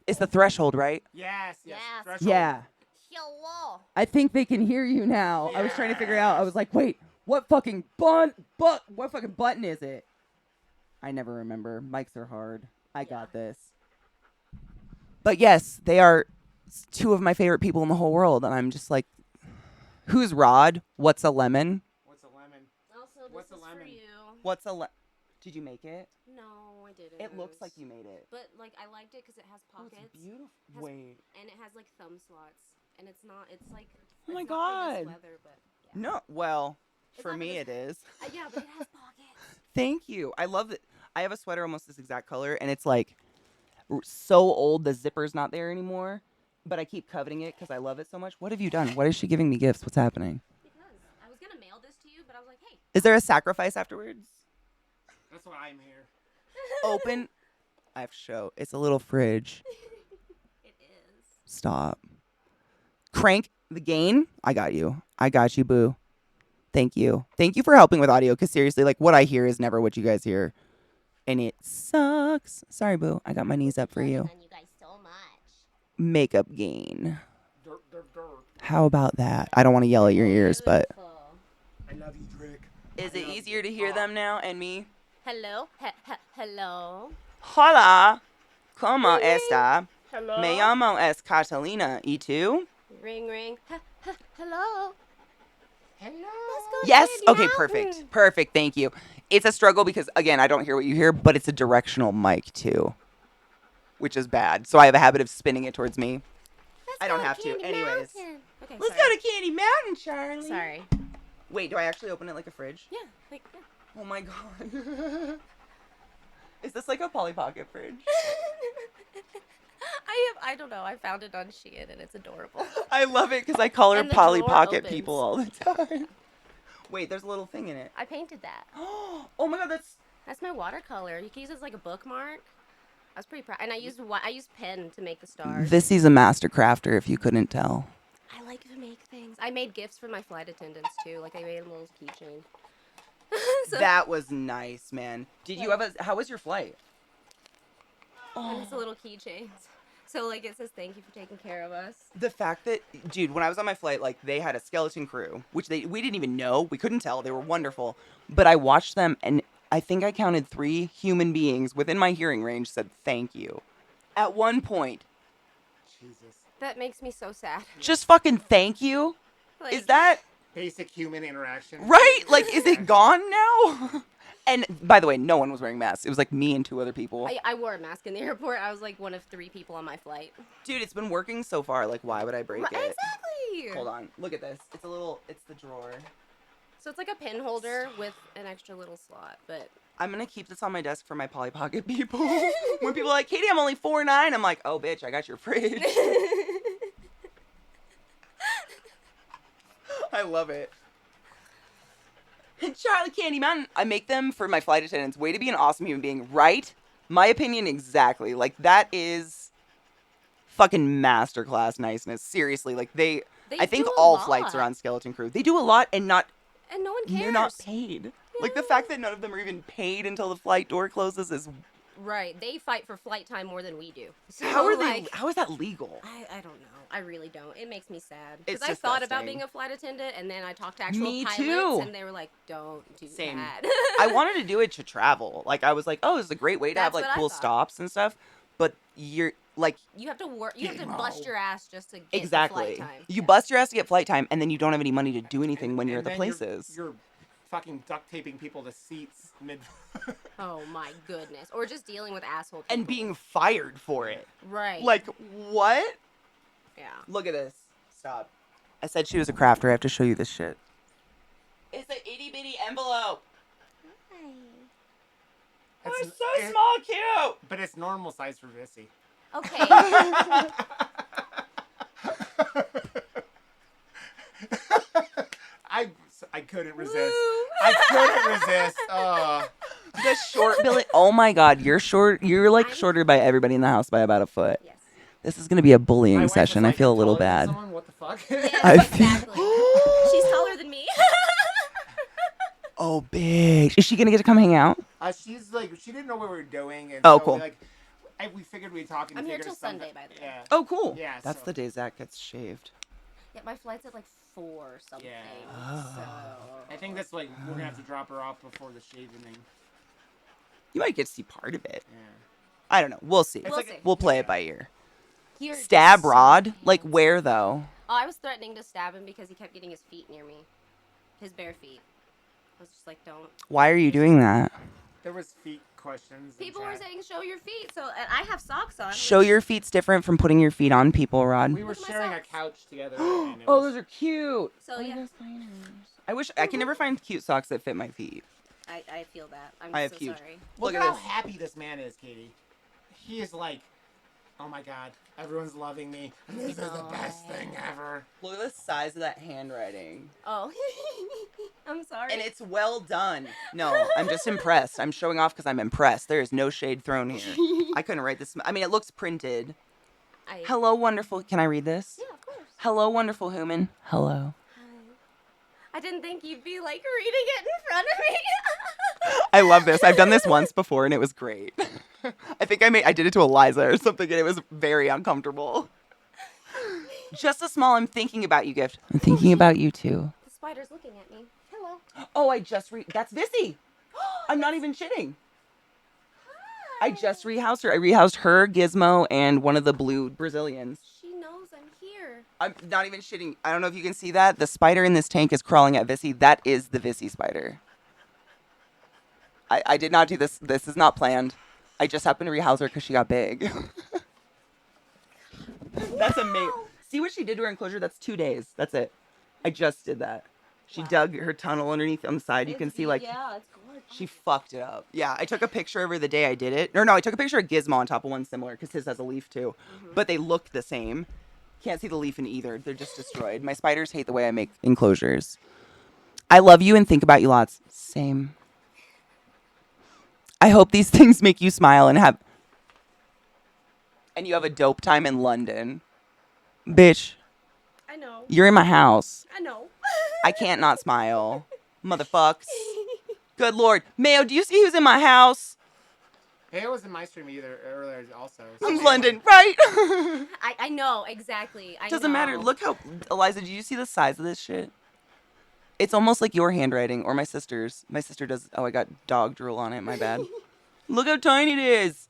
It's the threshold, right? Yes. Yes. Threshold. Yeah. Hello. I think they can hear you now. I was trying to figure out. I was like, wait, what fucking what fucking button is it? I never remember. Mics are hard. I got this. But yes, they are 2 of my favorite people in the whole world, and I'm just like, who's Rod? What's a lemon? What's a lemon? Also, What's this a is for lemon? you. Did you make it? No, I didn't. It looks like you made it. But like I liked it because it has Oh, pockets. it's beautiful. Has- Wait. And it has like thumb slots, and it's not. It's like. Oh my it's not for this God. weather, but yeah. No, well, It's for not me it this- is. Yeah, but it has pockets. Thank you. I love it. I have a sweater almost this exact color, and it's like so old the zipper's not there anymore. But I keep coveting it because I love it so much. What have you done? Why is she giving me gifts? What's happening? Because I was gonna mail this to you, but I was like, hey. Is there a sacrifice afterwards? That's why I'm here. Open. I have to show. It's a little fridge. It is. Stop. Crank the gain. I got you. I got you, boo. Thank you. Thank you for helping with audio. Because seriously, like what I hear is never what you guys hear. And it sucks. Sorry, boo. I got my knees up for you. On you guys so much. Makeup gain. Dirt. How about that? I don't want to yell at your ears, but I love you, Drake. is it easier to hear them now and me? Hello. Hello. Hola. ¿Cómo está? Hello. Me llamo es Catalina. ¿Y tú? Ring ring. Hello. Let's go Yes. candy Okay, mountain. perfect. Perfect. Thank you. It's a struggle because, again, I don't hear what you hear, but it's a directional mic, too, which is bad. So I have a habit of spinning it towards me. Let's I don't go have to. Candy Anyways. Mountain. Okay, Let's sorry. go to Candy Mountain, Charlie. Sorry. Wait, do I actually open it like a fridge? Yeah. Like. Yeah. Oh, my God. Is this like a Polly Pocket fridge? I don't know. I found it on Shein and it's adorable. I love it because I call her And the Polly drawer Pocket opens. people all the time. Wait, there's a little thing in it. I painted that. Oh my God, That's my watercolor. You can use it as like a bookmark. I was pretty proud, and I used pen to make the stars. Vissy's a master crafter, if you couldn't tell. I like to make things. I made gifts for my flight attendants too. Like I made a little keychain. So, That was nice, man. Did you have a? How was your flight? and it's a little keychains. So like it says thank you for taking care of us. The fact that, dude, when I was on my flight, like they had a skeleton crew, which we didn't even know. We couldn't tell. They were wonderful, but I watched them, and I think I counted 3 human beings within my hearing range said thank you. At one point, Jesus. That makes me so sad. just fucking thank you. Like, Is that Basic human interaction. right? Like, is it gone now? And by the way, no one was wearing masks. It was like me and 2 other people. I wore a mask in the airport. I was like one of 3 people on my flight. Dude, it's been working so far. Like, why would I break it? Exactly. Hold on. Look at this. It's the drawer. So it's like a pin holder with an extra little slot, but I'm going to keep this on my desk for my Polly Pocket people. When people are like, Katie, I'm only 4'9", I'm like, oh, bitch, I got your fridge. I love it. Charlie Candy Mountain. I make them for my flight attendants. Way to be an awesome human being, right? My opinion, exactly. Like, that is fucking masterclass niceness. Seriously, like, they I think do a all lot. flights are on Skeleton Crew. They do a lot and no one cares. they're not paid. Like, the fact that none of them are even paid until the flight door closes is... Right. They fight for flight time more than we do. So, How are like, they? How is that legal? I don't know. I really don't. It makes me sad. It's Because I thought about disgusting. being a flight attendant, and then I talked to actual Me pilots, too. and they were like, don't do Same. that. I wanted to do it to travel. Like, I was like, oh, this is a great way to have, That's like, what I cool thought. stops and stuff. But you're, like... You have to work. You have to Gizmo. bust your ass just to get the Exactly. flight time. You bust your ass to get flight time, and then you don't have any money to do anything when you're at the then places. You're fucking duct taping people to seats mid. Oh my goodness. Or just dealing with asshole people. And being fired for it. right. Like, what? yeah. Look at this. Stop. I said she was a crafter. I have to show you this shit. It's an itty bitty envelope. Oh, it's so small, cute. But it's normal size for Vissy. Okay. I couldn't resist. Woo. I couldn't resist. Oh. The short Billy. Oh my God, you're short. You're like I'm- shorter by everybody in the house by about a foot. Yes. This is gonna be a My bullying wife session. was I like, feel a "You're little taller than bad. someone? What the fuck? Yeah, I exactly. She's taller than me. Oh, big. Is she gonna get to come hang out? She's like, she didn't know what we were doing. And Oh, so cool. we figured we'd talk and I'm here figure till something- Sunday, by the way. Yeah. Oh, cool. Yeah, That's so- the day Zach gets shaved. Yeah, my flight's at like 4 or something. Yeah. So. I think that's like, we're going to have to drop her off before the shaving. You might get to see part of it. Yeah. I don't know. We'll see. We'll see. We'll play it by ear. Here, Stab just Rod? so Like hands. where though? Oh, I was threatening to stab him because he kept getting his feet near me. His bare feet. I was just like, don't. Why are you doing that? There was feet questions. in People were chat. saying, show your feet. So, and I have socks on. Show your feet's different from putting your feet on people, Rod. We were Look at my sharing a socks. couch together. And it Oh, was, those are cute. So, yeah. I wish I can never find cute socks that fit my feet. I feel that. I'm I have so huge- sorry. Look Look at at how this. happy this man is, Katie. He is like, oh my God, everyone's loving me. This is the best thing ever. Look at the size of that handwriting. Oh. I'm sorry. And it's well done. No, I'm just impressed. I'm showing off because I'm impressed. There is no shade thrown here. I couldn't write this. I mean, it looks printed. Hello, wonderful. Can I read this? Yeah, of course. Hello, wonderful human. Hello. I didn't think you'd be like reading it in front of me. I love this. I've done this once before and it was great. I think I did it to Eliza or something and it was very uncomfortable. Just a small I'm thinking about you gift. I'm thinking about you too. The spider's looking at me. Hello. Oh, that's Vissy. I'm not even shitting. I just rehoused her. I rehoused her, Gizmo, and one of the blue Brazilians. She knows I'm here. I'm not even shitting. I don't know if you can see that. The spider in this tank is crawling at Vissy. That is the Vissy spider. I did not do this. This is not planned. I just happened to rehouse her because she got big. That's amazing. See what she did to her enclosure? That's 2 days. That's it. I just did that. She dug her tunnel underneath on the side. You can see like Yeah, it's gorgeous. she fucked it up. Yeah, I took a picture of her the day I did it. Or no, I took a picture of Gizmo on top of one similar because his has a leaf too. But they look the same. Can't see the leaf in either. They're just destroyed. My spiders hate the way I make enclosures. I love you and think about you lots. Same. I hope these things make you smile and you have a dope time in London. Bitch, I know. you're in my house. I know. I can't not smile. Motherfucks. Good Lord. Mayo, do you see who's in my house? Hey, was in my stream earlier also. From London, right? I know, exactly. I Doesn't know. matter. Look how, Eliza, do you see the size of this shit? It's almost like your handwriting or my sister's. My sister does, I got dog drool on it, my bad. Look how tiny it is.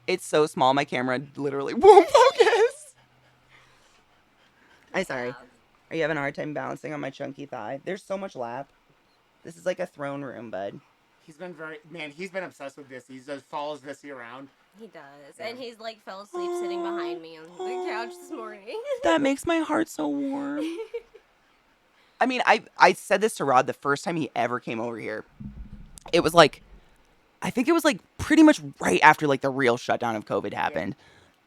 It's so small, my camera literally won't focus. I'm sorry. Are you having a hard time balancing on my chunky thigh? There's so much lap. This is like a throne room, bud. He's been obsessed with this. He just follows Vissy around. He does. Yeah. And he's like fell asleep sitting behind me on the couch this morning. That makes my heart so warm. I mean, I said this to Rod the first time he ever came over here. It was like, I think it was like pretty much right after like the real shutdown of COVID happened.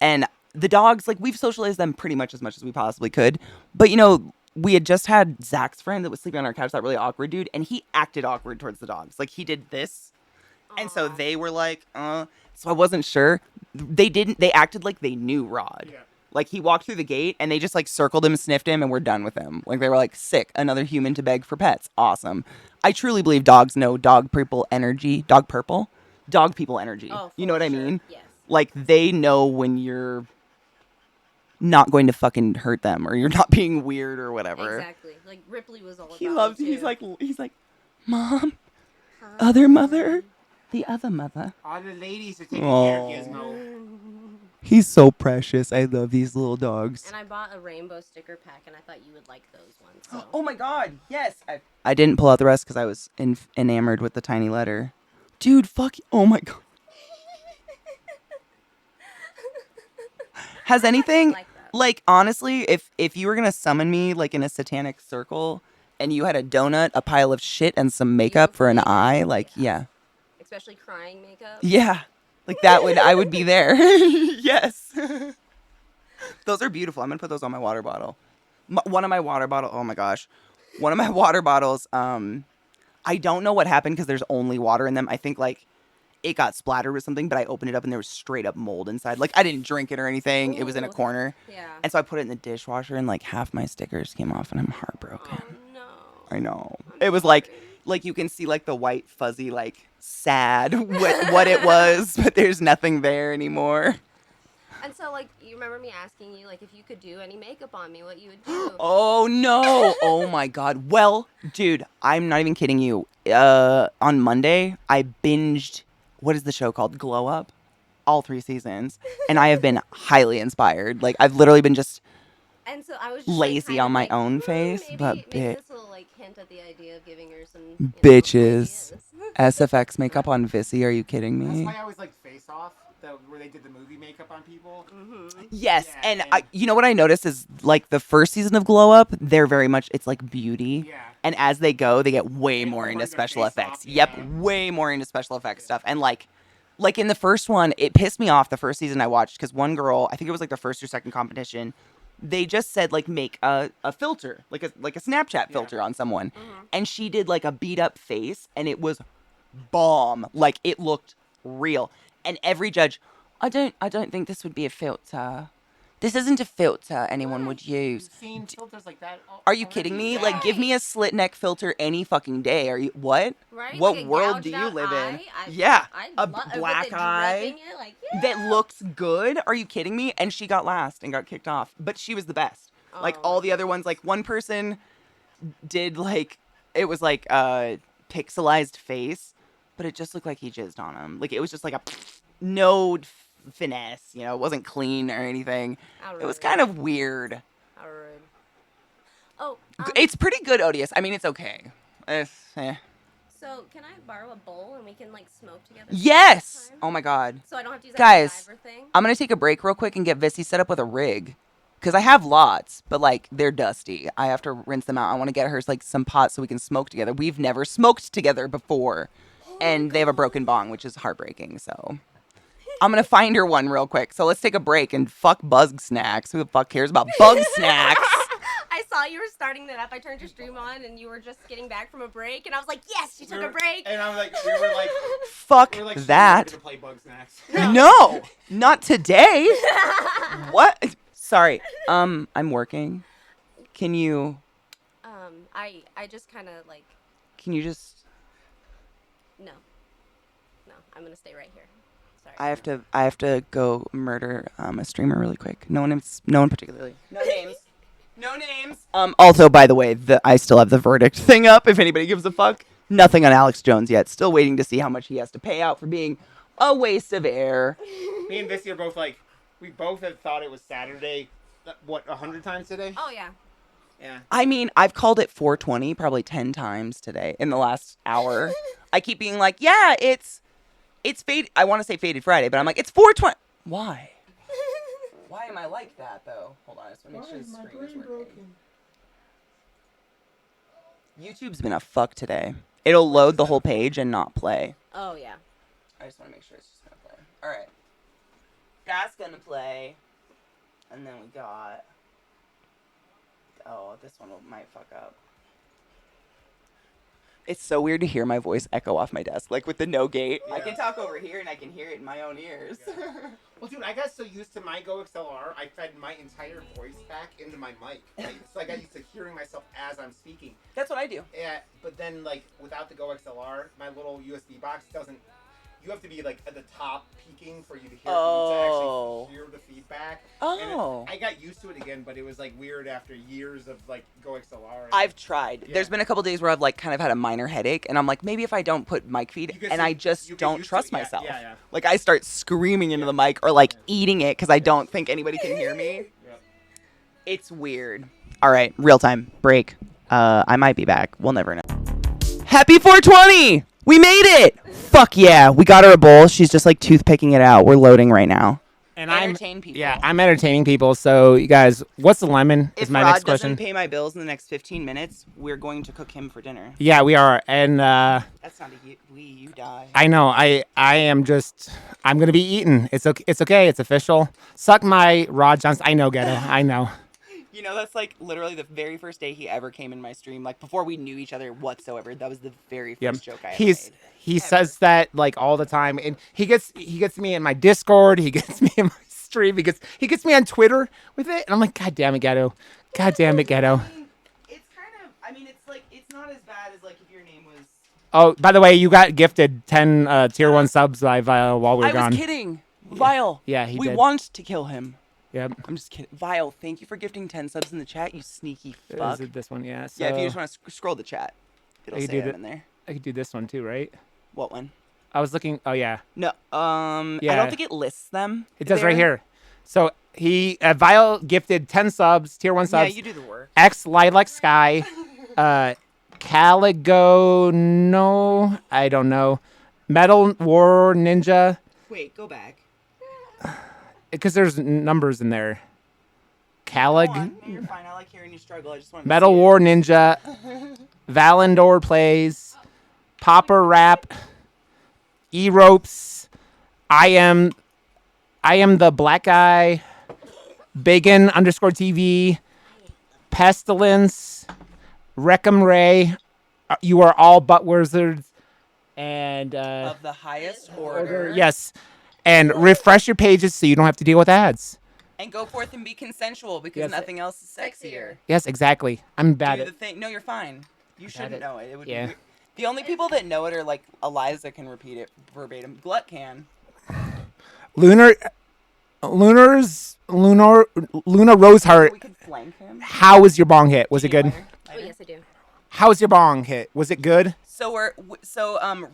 Yeah. And the dogs, like we've socialized them pretty much as we possibly could. But you know, we had just had Zach's friend that was sleeping on our couch, that really awkward dude, and he acted awkward towards the dogs. Like he did this. Aww. And so they were like, so I wasn't sure. They acted like they knew Rod. Yeah. Like he walked through the gate and they just like circled him, sniffed him, and we're done with him. Like they were like, sick, another human to beg for pets. Awesome. I truly believe dogs know dog people energy. Dog people energy. Oh, you know what I mean? Yes. Like they know when you're not going to fucking hurt them or you're not being weird or whatever. Exactly. Like Ripley was all about he loves it too. He's like, Mom, other mother, the other mother. All the ladies are taking care of Gizmo. He's so precious. I love these little dogs. And I bought a rainbow sticker pack, and I thought you would like those ones. So. Oh my God, yes. I didn't pull out the rest because I was enamored with the tiny letter. Dude, fuck. Oh my God. Has anything, like honestly, if you were going to summon me like in a satanic circle and you had a donut, a pile of shit, and some makeup for an eye, like, yeah. Especially crying makeup. Yeah. Like I would be there. Yes. Those are beautiful. I'm going to put those on my water bottle. One of my water bottles, I don't know what happened because there's only water in them. I think like it got splattered with something, but I opened it up and there was straight up mold inside. Like I didn't drink it or anything. Ooh. It was in a corner. Yeah. And so I put it in the dishwasher and like half my stickers came off and I'm heartbroken. Oh no. I know. It was like you can see like the white fuzzy like sad what it was, but there's nothing there anymore. And so like you remember me asking you like if you could do any makeup on me, what you would do. Oh no. Oh my God. Well, dude, I'm not even kidding you. On Monday I binged, what is the show called? Glow Up? All 3 seasons. And I have been highly inspired. Like I've literally been just and so I was just lazy like, on my own face, but maybe this will like hint at the idea of giving her some bitches. SFX makeup on Vissy, are you kidding me? That's why I always like Face Off, where they did the movie makeup on people. Mm-hmm. Yes, yeah, and you know what I noticed is like the first season of Glow Up, they're very much, it's like beauty. Yeah. And as they go, they get way more into special effects. Yeah. Yep, way more into special effects stuff. And like in the first one, it pissed me off the first season I watched because one girl, I think it was like the first or second competition, they just said like make a filter, like a Snapchat filter on someone. Mm-hmm. And she did like a beat up face and it was bomb. Like it looked real. And every judge, I don't think this would be a filter. This isn't a filter anyone would use. You've seen filters like that. Are you kidding me? Like, give me a slit neck filter any fucking day. Are you what? Right? What like world do you live in? Yeah, a black eye that looks good. Are you kidding me? And she got last and got kicked off, but she was the best. Like all the other ones, like one person did like it was like a pixelized face, but it just looked like he jizzed on him. Like it was just like a no finesse, you know, it wasn't clean or anything. It was kind of weird. Oh, it's pretty good, Odious. I mean, it's okay. So, can I borrow a bowl and we can like smoke together? Yes. Oh my God. So I don't have to use that guys, thing? I'm gonna take a break real quick and get Vissy set up with a rig. Because I have lots, but like they're dusty. I have to rinse them out. I want to get her like some pots so we can smoke together. We've never smoked together before. And they have a broken bong, which is heartbreaking. So I'm going to find her one real quick. So let's take a break and fuck bug snacks. Who the fuck cares about bug snacks? I saw you were starting that up. I turned your stream on and you were just getting back from a break. And I was like, yes, she took a break. And I'm like, we were like, fuck that. To play bug snacks. No, not today. What? Sorry. I'm working. Can you? I just kind of like. Can you just? No. No, I'm gonna stay right here. Sorry. I have to go murder a streamer really quick. No one particularly. No names. No names. Also, by the way, I still have the verdict thing up. If anybody gives a fuck, nothing on Alex Jones yet. Still waiting to see how much he has to pay out for being a waste of air. Me and Vissy are both like, we both have thought it was Saturday. What, 100 times today? Oh yeah. Yeah. I mean, I've called it 420 probably 10 times today in the last hour. I keep being like, yeah, it's faded. I want to say Faded Friday, but I'm like, it's 420. Why? Why am I like that, though? Hold on, I just want to make sure the screen is working. YouTube's been a fuck today. It'll load the whole page and not play. Oh yeah. I just want to make sure it's just going to play. All right. That's going to play. And then we got... Oh, this one might fuck up. It's so weird to hear my voice echo off my desk, like with the no gate. Yeah. I can talk over here and I can hear it in my own ears. Yeah. Well, dude, I got so used to my Go XLR, I fed my entire voice back into my mic. Like, so I got used to hearing myself as I'm speaking. That's what I do. Yeah, but then, like, without the Go XLR, my little USB box doesn't... You have to be, like, at the top peaking for you to hear to actually hear the feedback. Oh. And I got used to it again, but it was, like, weird after years of, like, Go XLR. I've tried. Yeah. There's been a couple days where I've, like, kind of had a minor headache, and I'm like, maybe if I don't put mic feed, and I just don't trust myself. Yeah. Like, I start screaming into the mic or, like, eating it because I don't think anybody can hear me. Yep. It's weird. All right, real time break. I might be back. We'll never know. Happy 420! We made it! Fuck yeah. We got her a bowl. She's just like toothpicking it out. We're loading right now. And Entertain people. Yeah, I'm entertaining people. So, you guys, what's the lemon is my next question. If Rod doesn't pay my bills in the next 15 minutes, we're going to cook him for dinner. Yeah, we are. And That's not a you die. I know. I'm going to be eaten. It's okay. It's official. Suck my Rod Johnson. I know, Ghetto. I know. You know, that's like literally the very first day he ever came in my stream. Like before we knew each other whatsoever. That was the very first joke I ever made. He says that like all the time, and he gets me in my Discord. He gets me in my stream. He gets me on Twitter with it, and I'm like, God damn it, Ghetto. God damn it, Ghetto. It's kind of. I mean, it's like it's not as bad as like if your name was. Oh, by the way, you got gifted 10 tier 1 subs by Vile while we were gone. I was kidding. Vile. Yeah, he did. We want to kill him. Yep. I'm just kidding. Vile, thank you for gifting 10 subs in the chat, you sneaky fuck. Is it this one? Yeah. So yeah, if you just want to scroll the chat, it'll say it in there. I could do this one too, right? What one? I was looking. Oh, yeah. No, I Yeah. don't think it lists them. It does right here. So he, Vile gifted 10 subs, tier 1 subs. Yeah, you do the work. X Lilac Sky, Caligo, no, I don't know. Metal War Ninja. Wait, go back. Because there's numbers in there. Calig. No, you're fine. I like hearing you struggle. I just want to Metal see War Ninja. Valendor Plays. Popper Rap. E-Ropes. I am the black guy. Bacon _TV. Pestilence. Reckham Ray. You are all butt wizards. And of the highest order. Yes. And refresh your pages so you don't have to deal with ads. And go forth and be consensual because nothing else is sexier. Yes, exactly. I'm bad Do at the thing. No, you're fine. You shouldn't know it. It would Yeah. be the only people that know it are like Eliza can repeat it verbatim. Glut can. Luna Roseheart. We could flank him. How was your bong hit? Was it good? Oh yes, I do. How was your bong hit? Was it good? So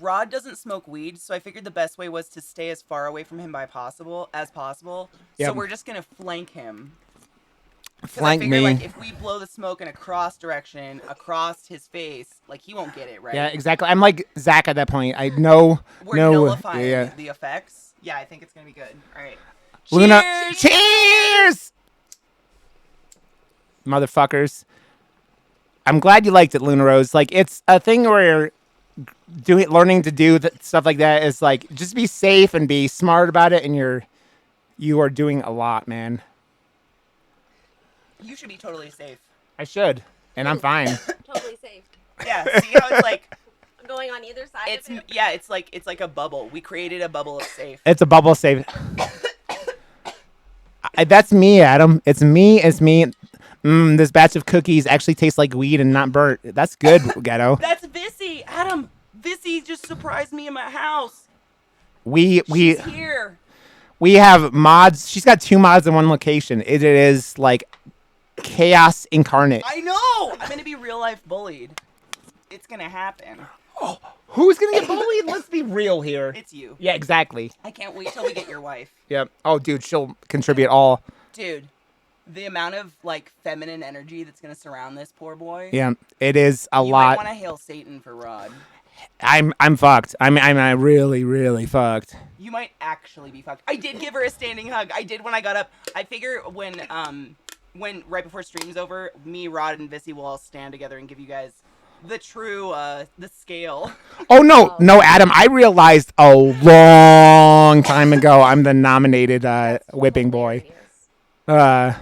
Rod doesn't smoke weed, so I figured the best way was to stay as far away from him as possible. So Yep. we're just gonna flank him. Flank I figure, me. Like, if we blow the smoke in a cross direction across his face, like he won't get it, right? Yeah, exactly. I'm like Zach at that point. I know. We're nullifying the effects. Yeah, I think it's gonna be good. All right. Luna, Cheers! cheers! Motherfuckers. I'm glad you liked it, Luna Rose. Like, it's a thing where learning to do stuff like that is like, just be safe and be smart about it, and you are doing a lot, man. You should be totally safe. I should, and I'm fine. Totally safe. Yeah. See how it's like? I'm going on either side of it. Yeah. It's like a bubble. We created a bubble of safe. It's a bubble safe. That's me, Adam. It's me. It's me. This batch of cookies actually tastes like weed and not burnt. That's good, Ghetto. That's Vissy. Adam, Vissy just surprised me in my house. We She's here. we have mods. She's got 2 mods in one location. It is like chaos incarnate. I know. I'm gonna be real life bullied. It's gonna happen. Who's gonna get bullied? Let's be real here. It's you. Yeah, exactly. I can't wait till we get your wife. Yep. Oh, dude, she'll contribute all. Dude, the amount of like feminine energy that's gonna surround this poor boy. Yeah, it is a You lot. might want to hail Satan for Rod. I'm fucked. I'm really fucked. You might actually be fucked. I did give her a standing hug. I did when I got up. I figure when right before stream's over, me, Rod, and Vissy will all stand together and give you guys the true the scale. Oh no, Adam. I realized a long time ago I'm the nominated whipping boy. I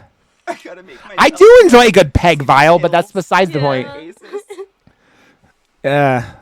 gotta make my. I do enjoy a good peg vial, but that's besides the point. I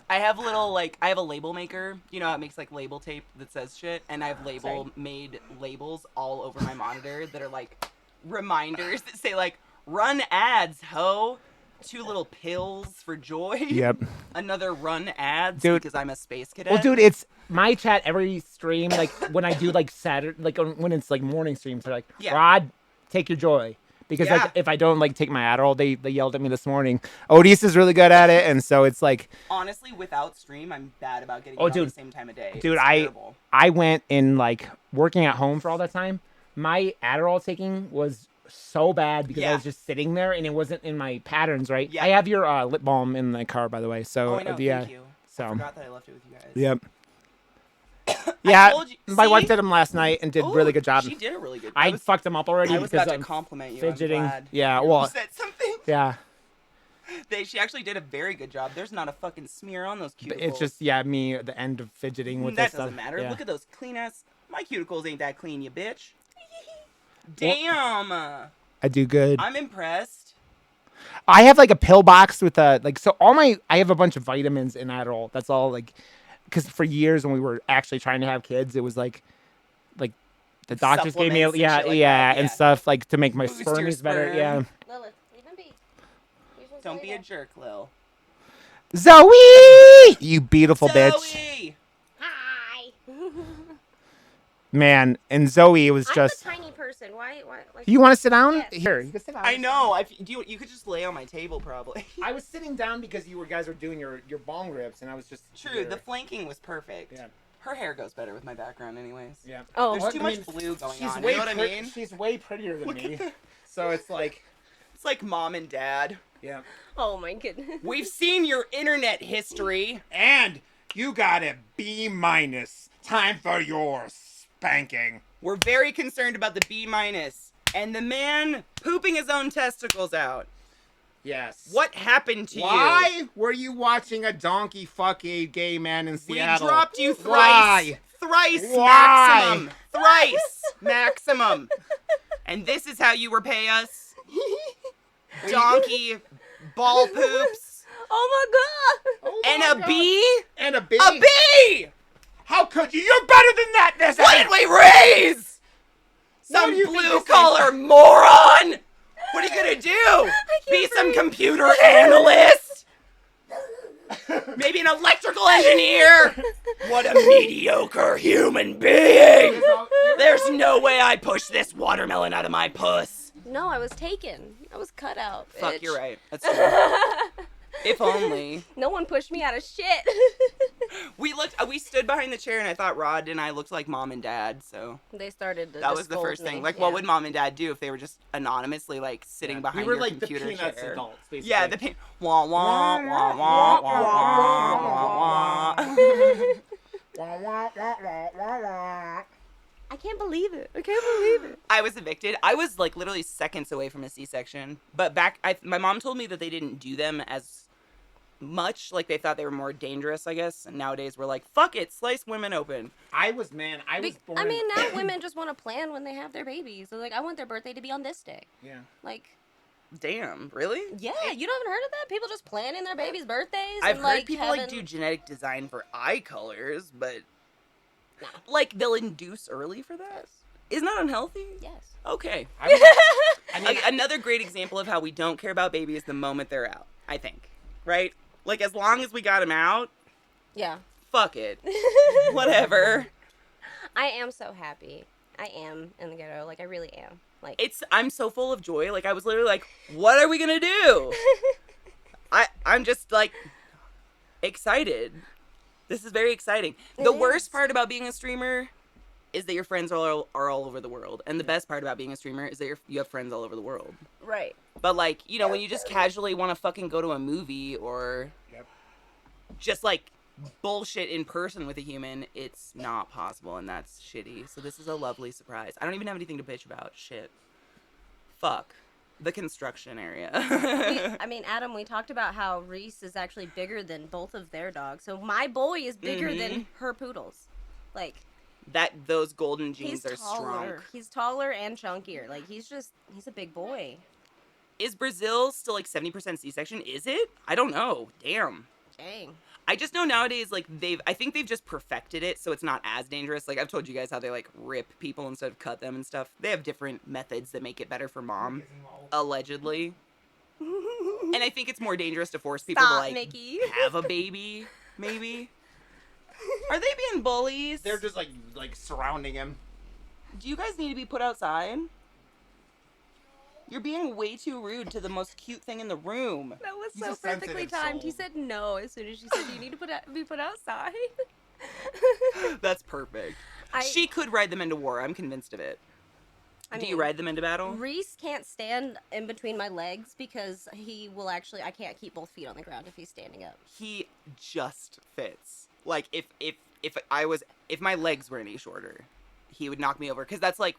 have I have a label maker. You know how it makes like label tape that says shit, and I have made labels all over my monitor that are like reminders that say like run ads, ho. 2 little pills for joy. Yep. Another run ads Dude. because I'm a space cadet. Well, dude, it's my chat every stream. Like when I do like Saturday, like when it's like morning streams, they're like, Yeah. Rod, take your joy. Because Yeah. like if I don't like take my Adderall, they yelled at me this morning. Odis is really good at it, and so it's like, honestly, without stream, I'm bad about getting Oh, it on dude. the same time of day. Dude, It's terrible. I went in like working at home for all that time. My Adderall taking was so bad because I Yeah. was just sitting there and it wasn't in my patterns, right? Yeah. I have your lip balm in the car, by the way. So Oh, I know. yeah. Thank you. So I forgot that I left it with you guys. Yep. Yeah, told you- my wife see? did them last night and did Ooh, really good job. She did a really good. I fucked them up already I was because about to I'm compliment you. fidgeting. I'm glad Yeah, you well, said something. yeah. She actually did a very good job. There's not a fucking smear on those But cuticles. it's just me at the end of fidgeting with that this stuff. doesn't matter. Yeah. Look at those clean ass. My cuticles ain't that clean, you bitch. Damn. I do good. I'm impressed. I have like a pill box with I have a bunch of vitamins in Adderall. That's all like, because for years when we were actually trying to have kids, it was like the doctors gave me Supplements and shit like that, and yeah. stuff like to make my Boost your spermies better. sperm. Yeah. Lilith, leave him be. You're supposed to Don't be be a there. jerk, Lil. Zoe, you beautiful bitch, Zoe! Hi. man. And Zoe was I'm just. a tiny person. Why? Like, You want to sit down? Yes. Here, you can sit down. I know. You could just lay on my table, probably. I was sitting down because you guys were doing your bong rips, and I was just True. here. The flanking was perfect. Yeah. Her hair goes better with my background, anyways. Yeah. Oh, There's too I much mean, blue going she's on. way You know what I pre- mean? She's way prettier than me. So it's like, It's like mom and dad. yeah. oh my goodness. We've seen your internet history. And you got a B minus. Time for your spanking. We're very concerned about the B minus and the man pooping his own testicles out. Yes. What happened to you? Why were you watching a donkey fuck a gay man in We Seattle? dropped you thrice. Why? Thrice Why? maximum. Thrice maximum. And this is how you repay us? Donkey ball poops Oh my god. Oh and my a God. bee? And a B? A bee! How could you? You're better than that. This What did we raise? What Some do you think blue this is? collar moron! What are you gonna do? Be some computer analyst? Maybe an electrical engineer? What a mediocre human being! There's no way I push this watermelon out of my puss. No, I was taken. I was cut out. Fuck, bitch. you're right. That's true. If only. No one pushed me out of shit. We stood behind the chair and I thought Rod and I looked like mom and dad, so They started to that was just the scold first thing. me. Like, Yeah. what would mom and dad do if they were just anonymously, like, sitting We behind were your like the computer Peanuts chair? adults, basically. Yeah, the wah wah wah wah wah wah wah. I can't believe it. I can't believe it. I was evicted. I was like literally seconds away from a C-section. But my mom told me that they didn't do them as much. Like they thought they were more dangerous, I guess. And nowadays we're like, fuck it, slice women open. I was born. I mean, now women just want to plan when they have their babies. So like, I want their birthday to be on this day. Yeah. Like, Damn, really? yeah, you haven't heard of that? People just planning their babies' birthdays. I've and, heard like, people like do genetic design for eye colors, but like they'll induce early for that. Isn't that unhealthy? Yes. Okay. I mean, Another great example of how we don't care about babies the moment they're out, I think. Right? Like, as long as we got them out, Yeah. Fuck it. Whatever. I am so happy. I am in the ghetto. Like, I really am. Like, I'm so full of joy. Like, I was literally like, what are we gonna do? I'm just like excited. This is very exciting. The worst part about being a streamer is that your friends are all over the world. And the best part about being a streamer is that you have friends all over the world. right. But, like, you know, when you just casually want to fucking go to a movie or just, like, bullshit in person with a human, it's not possible, and that's shitty. So this is a lovely surprise. I don't even have anything to bitch about. Shit. Fuck. The construction area. I mean, Adam, we talked about how Reese is actually bigger than both of their dogs. So my boy is bigger than her poodles. Like, Those golden genes he's are taller. strong. He's taller and chunkier. Like, he's a big boy. Is Brazil still like 70% C-section? Is it? I don't know. Damn. Dang. I just know nowadays, like, I think they've just perfected it so it's not as dangerous. Like, I've told you guys how they, like, rip people instead of cut them and stuff. They have different methods that make it better for mom, allegedly. And I think it's more dangerous to force people to, like, Mickey. have a baby, maybe. Are they being bullies? They're just like surrounding him. Do you guys need to be put outside? You're being way too rude to the most cute thing in the room. That was He's so a perfectly sensitive timed. He soul. said no as soon as she said you need to be put outside. That's perfect. I- She could ride them into war. I'm convinced of it. I Do you mean, ride them into battle? Reese can't stand in between my legs because he will actually. I can't keep both feet on the ground if he's standing up. He just fits. Like if my legs were any shorter, he would knock me over because that's like,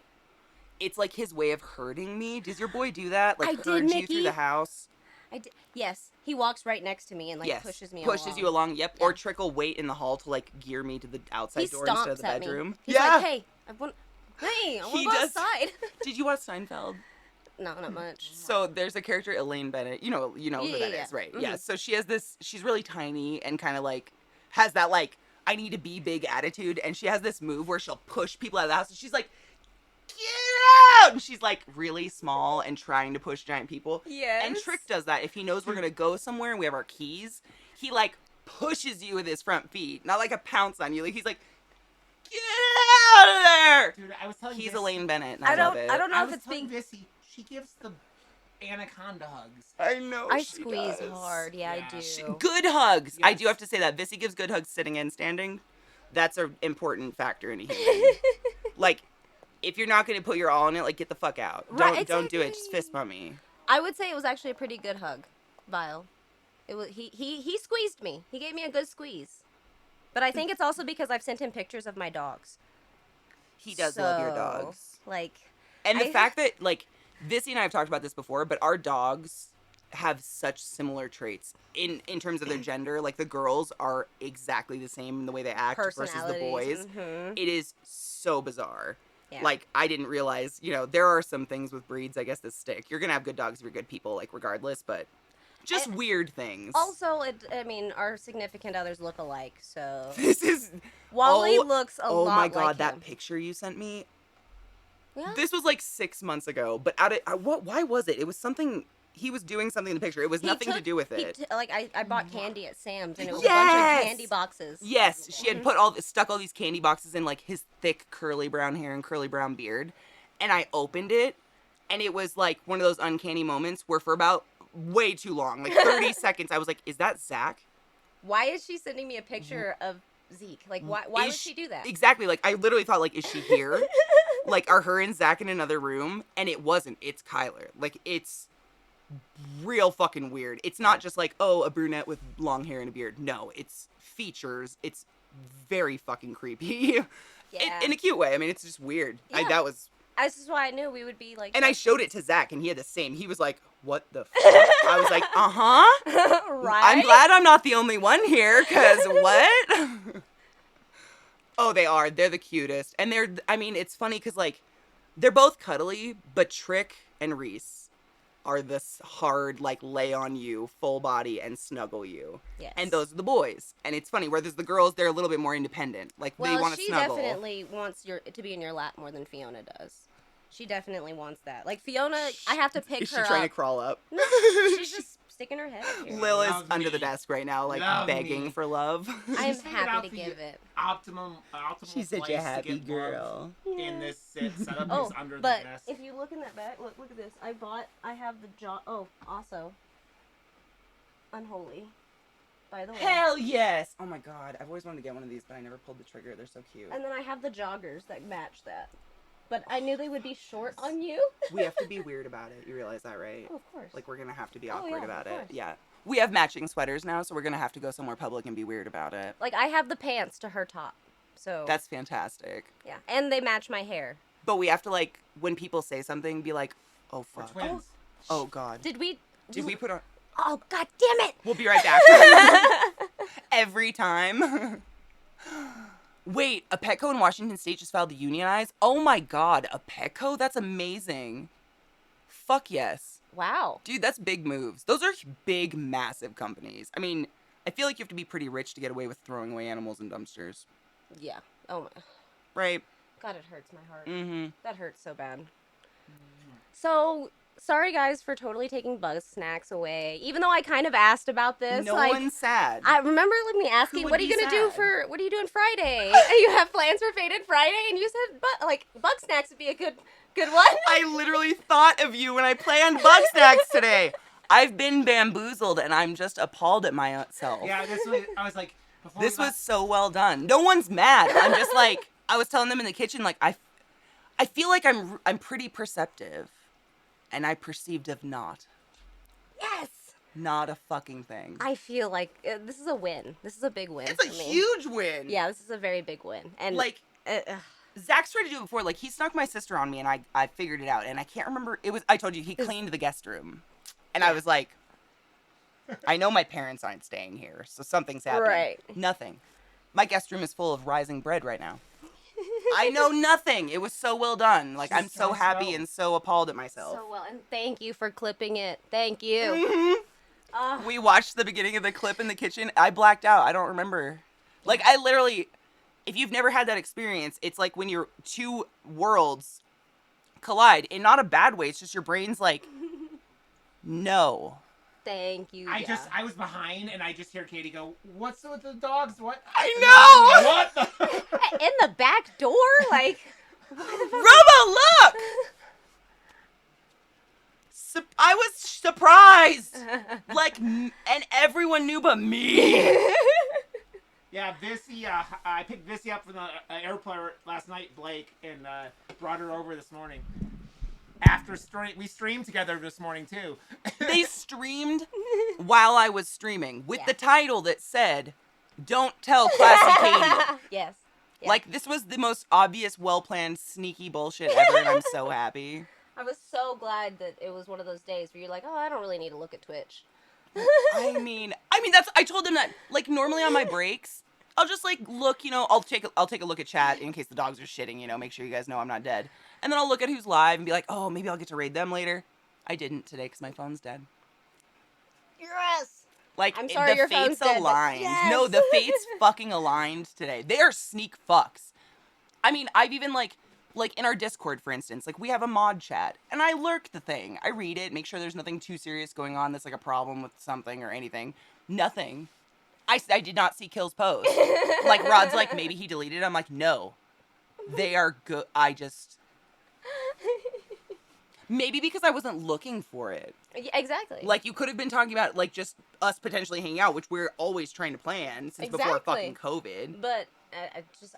it's like his way of hurting me. Does your boy do that? Like I did, herd you Mickey. through the house? Yes, he walks right next to me and like Yes. pushes me you along. Yep. Or Yeah. trickle weight in the hall to like gear me to the outside He door instead of stomps the at bedroom. me. He's like, hey, I want to He go does. outside. Did you watch Seinfeld? No, not much. So there's a character, Elaine Bennett. You know who Yeah, that yeah, is, right? yeah. Yeah. Mhm. So she has this. She's really tiny and kind of like has that like I need to be big attitude, and she has this move where she'll push people out of the house, and she's like, get out! And she's like really small and trying to push giant people. Yes. And Trick does that. If he knows we're gonna go somewhere and we have our keys, he like pushes you with his front feet, not like a pounce on you. Like he's like, get out of there! Dude, I was telling He's Vissy- Elaine Bennett. And I love it. I don't know I if was it's telling being. Vissy, she gives the anaconda hugs. I know. I she squeeze does. hard. Yeah, Yeah. I do. Good hugs. I Yes. do have to say that Vissy gives good hugs sitting and standing. That's an important factor in a human. Like, if you're not going to put your all in it, like, get the fuck out. Right, Don't do it. Just exactly. fist bump me. I would say it was actually a pretty good hug, Vile. It was he squeezed me. He gave me a good squeeze. But I think it's also because I've sent him pictures of my dogs. He does love your So, dogs. Like, And the I- fact that, like, Vissy and I have talked about this before, but our dogs have such similar traits in terms of their gender. Like, the girls are exactly the same in the way they act versus the personalities. boys. Mhm. It is so bizarre. Yeah. Like, I didn't realize, you know, there are some things with breeds, I guess, that stick. You're going to have good dogs if you're good people, like, regardless, but just weird things. Also, I mean, our significant others look alike, so This is... Wally oh, looks a oh lot my god, like that him. picture you sent me. Yeah. This was like 6 months ago, but why was it? It was something... He was doing something in the picture. It was He nothing to took- do with he it. like I bought candy at Sam's and it was a Yes! bunch of candy boxes. Yes, she had stuck all these candy boxes in like his thick curly brown hair and curly brown beard, and I opened it, and it was like one of those uncanny moments where for about way too long, like 30 seconds, I was like, "Is that Zach?" Why is she sending me a picture of Zeke? Like, why would Is she do that? Exactly. Like I literally thought, like, is she here? Like, are her and Zach in another room? And it wasn't. It's Kyler. Like, it's real fucking weird. It's not just like, oh, a brunette with long hair and a beard. No, it's features. It's very fucking creepy. Yeah. In a cute way. I mean, it's just weird. Yeah. This is why I knew we would be like. And I showed it to Zach, and he had the same. He was like, what the fuck? I was like, uh-huh. right. I'm glad I'm not the only one here, because what? Oh, they are. They're the cutest. And it's funny because, like, they're both cuddly, but Trick and Reese are this hard, like, lay on you, full body, and snuggle you. Yes. And those are the boys. And it's funny, where there's the girls, they're a little bit more independent. Like, they Well, want to she snuggle. definitely wants to be in your lap more than Fiona does. She definitely wants that. Like Fiona, I have to pick Is she her trying up. to crawl up? No, she's just sticking her head up here. Lil is Love under the me. desk right now, like Love begging me. for love. I'm She's figured out happy to the give it. Optimal She's such a place happy to get love girl. in this setup Oh, is under but the desk. if you look in that bag, look at this. I have the jaw. Oh, also, unholy. By the way. Hell yes! Oh my god, I've always wanted to get one of these, but I never pulled the trigger. They're so cute. And then I have the joggers that match that. But I knew they would be short on you. We have to be weird about it. You realize that, right? Oh, of course. Like, we're gonna have to be Oh, awkward yeah, about of it. course. Yeah. We have matching sweaters now, so we're gonna have to go somewhere public and be weird about it. Like, I have the pants to her top. So. That's fantastic. Yeah. And they match my hair. But we have to, like, when people say something, be like, oh, We're fuck. twins. Oh, God. Did we put on... Oh, god damn it! We'll be right back. Every time. Wait, a Petco in Washington State just filed to unionize? Oh my god, a Petco? That's amazing. Fuck yes. Wow. Dude, that's big moves. Those are big, massive companies. I mean, I feel like you have to be pretty rich to get away with throwing away animals in dumpsters. Yeah. Oh my. Right? God, it hurts my heart. Mm-hmm. That hurts so bad. So, sorry guys for totally taking bug snacks away. Even though I kind of asked about this. No like, one's sad. I remember me asking, would what are you be gonna do sad? what are you doing Friday? And you have plans for Faded Friday, and you said, but like bug snacks would be a good one. I literally thought of you when I planned bug snacks today. I've been bamboozled, and I'm just appalled at myself. Yeah, this was. I was like. before This we got- was so well done. No one's mad. I'm just like, I was telling them in the kitchen, like, I feel like I'm pretty perceptive, and I perceived of not. Yes. Not a fucking thing. I feel like this is a win. This is a big win It's a for me. huge win. Yeah, this is a very big win. And Like, Zach's tried to do it before. Like, he snuck my sister on me, and I figured it out. And I can't remember. I told you, he cleaned the guest room. And I was like, I know my parents aren't staying here, so something's happening. Right. Nothing. My guest room is full of rising bread right now. I know nothing. It was so well done. Like, I'm so Sounds happy well. and so appalled at myself. so well, and thank you for clipping it. Thank you. Mhm. We watched the beginning of the clip in the kitchen. I blacked out. I don't remember. Like, I literally, if you've never had that experience, it's like when your two worlds collide in not a bad way. It's just your brain's like, no. Thank you. I was behind, and I just hear Katie go, "What's with the dogs? What?" I know. What the? in the back door, like. Robo, look! I was surprised. Like, and everyone knew but me. Yeah, Vissy. I picked Vissy up from the airport last night, Blake, and brought her over this morning. After we streamed together this morning too. They streamed while I was streaming with Yeah. the title that said, "Don't tell ClassyKatie." Yes. Yeah. Like, this was the most obvious, well-planned, sneaky bullshit ever, and I'm so happy. I was so glad that it was one of those days where you're like, oh, I don't really need to look at Twitch. I mean, I told them that, like, normally on my breaks, I'll just, like, look, you know, I'll take a look at chat in case the dogs are shitting, you know, make sure you guys know I'm not dead. And then I'll look at who's live and be like, oh, maybe I'll get to raid them later. I didn't today because my phone's dead. Yes. Like, I'm sorry the your phone's fates dead, but aligned. yes. No, the fates fucking aligned today. They are sneak fucks. I mean, I've even, like in our Discord, for instance, like, we have a mod chat, and I lurk the thing. I read it, make sure there's nothing too serious going on that's, like, a problem with something or anything. Nothing. I did not see Kill's post. Like, Rod's like, maybe he deleted it. I'm like, no. They are good. Maybe because I wasn't looking for it. Yeah, exactly. Like, you could have been talking about, like, just us potentially hanging out, which we're always trying to plan since before Exactly. fucking COVID. But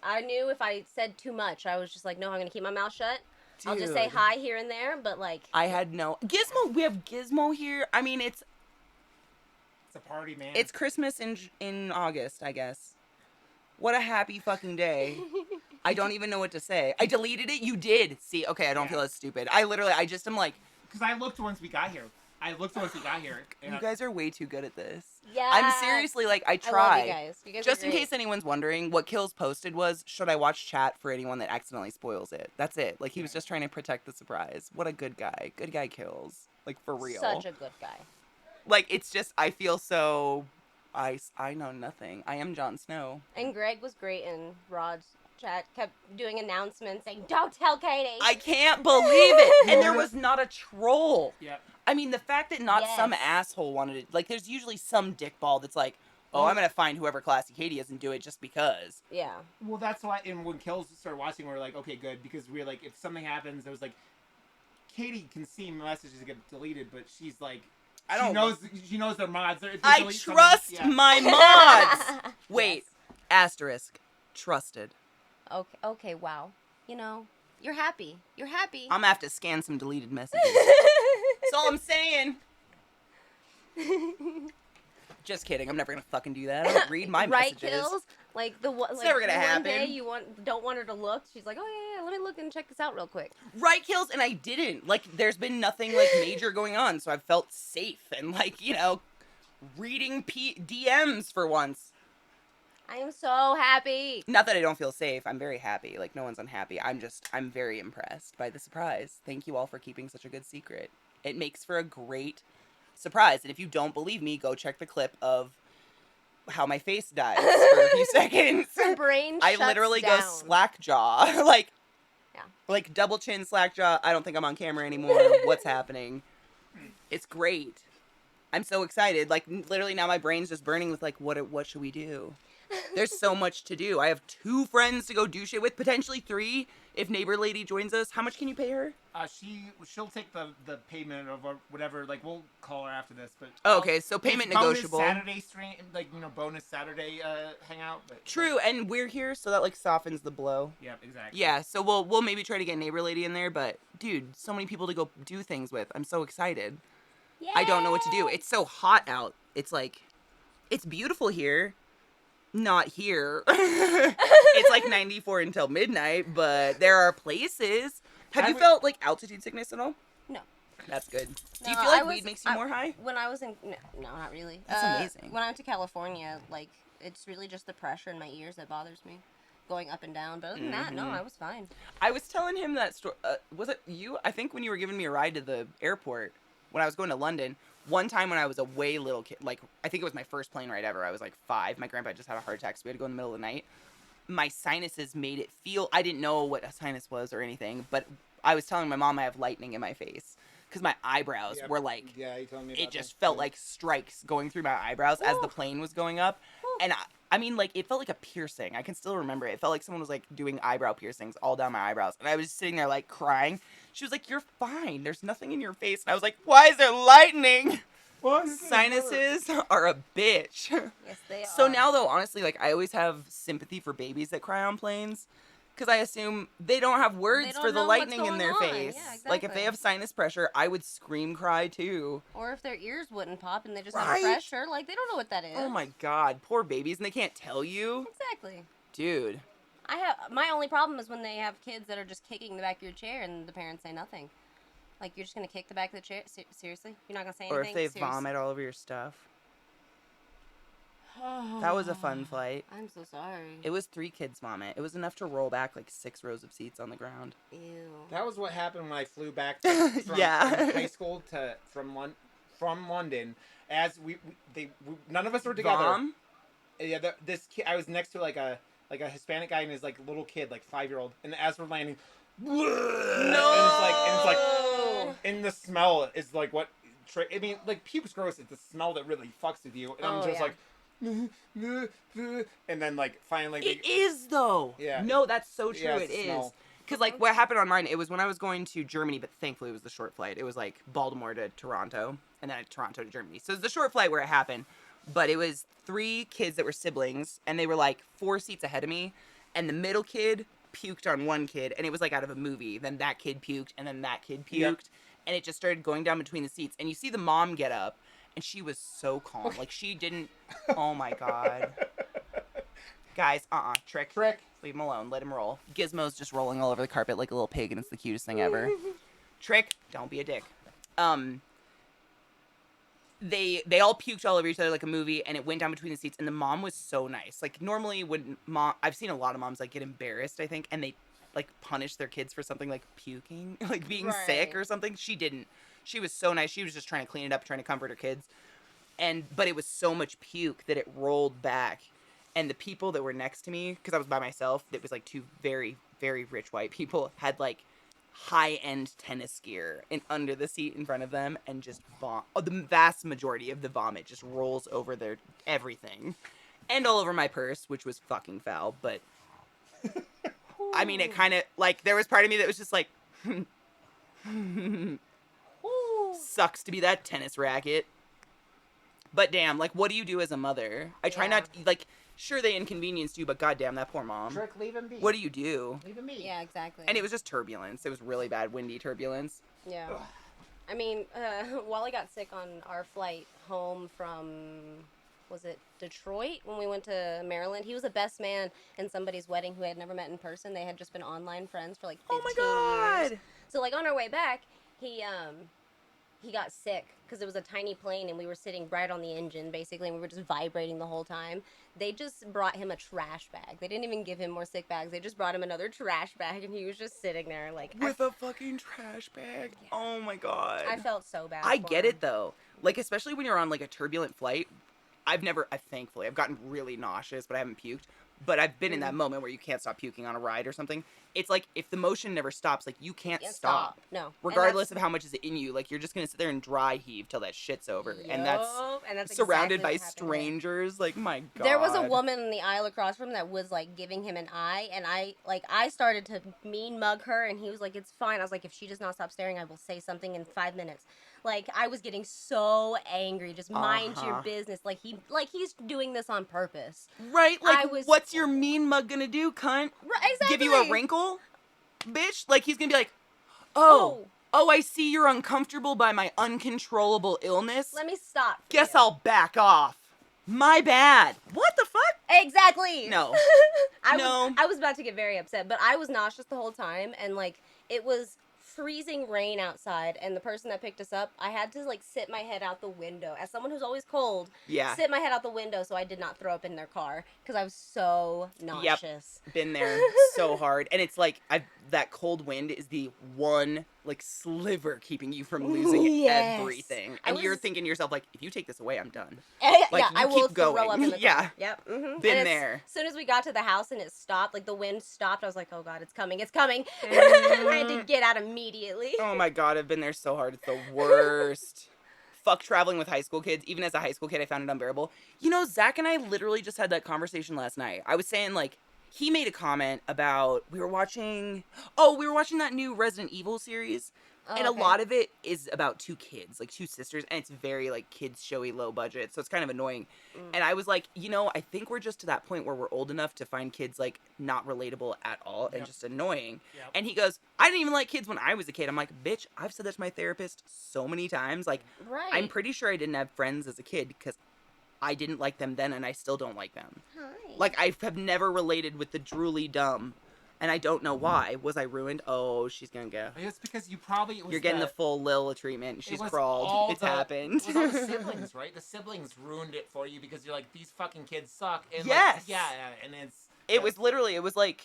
I knew if I said too much, I was just like, no, I'm gonna keep my mouth shut. I'll just say Dude. hi here and there, but like. I had no... Gizmo, we have Gizmo here. I mean, it's It's a party, man. It's Christmas in August, I guess. What a happy fucking day. I don't even know what to say. I deleted it. You did. See, okay, I don't feel as stupid. I just am like, Because I looked once we got here. And you guys are way too good at this. Yeah. I'm seriously, like, I I try. love you guys. You guys Just are in great. case anyone's wondering, what Kills posted was, should I watch chat for anyone that accidentally spoils it? That's it. Like, he was just trying to protect the surprise. What a good guy. Good guy Kills. Like, for real. Such a good guy. Like, it's just, I feel so... I know nothing. I am Jon Snow. And Greg was great in Rod's chat, kept doing announcements saying, don't tell Katie. I can't believe it. And there was not a troll. Yep. I mean, the fact that not some Yes. asshole wanted it. Like, there's usually some dickball that's like, oh, I'm gonna find whoever ClassyKatie is and do it just because. Yeah. Well, that's why. And when Kills started watching, we were like, okay, good, because we were like, if something happens, it was like, Katie can see messages get deleted, but she's like, she knows their mods. If they I delete something- trust yeah. my mods. Wait, Yes. asterisk, trusted. Okay, wow. You know, you're happy. You're happy. I'm gonna have to scan some deleted messages. That's all I'm saying. Just kidding. I'm never gonna fucking do that. I don't read my right, messages. Kills? Like the like never gonna the one day happen. you don't want her to look. She's like, oh yeah, let me look and check this out real quick. Right, Kills, and I didn't. Like, there's been nothing, like, major going on, so I felt safe and, like, you know, reading DMs for once. I am so happy. Not that I don't feel safe. I'm very happy. Like, no one's unhappy. I'm very impressed by the surprise. Thank you all for keeping such a good secret. It makes for a great surprise. And if you don't believe me, go check the clip of how my face dies for a few seconds. Her brain I shuts literally down. go slack jaw. Like, Yeah. like double chin, slack jaw. I don't think I'm on camera anymore. What's happening? It's great. I'm so excited. Like, literally now my brain's just burning with, like, what should we do? There's so much to do. I have 2 friends to go do shit with, potentially 3 if neighbor lady joins us. How much can you pay her? She'll take the payment of whatever. Like, we'll call her after this, but Oh, okay, so payment it's negotiable. Bonus Saturday stream, like, you know, bonus Saturday hangout. But, True, and we're here, so that, like, softens the blow. Yeah, exactly. Yeah, so we'll maybe try to get neighbor lady in there, but dude, so many people to go do things with. I'm so excited. I don't know what to do. It's so hot out. It's like, it's beautiful here. Not here. It's like 94 until midnight, but there are places. Have you felt like altitude sickness at all? No. That's good. Do you No, feel like I was- weed makes you more high? When I was in no, not really. That's amazing. When I went to California, like it's really just the pressure in my ears that bothers me, going up and down. But other than that, no, I was fine. I was telling him that story. Was it you? I think when you were giving me a ride to the airport when I was going to London. One time when I was a way little kid, like, I think it was my first plane ride ever. I was like 5. My grandpa just had a heart attack, so we had to go in the middle of the night. My sinuses made it feel, I didn't know what a sinus was or anything, but I was telling my mom I have lightning in my face because my eyebrows were like, Yeah, you told me about it just felt like strikes going through my eyebrows as the plane was going up. And I mean, like, it felt like a piercing. I can still remember it. It felt like someone was, like, doing eyebrow piercings all down my eyebrows. And I was just sitting there, like, crying. She was like, you're fine. There's nothing in your face. And I was like, why is there lightning? Sinuses are a bitch. Yes, they are. So now, though, honestly, like, I always have sympathy for babies that cry on planes. Because I assume they don't have words don't for the know what's lightning in going their on. face. Yeah, Like, if they exactly. have sinus pressure, I would scream cry, too. Or if their ears wouldn't pop and they just Right? have pressure, like they don't know what that is. Oh, my God. Poor babies. And they can't tell you. Exactly. Dude. My only problem is when they have kids that are just kicking the back of your chair and the parents say nothing. Like, you're just gonna kick the back of the chair? Seriously? You're not gonna say anything? Or if they Seriously? vomit all over your stuff. That was a fun flight. I'm so sorry. It was 3 kids' vomit. It was enough to roll back like 6 rows of seats on the ground. Ew. That was what happened when I flew back from high school from London. As none of us were together. Vom? Yeah, this kid, I was next to like a Hispanic guy and his like little kid, like 5-year-old, and as we're landing, no, and it's like, and the smell is like what. I mean, like puke's gross. It's the smell that really fucks with you, and I'm just like. And then like finally It is though. Yeah. No, that's so true. Yeah, It it's the is. smell. Because like what happened on mine, it was when I was going to Germany, but thankfully it was the short flight. It was like Baltimore to Toronto, and then Toronto to Germany. So it was the short flight where it happened. But it was 3 kids that were siblings, and they were like 4 seats ahead of me, and the middle kid puked on one kid, and it was like out of a movie. Then that kid puked, and then that kid puked, Yep. and it just started going down between the seats. And you see the mom get up, and she was so calm. Like she didn't. Oh my God. Guys, Trick. Leave him alone. Let him roll. Gizmo's just rolling all over the carpet like a little pig, and it's the cutest thing ever. Trick, don't be a dick. They all puked all over each other like a movie, and it went down between the seats, and the mom was so nice. Like, normally when I've seen a lot of moms, like, get embarrassed, I think, and they, like, punish their kids for something like puking, like being sick or something. She didn't. She was so nice. She was just trying to clean it up, trying to comfort her kids. But it was so much puke that it rolled back. And the people that were next to me, because I was by myself, it was like 2 very, very rich white people, had like high-end tennis gear and under the seat in front of them and just the vast majority of the vomit just rolls over their everything and all over my purse, which was fucking foul. But I mean, it kind of like there was part of me that was just like sucks to be that tennis racket. But damn, like, what do you do as a mother? I try not to, like, sure they inconvenienced you, but goddamn, that poor mom. Trick, leave him be. What do you do? Leave him be. Yeah, exactly. And it was just turbulence. It was really bad, windy turbulence. Yeah. I mean, Wally got sick on our flight home from, was it Detroit when we went to Maryland? He was the best man in somebody's wedding who I had never met in person. They had just been online friends for like 15 Oh my god! years. So like on our way back, he got sick because it was a tiny plane and we were sitting right on the engine basically and we were just vibrating the whole time. They just brought him a trash bag. They didn't even give him more sick bags. They just brought him another trash bag and he was just sitting there like With a fucking trash bag. Yeah. Oh my god. I felt so bad. I for get him. it though. Like, especially when you're on like a turbulent flight. Thankfully, I've gotten really nauseous, but I haven't puked. But I've been in that moment where you can't stop puking on a ride or something. It's like, if the motion never stops, like, you can't stop. No. Regardless of how much is in you. Like, you're just going to sit there and dry heave till that shit's over. And that's surrounded exactly by strangers. Like, my God. There was a woman in the aisle across from him that was, like, giving him an eye. And I started to mean mug her. And he was like, it's fine. I was like, if she does not stop staring, I will say something in 5 minutes. Like, I was getting so angry. Just mind your business. Like, he's doing this on purpose. Right? Like, what's your mean mug gonna do, cunt? Right, exactly. Give you a wrinkle? Bitch? Like, he's gonna be like, oh, I see you're uncomfortable by my uncontrollable illness. Let me stop. Guess I'll back off. My bad. What the fuck? Exactly. No. I was about to get very upset, but I was nauseous the whole time, and, like, it was freezing rain outside, and the person that picked us up, I had to, like, sit my head out the window. As someone who's always cold, sit my head out the window so I did not throw up in their car, because I was so nauseous. Yep, been there so hard. And it's like, that cold wind is the one, like, sliver keeping you from losing everything. And you're thinking to yourself, like, if you take this away, I'm done. Like, I will throw going. up in the car. Yeah. Yep. Mm-hmm. Been there. As soon as we got to the house and it stopped, like, the wind stopped, I was like, oh, God, it's coming. I had to get out immediately. Oh, my God, I've been there so hard. It's the worst. Fuck traveling with high school kids. Even as a high school kid, I found it unbearable. You know, Zach and I literally just had that conversation last night. I was saying, like, he made a comment about, we were watching that new Resident Evil series. And a lot of it is about two kids, like two sisters, and it's very, like, kids showy, low budget, so it's kind of annoying. And I was like, you know, I think we're just to that point where we're old enough to find kids, like, not relatable at all and just annoying. And he goes, I didn't even like kids when I was a kid. I'm like, bitch, I've said that to my therapist so many times. Like, I'm pretty sure I didn't have friends as a kid because I didn't like them then and I still don't like them. Like, I have never related with the drooly dumb. And I don't know why. Was I ruined? Oh, she's gonna go. It's because you probably... You're getting the full Lil treatment. She's crawled. It's happened. It was all the siblings, right? The siblings ruined it for you because you're like, these fucking kids suck. And yes! Like, and it's... It was literally, it was like,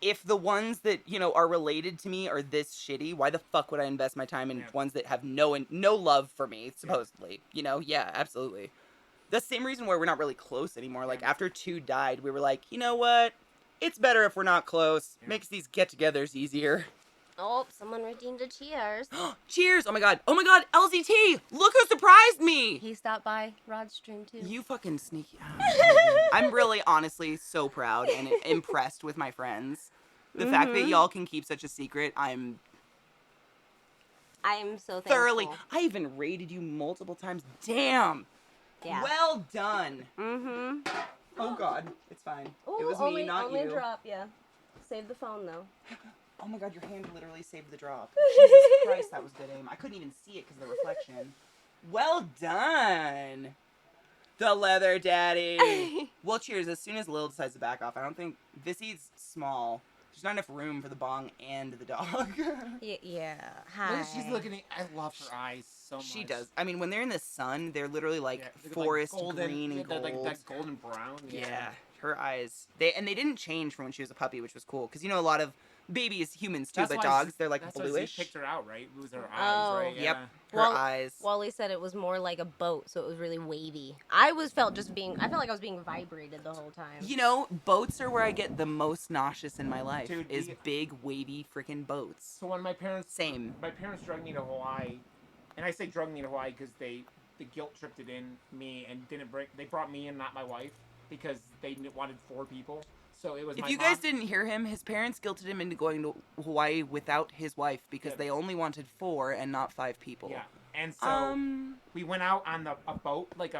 if the ones that, you know, are related to me are this shitty, why the fuck would I invest my time in ones that have no love for me, supposedly? You know? Yeah, absolutely. The same reason why we're not really close anymore. Like, after 2 died, we were like, you know what? It's better if we're not close. Makes these get-togethers easier. Oh, someone redeemed a cheers. Cheers! Oh my god, LZT! Look who surprised me! He stopped by Rod's stream too. You fucking sneaky. I'm really, honestly, so proud and impressed with my friends. The fact that y'all can keep such a secret, I am so thankful. Thoroughly. I even rated you multiple times. Damn! Yeah. Well done! Mm-hmm. Oh god, it's fine. Ooh, it was me, not only you. A drop, yeah. Save the phone though. Oh my god, your hand literally saved the drop. Jesus Christ, that was good aim. I couldn't even see it because of the reflection. Well done! The leather daddy! Well, cheers. As soon as Lil decides to back off, I don't think... Vissy's small. There's not enough room for the bong and the dog. Yeah. Hi. She's looking at... I love her eyes so much. She does. I mean, when they're in the sun, they're literally like forest like golden, green and gold. Like that golden brown. Yeah. Her eyes. They didn't change from when she was a puppy, which was cool. Because, you know, a lot of Babies, humans too, That's but why dogs, Z- they're like that's why bluish. Z picked her out, right? It was her eyes, Oh. right? Yep. Yeah. Her Well- eyes. Wally said it was more like a boat, so it was really wavy. I felt like I was being vibrated the whole time. You know, boats are where I get the most nauseous in my life. Dude, is the- big, wavy, freaking boats. So when my parents Same. drug me to Hawaii, and I say drug me to Hawaii because the guilt tripped it in me and didn't bring. They brought me in, not my wife, because they wanted 4 people. So it was. If my you mom. guys didn't hear him, his parents guilted him into going to Hawaii without his wife because Yeah. they only wanted 4 and not 5 people. Yeah, and so Um, we went out on a boat, like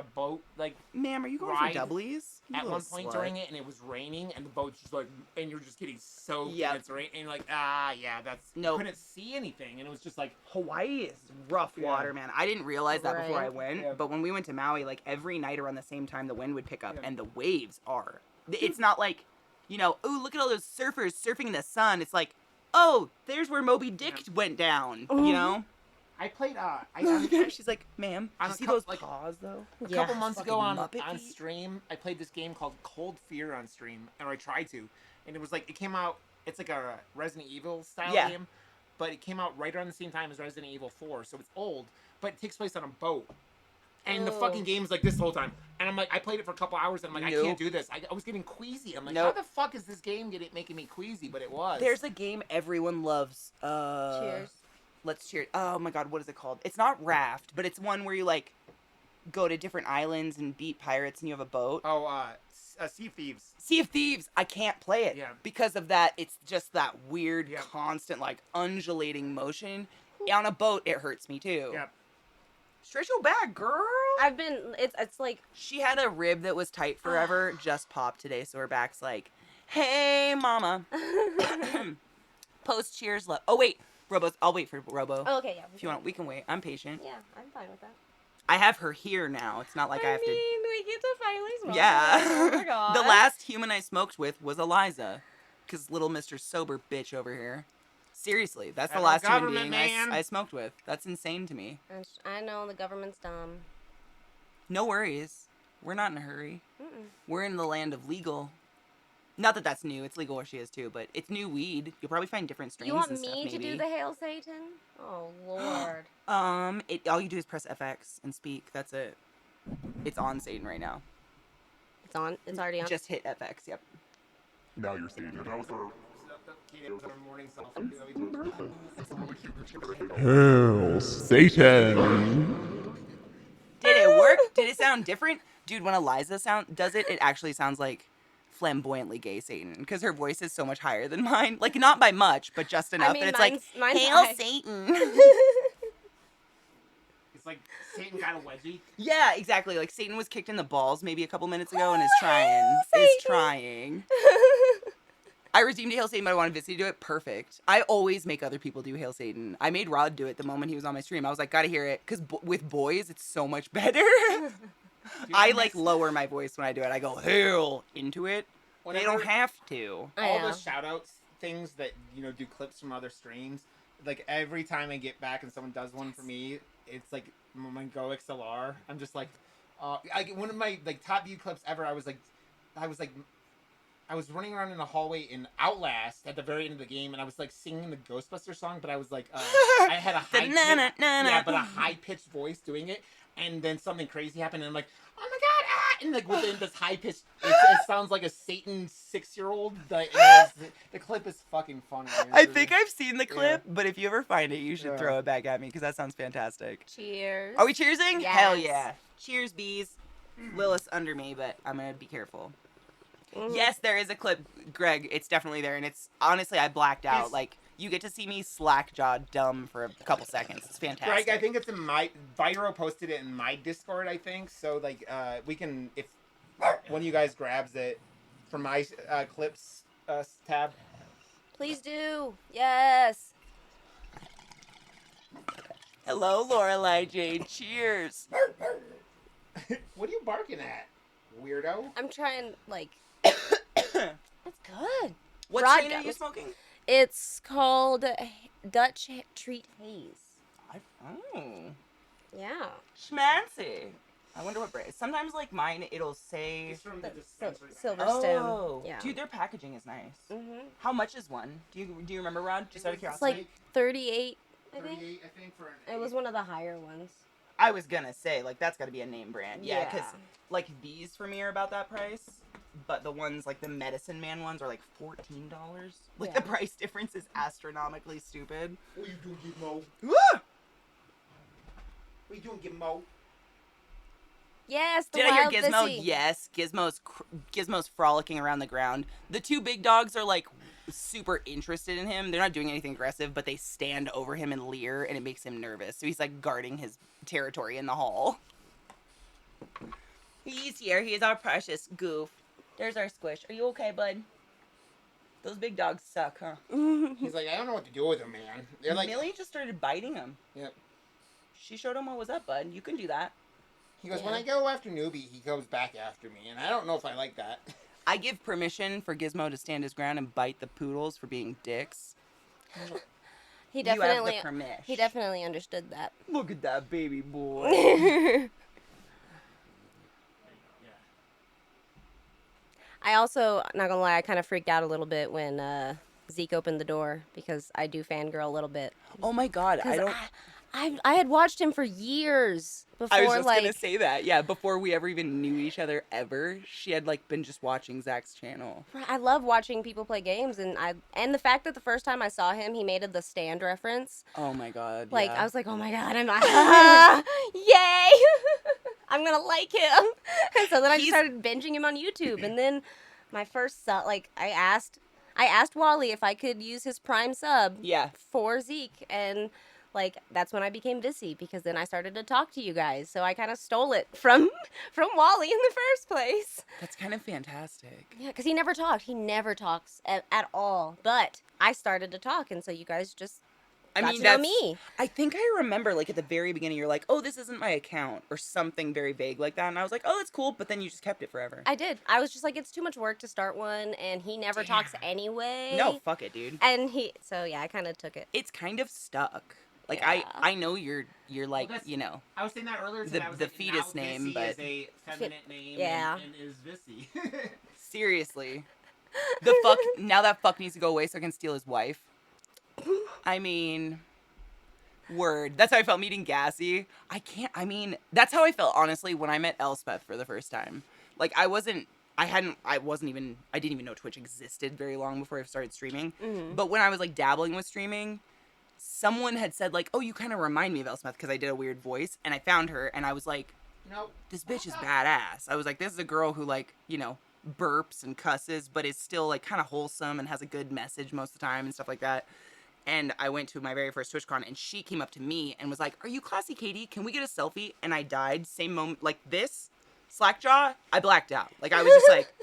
ma'am, are you going ride for doublies? You at little one point slut. during it, and it was raining, and the boat's just like, and you're just getting soaked, Yep. and it's raining, and you're like, yeah, that's Nope. couldn't see anything, and it was just like, Hawaii is rough Yeah. water, man. I didn't realize that before I Right. went, Yeah. but when we went to Maui, like every night around the same time, the wind would pick up, Yeah. and the waves are. It's not like, you know, oh, look at all those surfers surfing in the sun. It's like, oh, there's where Moby Dick went down. You know? I played She's like, ma'am, On you a see couple- those like- paws though? a Yeah. couple months ago Fucking on Muppet feet. stream, I played this game called Cold Fear on stream, or I tried to, and it was like, it came out, it's like a Resident Evil style Yeah. game, but it came out right around the same time as Resident Evil 4, so it's old, but it takes place on a boat. And the fucking Oh. game's like this the whole time. And I'm like, I played it for a couple hours, and I'm like, I Nope. can't do this. I was getting queasy. I'm like, Nope. how the fuck is this game making me queasy? But it was. There's a game everyone loves. Cheers. Let's cheer. Oh my god, what is it called? It's not Raft, but it's one where you like go to different islands and beat pirates and you have a boat. Sea of Thieves. Sea of Thieves, I can't play it Yeah. because of that. It's just that weird, Yeah. constant, like undulating motion. On a boat, it hurts me too. Yeah. Stretch your back, girl. It's like, She had a rib that was tight forever, just popped today, so her back's like, hey, mama. Post cheers, love. Oh wait, Robo's. I'll wait for Robo. oh, okay, yeah. If you want, we can wait. I'm patient. Yeah, I'm fine with that. I have her here now. It's not like I have to. we get to finally smoke. Yeah. Oh my god. The last human I smoked with was Eliza, because little Mr. Sober bitch over here. Seriously, that's the Federal last human government, being man. I smoked with. That's insane to me. I know the government's dumb. No worries. We're not in a hurry. Mm-mm. We're in the land of legal. Not that that's new. It's legal where she is too, but it's new weed. You'll probably find different strains You want and stuff, me to maybe. do the Hail Satan? Oh lord. All you do is press FX and speak. That's it. It's on Satan right now. It's on. It's already on. Just hit FX. Yep. Now you're saying it. Hail Satan! Did it work? Did it sound different? Dude, when Eliza does it, it actually sounds like flamboyantly gay Satan because her voice is so much higher than mine. Like, not by much, but just enough mean, that it's like, mine's Hail high. Satan. It's like Satan got a wedgie. Yeah, exactly. Like, Satan was kicked in the balls maybe a couple minutes ago and is trying. I redeemed Hail Satan, but I wanted Vitsy to do it. Perfect. I always make other people do Hail Satan. I made Rod do it the moment he was on my stream. I was like, gotta hear it. Because with boys, it's so much better. Dude, I, I like, miss- lower my voice when I do it. I go, Hail, into it. They Whenever- don't have to. I all know. the shout outs things that do clips from other streams, like every time I get back and someone does one for me, it's like my Go XLR. I'm just like one of my like top view clips ever. I was running around in the hallway in Outlast at the very end of the game, and I was like singing the Ghostbuster song, but I was like I had a high pitched voice doing it, and then something crazy happened, and I'm like, oh my god, and like within this high pitched, it sounds like a Satan 6-year-old. The clip is fucking funny. I think I've seen the clip, but if you ever find it, you should Yeah. throw it back at me because that sounds fantastic. Cheers. Are we cheersing? Hell Yes. yeah. Cheers, bees. Lilith's under me, but I'm going to be careful. Mhm. Yes, there is a clip, Greg. It's definitely there, and it's honestly, I blacked out. Yes. Like, you get to see me slack-jawed dumb for a couple seconds. It's fantastic. Greg, I think it's in my Viro posted it in my Discord. I think so. Like, we can if one of you guys grabs it from my clips tab. Please do. Yes. Hello, Lorelai Jade. Cheers. What are you barking at, weirdo? I'm trying like. It's good. What Rod strain are got you me- smoking? It's called Dutch Treat Haze. Oh, Yeah. schmancy. I wonder what brand. Sometimes, like, mine, it'll say... It's from the The dispensary. Silverstone. Oh. Yeah. Dude, their packaging is nice. Mm-hmm. How much is one? Do you remember, Rod? Just out of It's curiosity. like 38, I think. 38, I think, for an It was one of the higher ones. I was gonna say, like, that's gotta be a name brand. Yeah, because, Yeah. like, these for me are about that price. But the ones, like, the Medicine Man ones are, like, $14. Like, the Yeah. price difference is astronomically stupid. What you doing, Gizmo? Woo! What you doing, Gizmo? Yes, the Did I wild hear Gizmo? Vissy. Yes. Gizmo's frolicking around the ground. The two big dogs are, like, super interested in him. They're not doing anything aggressive, but they stand over him and leer, and it makes him nervous. So he's, like, guarding his territory in the hall. He's here. He is our precious goof. There's our squish. Are you okay, bud? Those big dogs suck, huh? He's like, I don't know what to do with them, man. They're like, Millie just started biting him. Yep. She showed him what was up, bud. You can do that. He goes, Yeah. when I go after Newbie, he goes back after me, and I don't know if I like that. I give permission for Gizmo to stand his ground and bite the poodles for being dicks. He You have the definitely permission. he definitely understood that. Look at that baby boy. I also, not gonna lie, I kind of freaked out a little bit when Zeke opened the door because I do fangirl a little bit. Oh my god, I 'Cause don't. I had watched him for years before, I was just like gonna say that. Yeah, before we ever even knew each other ever, she had like been just watching Zach's channel. I love watching people play games, and the fact that the first time I saw him, he made the stand reference. Oh my god. Like yeah. I was like, oh my god, yay! I'm gonna like him. And so then I just He's- started binging him on YouTube, and then my first sub, like I asked Wally if I could use his Prime sub Yeah. for Zeke, and like that's when I became Vissy, because then I started to talk to you guys. So I kind of stole it from Wally in the first place. That's kind of fantastic. Yeah, because he never talked. He never talks at all. But I started to talk, and so you guys just got to know me. I think I remember, like, at the very beginning, you're like, oh, this isn't my account, or something very vague like that. And I was like, oh, that's cool, but then you just kept it forever. I did. I was just like, it's too much work to start one, and he never talks anyway. No, fuck it, dude. And so yeah, I kind of took it. It's kind of stuck. Like, Yeah. I know you're like, that's- you know. I was saying that earlier The- today. I was the like, fetus now name, Vissy but- is a feminine name. Yeah. And is Vissy. Seriously. The fuck, now that fuck needs to go away so I can steal his wife. I mean, word. That's how I felt meeting Gassy. I mean, that's how I felt, honestly, when I met Elspeth for the first time. Like, I didn't even know Twitch existed very long before I started streaming. Mhm. But when I was, like, dabbling with streaming, someone had said, like, oh, you kind of remind me of Elspeth because I did a weird voice. And I found her, and I was like, Nope. this bitch is badass. I was like, this is a girl who, like, you know, burps and cusses, but is still, like, kind of wholesome and has a good message most of the time and stuff like that. And I went to my very first TwitchCon, and she came up to me and was like, are you ClassyKatie? Can we get a selfie? And I died. Same moment, like this, slackjaw, I blacked out. Like, I was just like,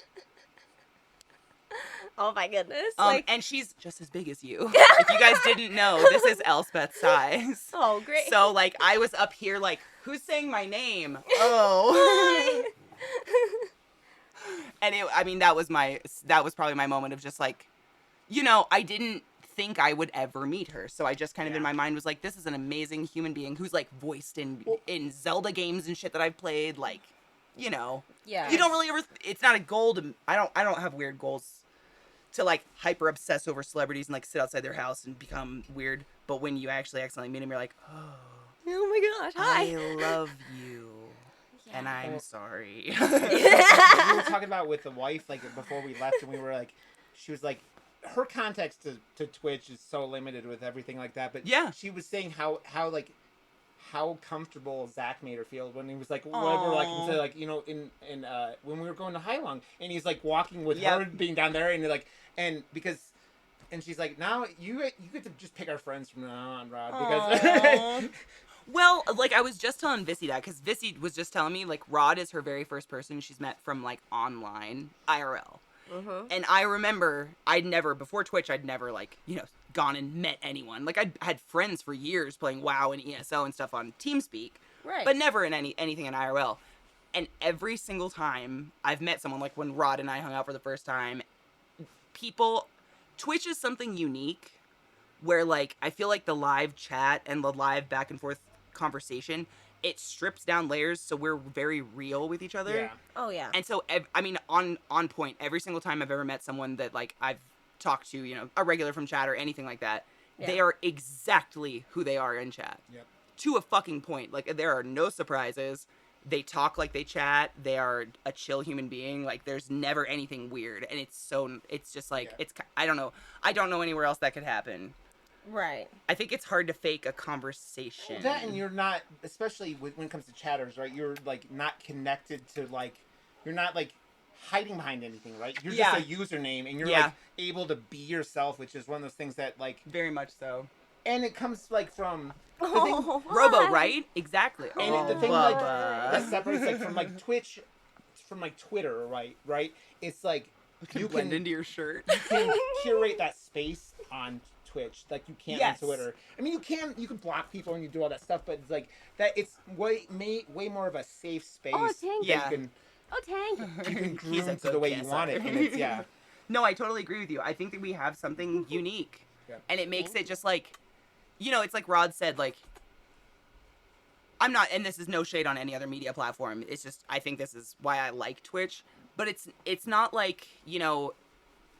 Oh my goodness! and she's just as big as you. If you guys didn't know, this is Elspeth's size. oh great. So, like, I was up here like, who's saying my name? Oh. And that was probably my moment of just like, you know, I didn't think I would ever meet her. So I just kind of in my mind was like, this is an amazing human being who's like voiced in Zelda games and shit that I've played. Like, you know, Yeah. you don't really ever, it's not a goal to, I don't have weird goals to like hyper obsess over celebrities and like sit outside their house and become weird. But when you actually accidentally meet them, you're like, oh Oh my gosh! Hi. I love you. And I'm sorry. We were talking about with the wife, like, before we left, and we were like, she was like, her context to Twitch is so limited with everything like that, but Yeah. she was saying how comfortable Zach made her feel when he was like, whatever, like, Aw. into, like, you know, in when we were going to Hailong, and he's like walking with Yep. her being down there, and like, and she's like, now you get to just pick our friends from now on, Rod, because Aw. Well, like, I was just telling Vissy that, because Vissy was just telling me, like, Rod is her very first person she's met from, like, online, IRL. Mm-hmm. And I remember, before Twitch, I'd never, like, you know, gone and met anyone. Like, I'd had friends for years playing WoW and ESO and stuff on TeamSpeak, Right. but never in anything in IRL. And every single time I've met someone, like when Rod and I hung out for the first time, Twitch is something unique where, like, I feel like the live chat and the live back and forth conversation, it strips down layers, so we're very real with each other. Yeah. Oh yeah. And so, I mean, on point, every single time I've ever met someone that, like, I've talked to, you know, a regular from chat or anything like that, they are exactly who they are in chat. Yep. To a fucking point. Like, there are no surprises. They talk like they chat. They are a chill human being. Like, there's never anything weird. And it's just like, I don't know. I don't know anywhere else that could happen. Right. I think it's hard to fake a conversation. That, and you're not, especially when it comes to chatters, right? You're like not connected to like, you're not like hiding behind anything, right? You're just a username, and you're like able to be yourself, which is one of those things that like very much so. And it comes like from the thing, Robo, right? Exactly. And the thing like that separates like from like Twitch, from like Twitter, right? Right? It's like you blend into your shirt. You can curate that space on Twitch like you can't on Twitter. I mean, you can block people and you do all that stuff, but it's like that. It's way more of a safe space. Oh, thank you. You can, you can groom to the way you want it, and it's No, I totally agree with you. I think that we have something unique, and it makes it just like, you know, it's like Rod said, like, I'm not, and this is no shade on any other media platform. It's just, I think this is why I like Twitch, but it's not like, you know,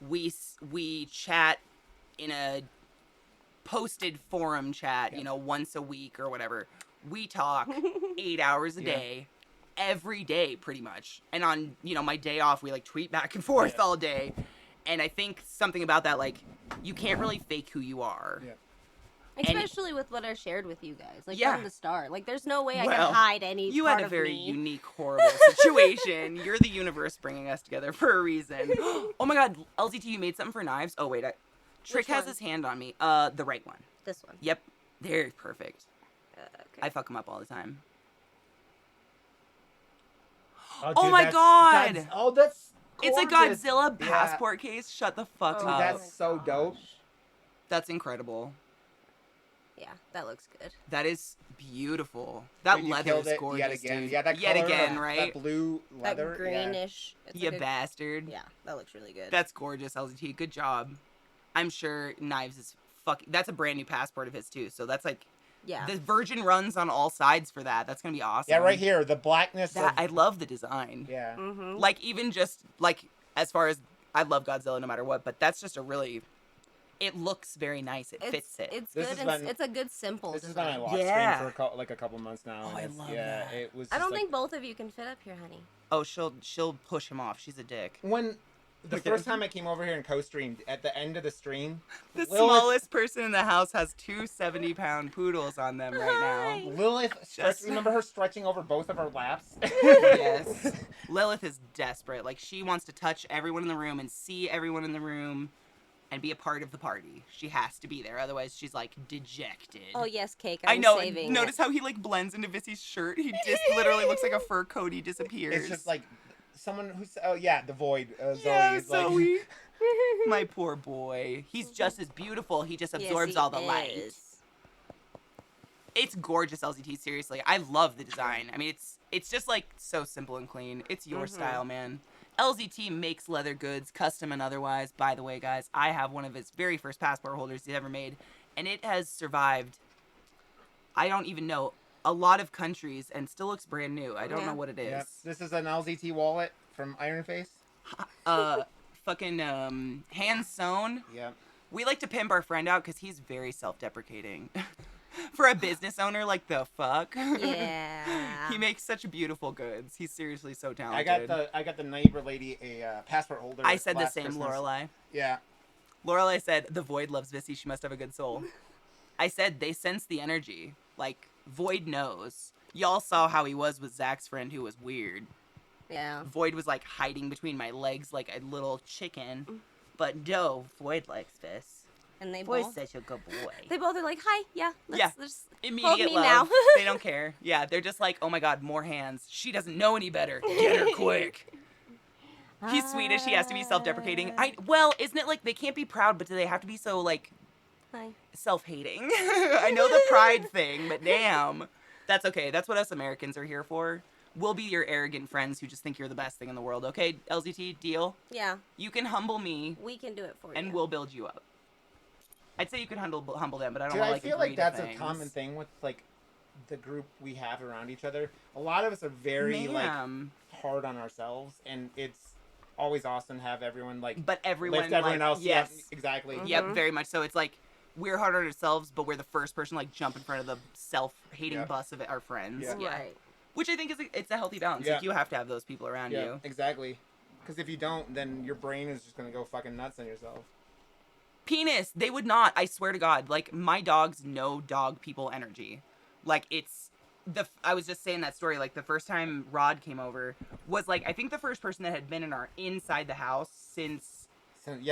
we chat in a posted forum chat, you know, once a week or whatever. We talk 8 hours a day, every day pretty much. And on, you know, my day off, we like tweet back and forth all day. And I think something about that, like, you can't really fake who you are. Especially with what I shared with you guys, like from the start. Like, there's no way I Well, can hide any. You part had a of very me. unique, horrible situation. You're the universe bringing us together for a reason. Oh my God, LZT, you made something for knives. Oh wait, Trick has his hand on me. The right one. This one. Yep, they're perfect. Okay. I fuck them up all the time. Oh my God! That's It's a gorgeous. Godzilla passport case. Shut the fuck Dude, up. that's so dope. That's incredible. Yeah, that looks good. That is beautiful. That Dude, you leather killed is it gorgeous, yet again. dude. Yeah, that yet color, again, right? That blue leather. That greenish. It's You like bastard. Yeah, that looks really good. That's gorgeous, LZT. Good job. I'm sure Knives is fucking. That's a brand new passport of his too. So that's like, the Virgin runs on all sides for that. That's gonna be awesome. Yeah, right here, the blackness. I love the design. Yeah. Mm-hmm. Like, even just like, as far as, I love Godzilla no matter what, but that's just a really, it looks very nice. It fits it. It's good. It's a good simple. This has been my lock screen for like a couple months now. Oh, I and love yeah, that. it was. I don't just think both of you can fit up here, honey. Oh, she'll push him off. She's a dick. When the first time I came over here and co-streamed, at the end of the stream, The smallest person in the house has two 70-pound poodles on them right now. Lilith, remember her stretching over both of our laps? Yes. Lilith is desperate. Like, she wants to touch everyone in the room and see everyone in the room and be a part of the party. She has to be there. Otherwise, she's, like, dejected. Oh, yes, Cake. I know. Saving Notice how he, like, blends into Vissy's shirt? He just literally looks like a fur coat. He disappears. It's just, like, someone who's... Oh, yeah, the Void. Zoe. Yeah, is like, Zoe. My poor boy. He's just as beautiful. He just absorbs all the light. It's gorgeous, LZT, seriously. I love the design. I mean, it's just, like, so simple and clean. It's your style, man. LZT makes leather goods, custom and otherwise. By the way, guys, I have one of his very first passport holders he's ever made, and it has survived, I don't even know, a lot of countries and still looks brand new. I don't know what it is. Yep. This is an LZT wallet from Iron Face. Fucking hand sewn. Yep. We like to pimp our friend out because he's very self-deprecating. For a business owner, like, the fuck? Yeah. He makes such beautiful goods. He's seriously so talented. I got the neighbor lady a passport holder. I said the last same, Christmas. Lorelai. Yeah. Lorelai said, the Void loves Vissy. She must have a good soul. I said, they sense the energy. Like, Void knows. Y'all saw how he was with Zach's friend who was weird. Yeah. Void was, like, hiding between my legs like a little chicken. But no, Void likes Viss. And they Void's both. such a good boy. They both are like, hi, yeah. Let's Immediate hold me love. now. They don't care. Yeah, they're just like, oh my God, more hands. She doesn't know any better. Get her quick. He's Swedish. He has to be self-deprecating. Well, isn't it like they can't be proud, but do they have to be so, like, Hi. self-hating? I know the pride thing, but damn. That's okay. That's what us Americans are here for. We'll be your arrogant friends who just think you're the best thing in the world. Okay, LZT, deal? Yeah. You can humble me. We can do it for you. And we'll build you up. I'd say you can humble them, but I don't Dude, want to, I like, feel like agree to that's things. a common thing with, like, the group we have around each other. A lot of us are very like hard on ourselves, and it's always awesome to have everyone like but everyone lift everyone like, else. yes, Yep, exactly. Yep, very much so. It's like we're hard on ourselves, but we're the first person like jump in front of the self-hating bus of our friends. Yeah. Right. Which I think it's a healthy balance. Yeah. Like you have to have those people around you. Exactly. Because if you don't, then your brain is just gonna go fucking nuts on yourself. Penis, they would not. I swear to God. Like my dogs know dog people energy. Like it's I was just saying that story. Like the first time Rod came over was like I think the first person that had been inside the house since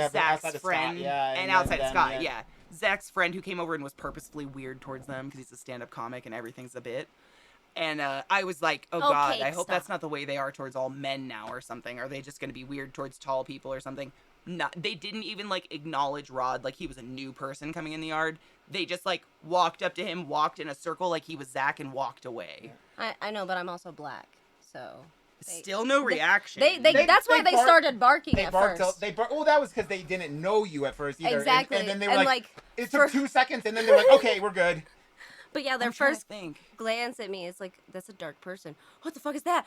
Zach's friend and outside of Scott. Yeah. Zach's friend who came over and was purposefully weird towards them because he's a stand-up comic and everything's a bit. And I was like, oh God, I hope that's not the way they are towards all men now or something. Are they just going to be weird towards tall people or something? No, they didn't even like acknowledge Rod like he was a new person coming in the yard. They just like walked up to him, walked in a circle like he was Zach, and walked away. I know, but I'm also black, so still no reaction. That's why they started barking at first. Well, that was because they didn't know you at first either. Exactly. And then they were like, it took 2 seconds, and then they were like, okay, we're good. But yeah, their first glance at me is like, that's a dark person. What the fuck is that?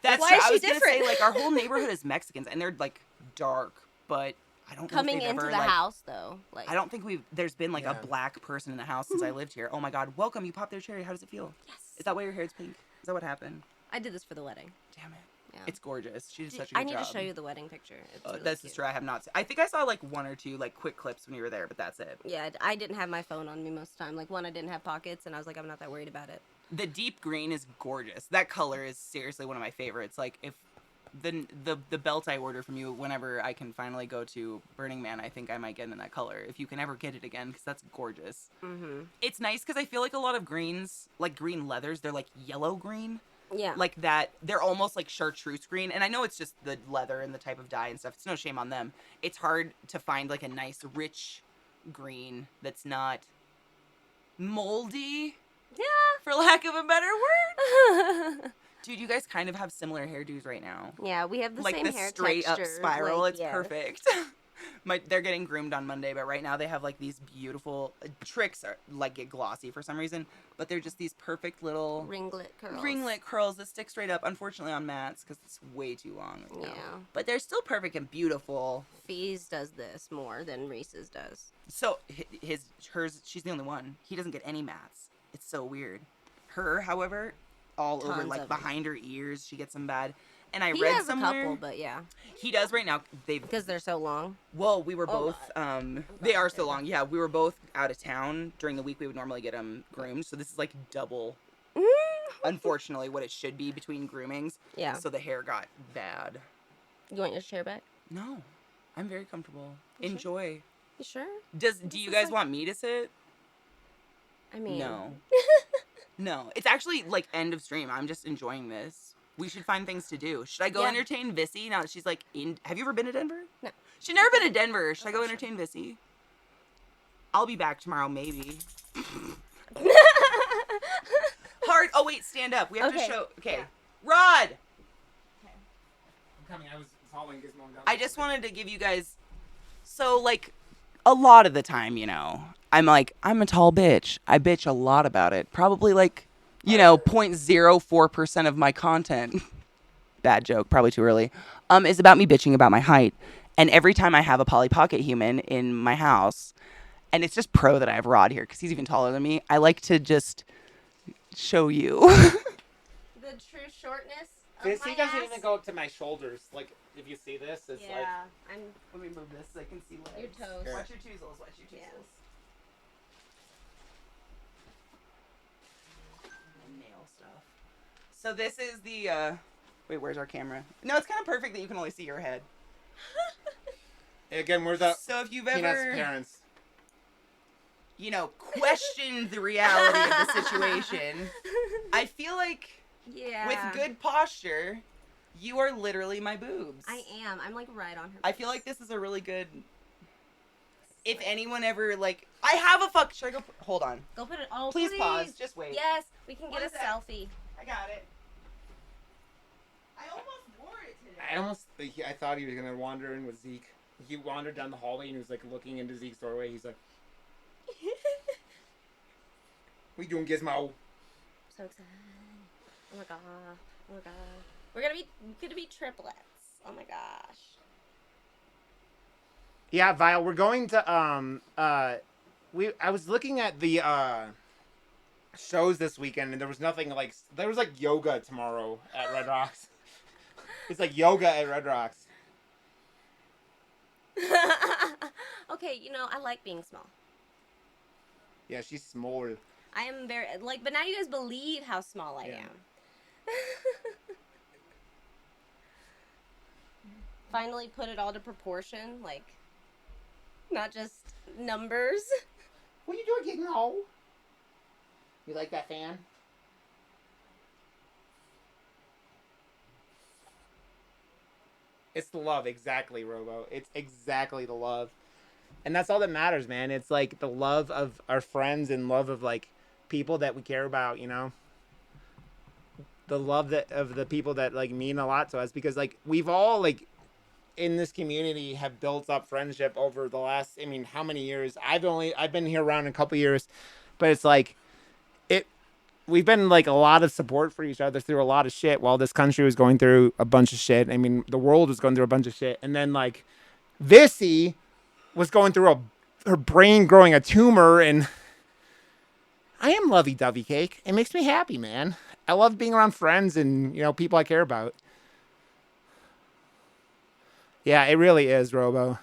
That's why is she I was different? Gonna say, like our whole neighborhood is Mexicans, and they're like dark, but I don't coming know if into ever, the like, house though. Like I don't think there's been like a black person in the house since I lived here. Oh my God, welcome! You popped their cherry. How does it feel? Yes. Is that why your hair's pink? Is that what happened? I did this for the wedding. Damn it. Yeah. It's gorgeous. She did such a good job. I need to show you the wedding picture. It's really that's cute. true. I have not seen. I think I saw like one or two like quick clips when you were there, but that's it. Yeah, I didn't have my phone on me most of the time. Like one, I didn't have pockets, and I was like, I'm not that worried about it. The deep green is gorgeous. That color is seriously one of my favorites. Like if the belt I order from you whenever I can finally go to Burning Man, I think I might get in that color if you can ever get it again because that's gorgeous. Mm-hmm. It's nice because I feel like a lot of greens, like green leathers, they're like yellow green. Yeah. Like that, they're almost like chartreuse green. And I know it's just the leather and the type of dye and stuff. It's no shame on them. It's hard to find like a nice, rich green that's not moldy. Yeah. For lack of a better word. Dude, you guys kind of have similar hairdos right now. Yeah, we have the like same hair texture. Like the straight up spiral. Like, it's perfect. They're getting groomed on Monday, but right now they have like these beautiful tricks are like get glossy for some reason, but they're just these perfect little ringlet curls that stick straight up. Unfortunately on Matt's because it's way too long. Right now. Yeah, but they're still perfect and beautiful. Fee's does this more than Reese's does. So hers, she's the only one. He doesn't get any mats. It's so weird. Her, however, all over like behind her ears, she gets them bad. And I read somewhere. He has a couple, but yeah. He does right now. Because they're so long. Well, we were both. They are so long. Yeah, we were both out of town during the week. We would normally get them groomed, so this is like double. Unfortunately, what it should be between groomings. Yeah. So the hair got bad. You want your chair back? No, I'm very comfortable. You Enjoy. You sure? Do you guys want me to sit? I mean, no. No, it's actually like end of stream. I'm just enjoying this. We should find things to do. Should I go entertain Vissy now that she's like in? Have you ever been to Denver? No. She's never been to Denver. Should I go entertain Vissy? I'll be back tomorrow, maybe. Hard. Oh wait, stand up. We have to show. Okay, Rod. Okay. I'm coming. I was following Gizmo down. I just wanted to give you guys. So like, a lot of the time, you know, I'm like, I'm a tall bitch. I bitch a lot about it. Probably like, you know, 0.04% of my content. Bad joke, probably too early. Is about me bitching about my height. And every time I have a Polly Pocket human in my house, and it's just pro that I have Rod here because he's even taller than me, I like to just show you. The true shortness of Vissy my doesn't ass. even go up to my shoulders. Like, if you see this, it's like... Let me move this so I can see legs. Your toes. Watch your toozles, watch your toozles. Nail stuff. So this is the, wait, where's our camera? No, it's kind of perfect that you can only see your head. Again, we're the So if you've Peanut's ever, parents. you know, questioned the reality of the situation, I feel like with good posture, you are literally my boobs. I am. I'm like right on her. I feel like this is a really good. If anyone ever like, I have a fuck. Should I go? Hold on. Go put it. Oh, Please pause. Just wait. Yes, we can get One a sec. selfie. I got it. I almost wore it today. I thought he was gonna wander in with Zeke. He wandered down the hallway and he was like looking into Zeke's doorway. He's like, "What you doing, Gizmo?" so excited. Oh my god. Oh my god. We're gonna be triplets. Oh my gosh. Yeah, Vile, we're going to I was looking at the shows this weekend and there was nothing like there was like yoga tomorrow at Red Rocks. It's like yoga at Red Rocks. Okay, I like being small. Yeah, she's small. I am very but now you guys believe how small I am. Finally put it all to proportion, like not just numbers. What are you doing, Gigno? You like that fan? It's the love, exactly, Robo. It's exactly the love. And that's all that matters, man. It's like the love of our friends and love of like people that we care about, the love that of the people that like mean a lot to us, because like we've all like in this community have built up friendship over the last, how many years? I've been here around a couple years, but it's like we've been like a lot of support for each other through a lot of shit while this country was going through a bunch of shit. The world was going through a bunch of shit. And then like Vissy was going through her brain growing a tumor, and I am lovey-dovey cake. It makes me happy, man. I love being around friends and, people I care about. Yeah, it really is, Robo.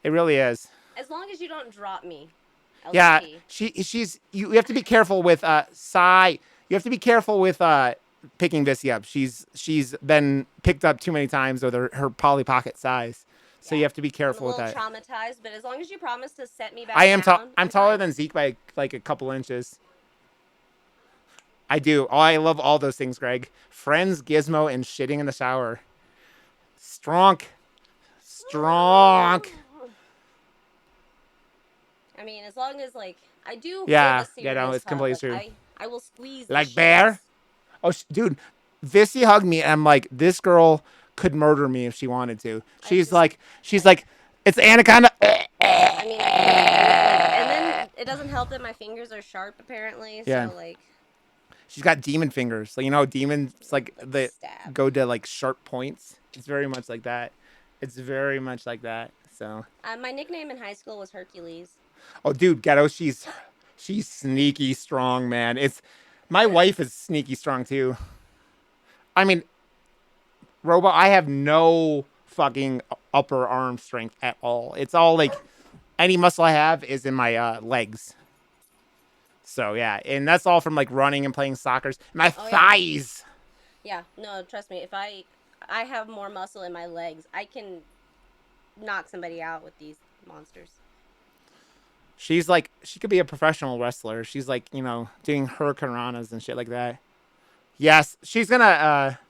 It really is. As long as you don't drop me. LCT. Yeah, you have to be careful with Sai. You have to be careful with picking Vissy up. She's been picked up too many times with her Polly Pocket size. So you have to be careful with that. I'm a little traumatized, but as long as you promise to set me back I'm I'm taller fine. than Zeke by like a couple inches. I do. Oh, I love all those things, Greg. Friends, Gizmo, and shitting in the shower. Strong. As long as like I do. Yeah, hold a serious no, it's hug. completely Like, true. I will squeeze. Like the Bear? sheets. Oh, dude, Vissy hugged me, and I'm like, this girl could murder me if she wanted to. She's like, it's Anaconda. And then it doesn't help that my fingers are sharp, apparently. Yeah. So like. She's got demon fingers. Like, demons like the stab. go to like sharp points. It's very much like that. So. My nickname in high school was Hercules. Oh, dude, Ghetto, she's sneaky strong, man. My wife is sneaky strong too. Robo, I have no fucking upper arm strength at all. It's all like any muscle I have is in my legs. So yeah, and that's all from like running and playing soccer. My thighs. Yeah, no, trust me. If I have more muscle in my legs, I can knock somebody out with these monsters. She's like, she could be a professional wrestler. She's like, doing hurricanranas and shit like that. Yes, she's gonna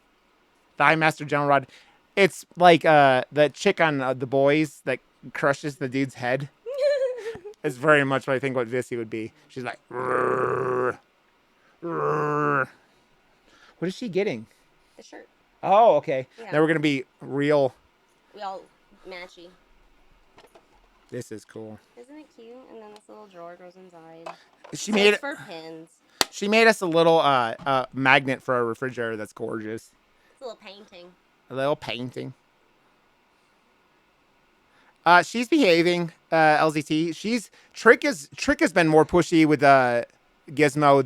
Thigh Master General Rod. It's like the chick on The Boys that crushes the dude's head. It's very much what I think what Vissy would be. She's like, "Rrr, rrr." What is she getting? The shirt. Oh, okay. Yeah. Now we're gonna be real. We all matchy. This is cool. Isn't it cute? And then this little drawer goes inside. She made it for pins. She made us a little magnet for our refrigerator that's gorgeous. It's a little painting. A little painting. She's behaving, LZT. Trick has been more pushy with Gizmo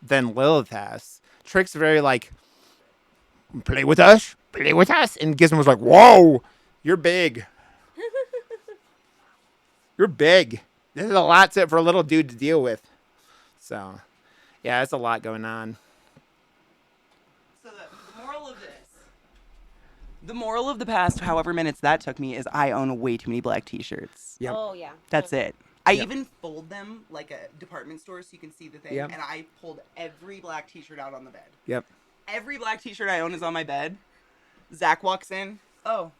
than Lilith has. Trick's very like, play with us, and Gizmo's like, whoa, you're big. You're big. This is a lot for a little dude to deal with. So, yeah, it's a lot going on. So the moral of this. The moral of the past however minutes that took me is I own way too many black t-shirts. Yep. Oh, yeah. That's it. I even fold them like a department store so you can see the thing. Yep. And I pulled every black t-shirt out on the bed. Yep. Every black t-shirt I own is on my bed. Zach walks in. Oh.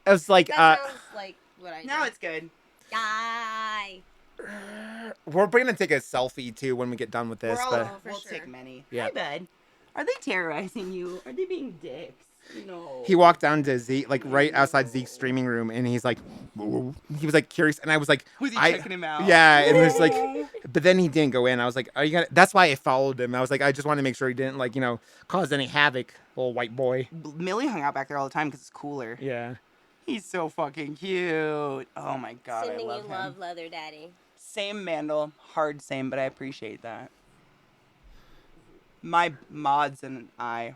It was like, That sounds like what I do. Now it's good. Yay. we're going to take a selfie too when we get done with this. We're all, but we'll sure. take many. Yeah. Hi, bud. Are they terrorizing you? Are they being dicks? No. He walked down to Zeke, like right outside Zeke's streaming room, and he's like, he was like curious, and I was like, Was he checking him out? Yeah, and it was like, but then he didn't go in. I was like, are you gonna? That's why I followed him. I was like, I just wanted to make sure he didn't like, cause any havoc, little white boy. Millie hung out back there all the time because it's cooler. Yeah. He's so fucking cute. Oh my god, Sending I love you him. love, Leather Daddy. Same Mandel, hard same, but I appreciate that. My mods and I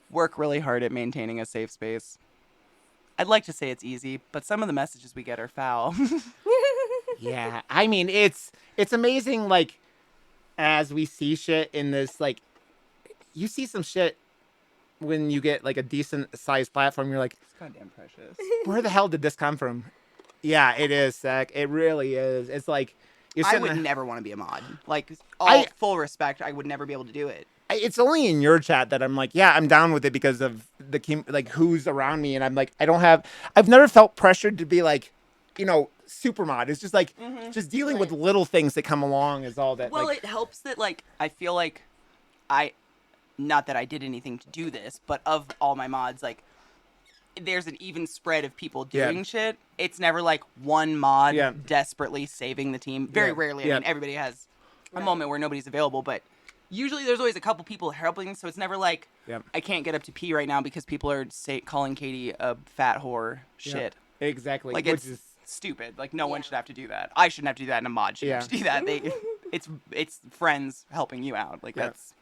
work really hard at maintaining a safe space. I'd like to say it's easy, but some of the messages we get are foul. Yeah, I mean, it's amazing, like, as we see shit in this, like, you see some shit when you get, like, a decent-sized platform, you're like, It's goddamn precious. where the hell did this come from? Yeah, it is, Zach. It really is. It's like, you're I sitting would there- never want to be a mod. Like, all full respect, I would never be able to do it. It's only in your chat that I'm like, yeah, I'm down with it because of like, who's around me, and I'm like, I've never felt pressured to be like, super mod. It's just like, just dealing with little things that come along is all that. Well, like, it helps that, like, I feel like not that I did anything to do this, but of all my mods, like, there's an even spread of people doing shit. It's never like one mod desperately saving the team. Very rarely. I mean, everybody has a moment where nobody's available, but usually there's always a couple people helping, so it's never like, I can't get up to pee right now because people are calling Katie a fat whore shit. Exactly. Like, Which it's is stupid. Like, no one should have to do that. I shouldn't have to do that, and a mod shouldn't have to do that. It's friends helping you out. Like, that's...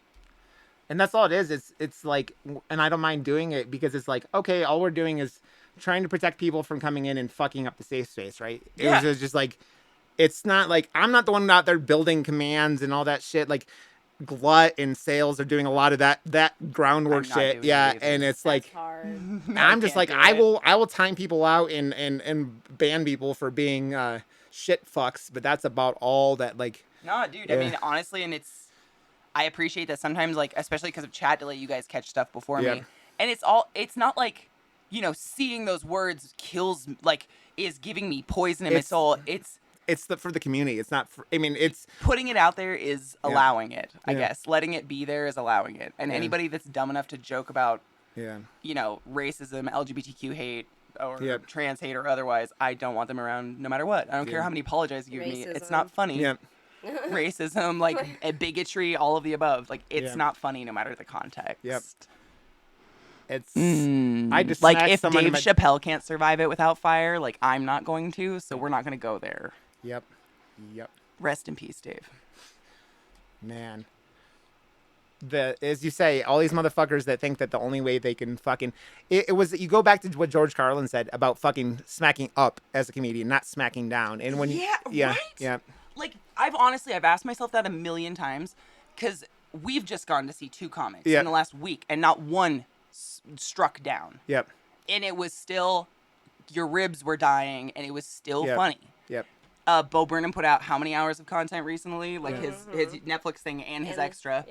And that's all it is. It's like, and I don't mind doing it because it's like, okay, all we're doing is trying to protect people from coming in and fucking up the safe space, right? Yeah. It was just like, it's not like, I'm not the one out there building commands and all that shit. Like, Glut and Sales are doing a lot of that groundwork I'm not shit. doing Yeah, it either. and it's That's like, hard. I'm just can't like, do I it. will time people out and ban people for being shit fucks, but that's about all that, like. No, dude. I mean, honestly, and I appreciate that sometimes, like, especially because of chat, to let you guys catch stuff before me. And it's not like, seeing those words kills, like, is giving me poison in my soul. It's for the community. It's not for, I mean, it's putting it out there is allowing it, I guess. Letting it be there is allowing it. And anybody that's dumb enough to joke about, racism, LGBTQ hate, or trans hate or otherwise, I don't want them around no matter what. I don't care how many apologies you give me. It's not funny. Racism, like, bigotry, all of the above. Like, it's not funny no matter the context. It's I just like, smacked if someone in Dave my- Chappelle can't survive it without fire, like, I'm not going to, so we're not going to go there. Yep. Rest in peace, Dave. Man. As you say, all these motherfuckers that think that the only way they can fucking it was, you go back to what George Carlin said about fucking smacking up as a comedian, not smacking down. And when right? Like, I've asked myself that a million times, because we've just gone to see 2 comics in the last week, and not one struck down. And it was still, your ribs were dying, and it was still funny. Bo Burnham put out how many hours of content recently? Like, his Netflix thing and his extra.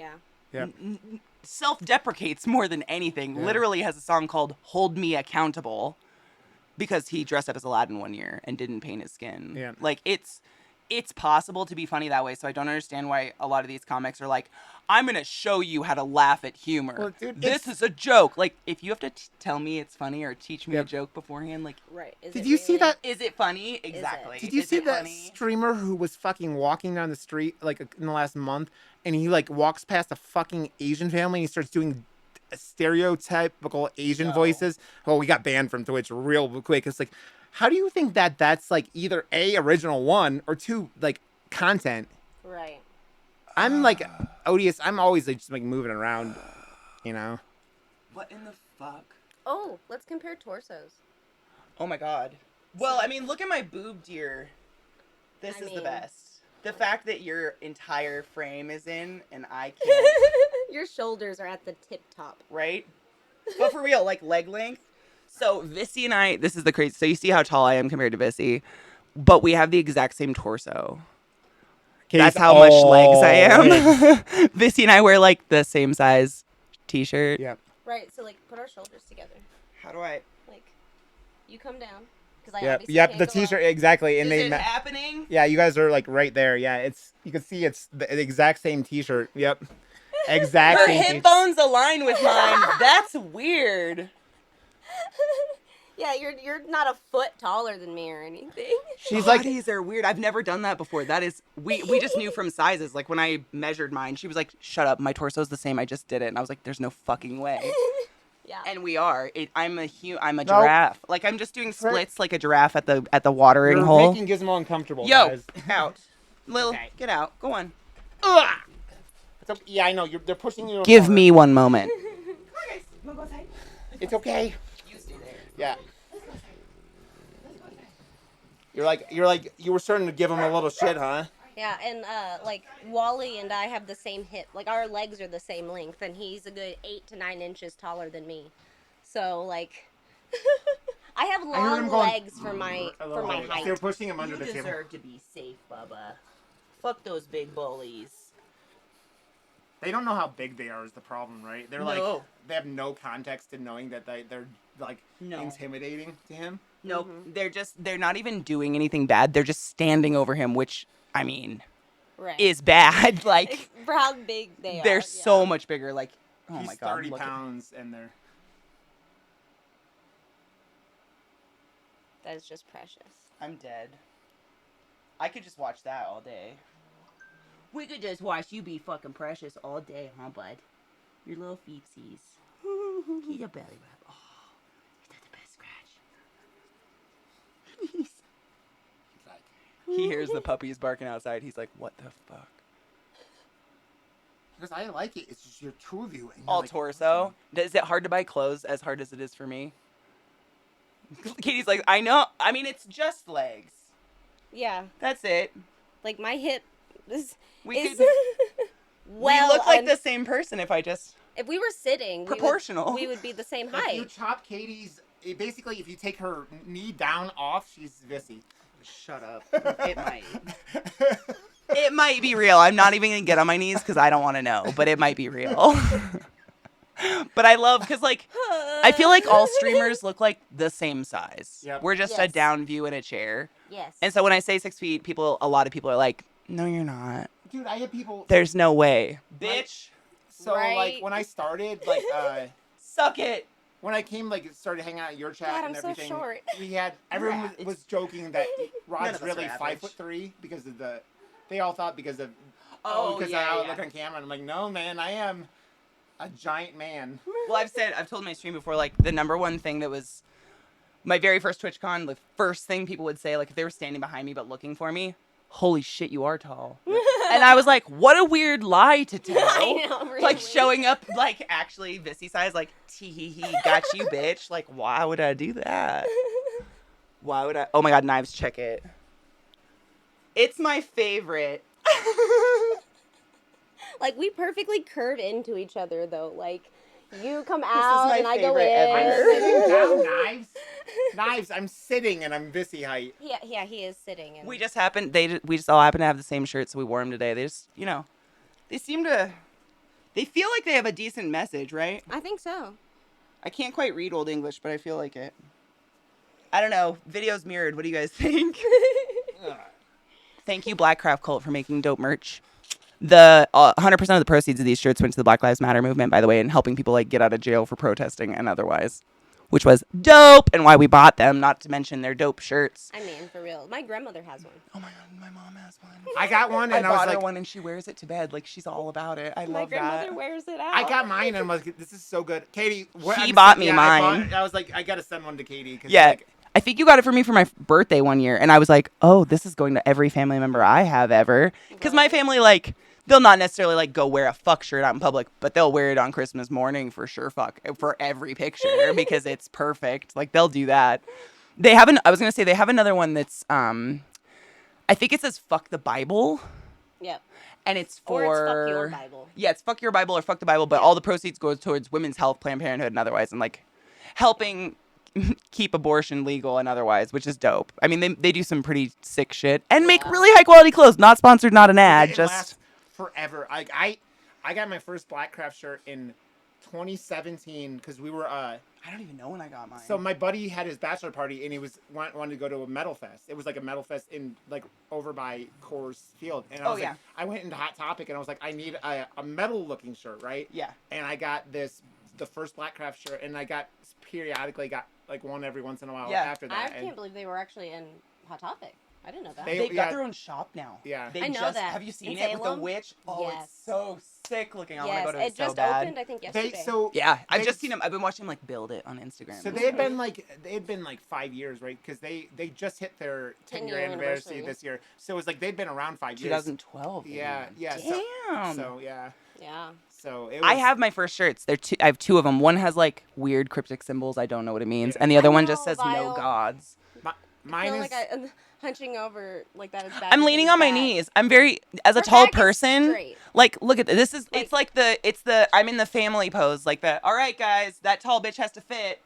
Self-deprecates more than anything. Literally has a song called Hold Me Accountable, because he dressed up as Aladdin one year and didn't paint his skin. Like, it's possible to be funny that way, so I don't understand why a lot of these comics are like, I'm going to show you how to laugh at humor. Well, dude, this is a joke. Like, if you have to tell me it's funny or teach me a joke beforehand, like... Right. Did you see that? Is it funny? Exactly. Did you see that streamer who was fucking walking down the street, like, in the last month, and he, like, walks past a fucking Asian family, and he starts doing stereotypical Asian voices? Oh, we got banned from Twitch real quick. It's like, how do you think that that's, like, either A, original one, or 2, like, content? Right. I'm, like, odious. I'm always, like, just, like, moving around, What in the fuck? Oh, let's compare torsos. Oh my god. Well, I mean, look at my boob, dear. This is the best. The fact that your entire frame is in, and I can't... Your shoulders are at the tip top. Right? But for real, like, leg length. So, Vissy and I, this is the crazy... So, you see how tall I am compared to Vissy, but we have the exact same torso. That's how much legs I am. Vissy and I wear, like, the same size t-shirt. Right, so, like, put our shoulders together. How do I... Like, you come down. Because I obviously Yep, can't the go t-shirt, up. exactly. And Is they it happening? Yeah, you guys are, like, right there. Yeah, you can see it's the exact same t-shirt. Yep. Exactly. Her hip bones align with mine. That's weird. Yeah, you're not a foot taller than me or anything. She's like, Bodies are weird. I've never done that before. That is, we just knew from sizes. Like when I measured mine, she was like, "Shut up, my torso's the same. I just did it." And I was like, "There's no fucking way." Yeah. And we are. I'm a giraffe. Like I'm just doing splits like a giraffe at the watering you're hole. making Gizmo uncomfortable, Yo, guys. out, Lil, Okay. get out. Go on. Ugh. It's okay. Yeah, I know. They're pushing you. in a Give corner. me one moment. It's okay. You stay there. Yeah. You were starting to give him a little shit, huh? Yeah, and like Wally and I have the same hip. Like our legs are the same length, and he's a good 8 to 9 inches taller than me. So like, I have heard long him going, legs for my height. They're pushing him under You the table. deserve to be safe, Bubba. Fuck those big bullies. They don't know how big they are is the problem, right? They're like, No. they have no context in knowing that they're like No. intimidating to him. Nope. They're not even doing anything bad. They're just standing over him, which, I mean, Right. is bad. Like, For how big they are. they're yeah. so much bigger. Like, oh He's my God. 30 look at- pounds and they're... That is just precious. I'm dead. I could just watch that all day. We could just watch you be fucking precious all day, huh, bud? Your little feetsies. He's a belly rub. Oh, is that the best scratch? He hears the puppies barking outside. He's like, what the fuck? Because I like it. It's just your two of you. And you're All like, torso. Is it hard to buy clothes as hard as it is for me? Katie's like, I know. I mean, it's just legs. Yeah, That's it. like my hip is. We is could. well, we look like the same person if I just. If we were sitting, Proportional. we would be the same If you height. chop Katie's... Basically, if you take her knee down off, she's Vissy. Shut up. It might. It might be real. I'm not even gonna get on my knees because I don't want to know, but it might be real. But I love because like I feel like all streamers look like the same size. Yep. We're just a Yes. down view in a chair. Yes. And so when I say 6 feet, a lot of people are like, "No, you're not. Dude, I had people... There's no way, Right. bitch. So, like, Right. when I started, like, Suck it." when I came, like, started hanging out at your chat God, and I'm so everything, short. we had... Everyone was joking that None Rod's of us really are average. 5'3" because of the... They all thought because of... Oh, because yeah, of how I yeah. look on camera. And I'm like, no, man, I am a giant man. Well, I've told my stream before, like, the number one thing that was my very first TwitchCon, the first thing people would say, like, if they were standing behind me but looking for me, holy shit, you are tall. And I was like, what a weird lie to tell. I know, really. Like, showing up, like, actually Vissy size, like, tee-hee-hee, got you, bitch. Like, why would I do that? Why would I? Oh, my God, Knives, check it. It's my favorite. Like we perfectly curve into each other though. Like you come is out my and I go favorite in. ever. I'm sitting down, Knives. Knives, I'm sitting and I'm Vissy height. Yeah, he is sitting. And We just all happen to have the same shirts, so we wore them today. They just, they feel like they have a decent message, right? I think so. I can't quite read Old English, but I feel like it. I don't know. Video's mirrored. What do you guys think? Thank you, Black Craft Cult, for making dope merch. The 100% of the proceeds of these shirts went to the Black Lives Matter movement, by the way, and helping people like get out of jail for protesting and otherwise, which was dope, and why we bought them. Not to mention they're dope shirts. I mean, for real. My grandmother has one. Oh my God, my mom has one. I got one I and I was bought her like, one, and she wears it to bed. Like she's all about it. I My love grandmother that. wears it out. I got mine and I was like, this is so good. Katie, He bought me I mine. I was like, I gotta send one to Katie. 'Cause, Yeah. like, I think you got it for me for my birthday one year, and I was like, "Oh, this is going to every family member I have ever." Because my family, like, they'll not necessarily like go wear a fuck shirt out in public, but they'll wear it on Christmas morning for sure. Fuck for every picture because it's perfect. Like they'll do that. They have I was gonna say they have another one that's I think it says "fuck the Bible," Yep. and it's Or for it's fuck your Bible. Yeah, it's "fuck your Bible" or "fuck the Bible," but all the proceeds go towards women's health, Planned Parenthood, and otherwise, and like helping keep abortion legal and otherwise, which is dope. I mean, they do some pretty sick shit and make really high quality clothes. Not sponsored, not an ad. it Just lasts forever. Like I got my first Black Craft shirt in 2017 because we were I don't even know when I got mine. so my buddy had his bachelor party and he wanted to go to a metal fest. It was like a metal fest in like over by Coors Field, and I was like, I went into Hot Topic and I was like, I need a metal looking shirt, right? Yeah. And I got the first Black Craft shirt, and I got periodically got like one every once in a while after that. I can't believe they were actually in Hot Topic. I didn't know that. They've got their own shop now. Yeah. They I know just, that. Have you seen In it with the Salem? witch? Oh, Yes. it's so sick looking. I want Yes, to go to it it so just bad. opened, I think, yesterday. Yeah, I've they- just seen them. I've been watching them like build it on Instagram. So they had been like 5 years, right? Because they just hit their 10-year anniversary this year. So it was like they'd been around 5 years. 2012. Yeah, yeah. Damn. So yeah. Yeah. So it was, I have my first shirts. I have two of them. One has like weird cryptic symbols. I don't know what it means, and the other one just says no gods. Mine I is. feel like I'm hunching over like that is bad. I'm leaning on my knees. I'm very, as a tall person, straight. like, look at this. It's like I'm in the family pose, like the, all right, guys, that tall bitch has to fit.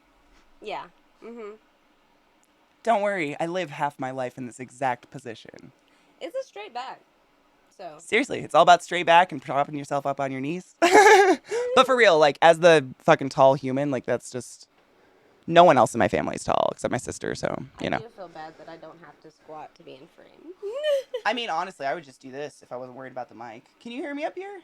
Yeah. Mhm. Don't worry, I live half my life in this exact position. It's a straight back. So. Seriously, it's all about straight back and propping yourself up on your knees. But for real, like, as the fucking tall human, like, that's just, no one else in my family is tall except my sister, so, you know. I do feel bad that I don't have to squat to be in frame. I mean, honestly, I would just do this if I wasn't worried about the mic. Can you hear me up here?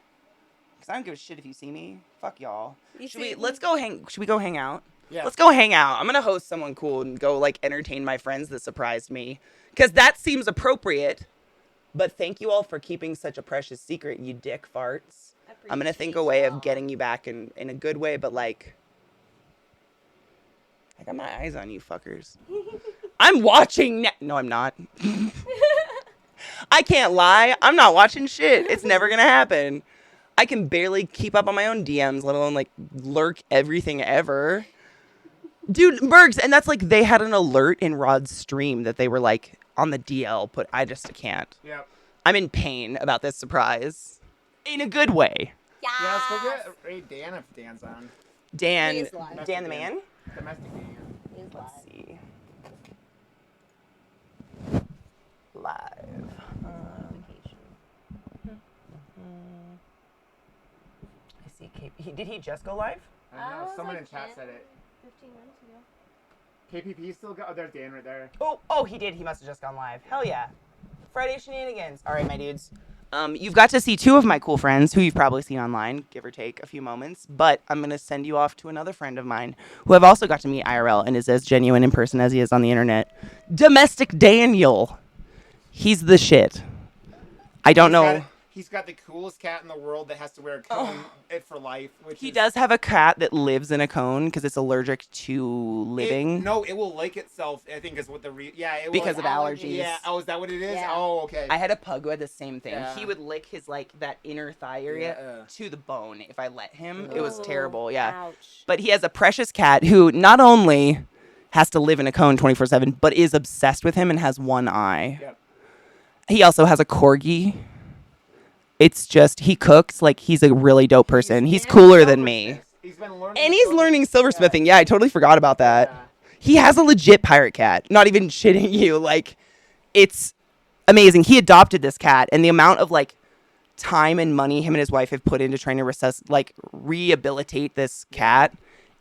Because I don't give a shit if you see me. Fuck y'all. Should we go hang out? Yeah. Let's go hang out. I'm going to host someone cool and go, like, entertain my friends that surprised me. Because that seems appropriate. But thank you all for keeping such a precious secret, you dick farts. I'm going to think a way of getting you back in a good way, but, like, I got my eyes on you fuckers. I'm watching no, I'm not. I can't lie. I'm not watching shit. It's never going to happen. I can barely keep up on my own DMs, let alone, like, lurk everything ever. Dude, Bergs, and that's like they had an alert in Rod's stream that they were like on the DL, I just can't. Yep. I'm in pain about this surprise. In a good way. Yeah. Yeah, let's go get Ray Dan if Dan's on. Dan, He is live. Dan the man? Domestic Dan. He is live. Let's see. Live. I see KP. Did he just go live? I don't know. was Someone like in chat 10, said it. 15 minutes ago. KPP still got. Oh, there's Dan right there. Oh, he did. He must have just gone live. Hell yeah. Friday shenanigans. All right, my dudes. You've got to see two of my cool friends who you've probably seen online, give or take a few moments. But I'm going to send you off to another friend of mine who I've also got to meet IRL and is as genuine in person as he is on the internet. Domestic Daniel. He's the shit. I don't know. He's got the coolest cat in the world that has to wear a cone for life. He does have a cat that lives in a cone because it's allergic to living. No, it will lick itself, I think is what the it because will, of allergies. Yeah. Oh, is that what it is? Yeah. Oh, okay. I had a pug who had the same thing. Yeah. He would lick his like that inner thigh area to the bone if I let him. It was Ooh, terrible. Yeah. Ouch. But he has a precious cat who not only has to live in a cone 24/7, but is obsessed with him and has one eye. Yep. He also has a corgi. It's just, he cooks like he's a really dope person. He's cooler than me. He's been learning. And he's learning silversmithing. Yeah, I totally forgot about that. Yeah. He has a legit pirate cat. Not even shitting you. Like, it's amazing. He adopted this cat, and the amount of like time and money him and his wife have put into trying to rehabilitate this cat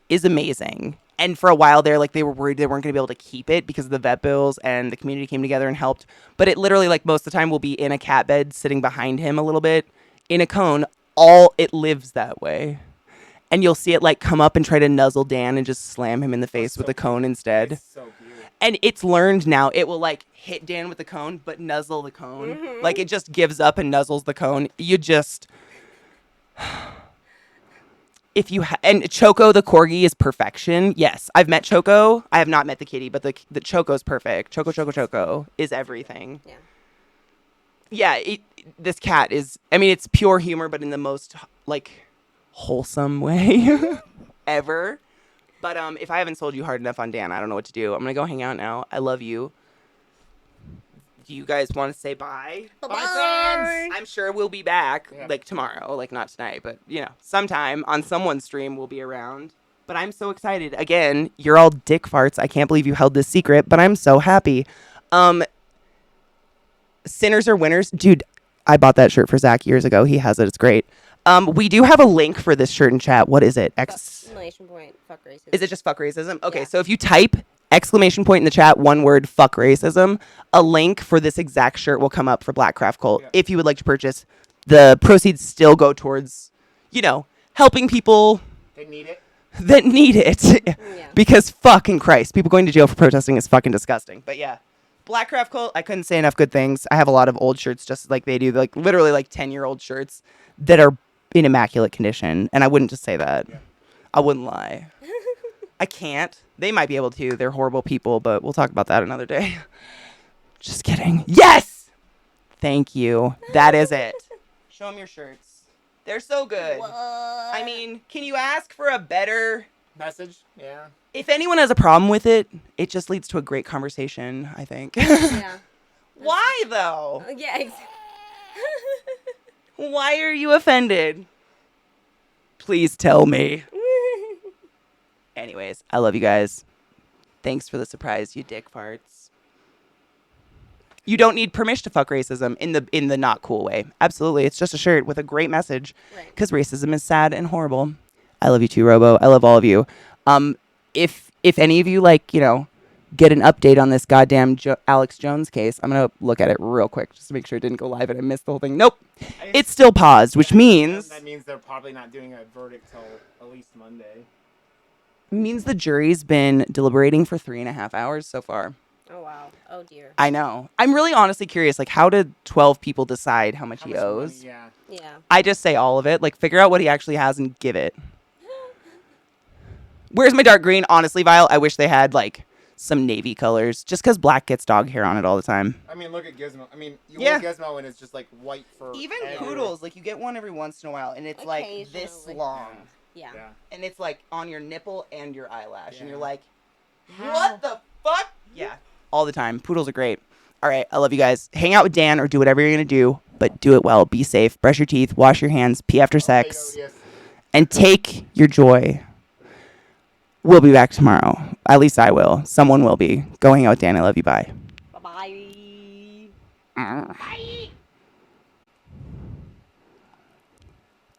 is amazing. And for a while there, like, they were worried they weren't going to be able to keep it because of the vet bills, and the community came together and helped. But it literally, like, most of the time will be in a cat bed sitting behind him a little bit in a cone. It lives that way. And you'll see it, like, come up and try to nuzzle Dan and just slam him in the face with the cone instead. It's so cute. And it's learned now. It will, like, hit Dan with the cone, but nuzzle the cone. Mm-hmm. Like, it just gives up and nuzzles the cone. You just... and Choco the corgi is perfection. Yes, I've met Choco. I have not met the kitty, but the Choco's perfect. Choco is everything. Yeah. Yeah, this cat is, I mean, it's pure humor, but in the most, like, wholesome way ever. But if I haven't sold you hard enough on Dan, I don't know what to do. I'm going to go hang out now. I love you. Do you guys want to say bye? Bye. I'm sure we'll be back, Yeah. like, tomorrow. Like, not tonight, but, you know, sometime on someone's stream we'll be around. But I'm so excited. Again, you're all dick farts. I can't believe you held this secret, but I'm so happy. Sinners are winners. Dude, I bought that shirt for Zach years ago. He has it. It's great. We do have a link for this shirt in chat. What is it? Exclamation point. Fuck racism. Is it just fuck racism? Okay, Yeah. so if you type exclamation point in the chat, one word, fuck racism, a link for this exact shirt will come up for Black Craft Cult. Yeah. If you would like to purchase, the proceeds still go towards, helping people They need it. that need it. Yeah. Because fucking Christ, people going to jail for protesting is fucking disgusting. But yeah, Black Craft Cult, I couldn't say enough good things. I have a lot of old shirts just like they do, like literally like 10-year-old shirts that are in immaculate condition. And I wouldn't just say that. Yeah. I wouldn't lie. I can't. They might be able to. They're horrible people, but we'll talk about that another day. Just kidding. Yes! Thank you. That is it. Show them your shirts. They're so good. What? I mean, can you ask for a better... Message. Yeah. If anyone has a problem with it, it just leads to a great conversation, I think. Yeah. Why, though? Yeah. Exactly. Why are you offended? Please tell me. Anyways, I love you guys. Thanks for the surprise, you dick farts. You don't need permission to fuck racism in the not cool way. Absolutely. It's just a shirt with a great message. Right. Because racism is sad and horrible. I love you too, Robo. I love all of you. If any of you get an update on this goddamn Alex Jones case, I'm gonna look at it real quick just to make sure it didn't go live and I missed the whole thing. Nope. It's still paused, which means that means they're probably not doing a verdict till at least Monday. the jury's been deliberating for 3.5 hours so far. Oh wow. Oh dear. I know. I'm really honestly curious, how did 12 people decide how much he owes? Money, yeah. Yeah. I just say all of it. Figure out what he actually has and give it. Where's my dark green? Honestly, Vile, I wish they had, some navy colors. Just because black gets dog hair on it all the time. I mean, look at Gizmo. I mean, you Yeah. want Gizmo and it's just white fur. Even everywhere. poodles, you get one every once in a while, and it's, this Occasionally. long. Yeah. Yeah. And it's, on your nipple and your eyelash. And Yeah. you're like, what the fuck? Yeah. All the time. Poodles are great. All right, I love you guys. Hang out with Dan or do whatever you're going to do, but do it well. Be safe. Brush your teeth. Wash your hands. Pee after sex. Yes. And take your joy. We'll be back tomorrow. At least I will. Someone will be. Go hang out with Dan. I love you. Bye. Bye-bye. Bye.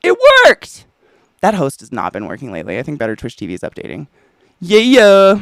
It worked! That host has not been working lately. I think Better Twitch TV is updating. Yeah.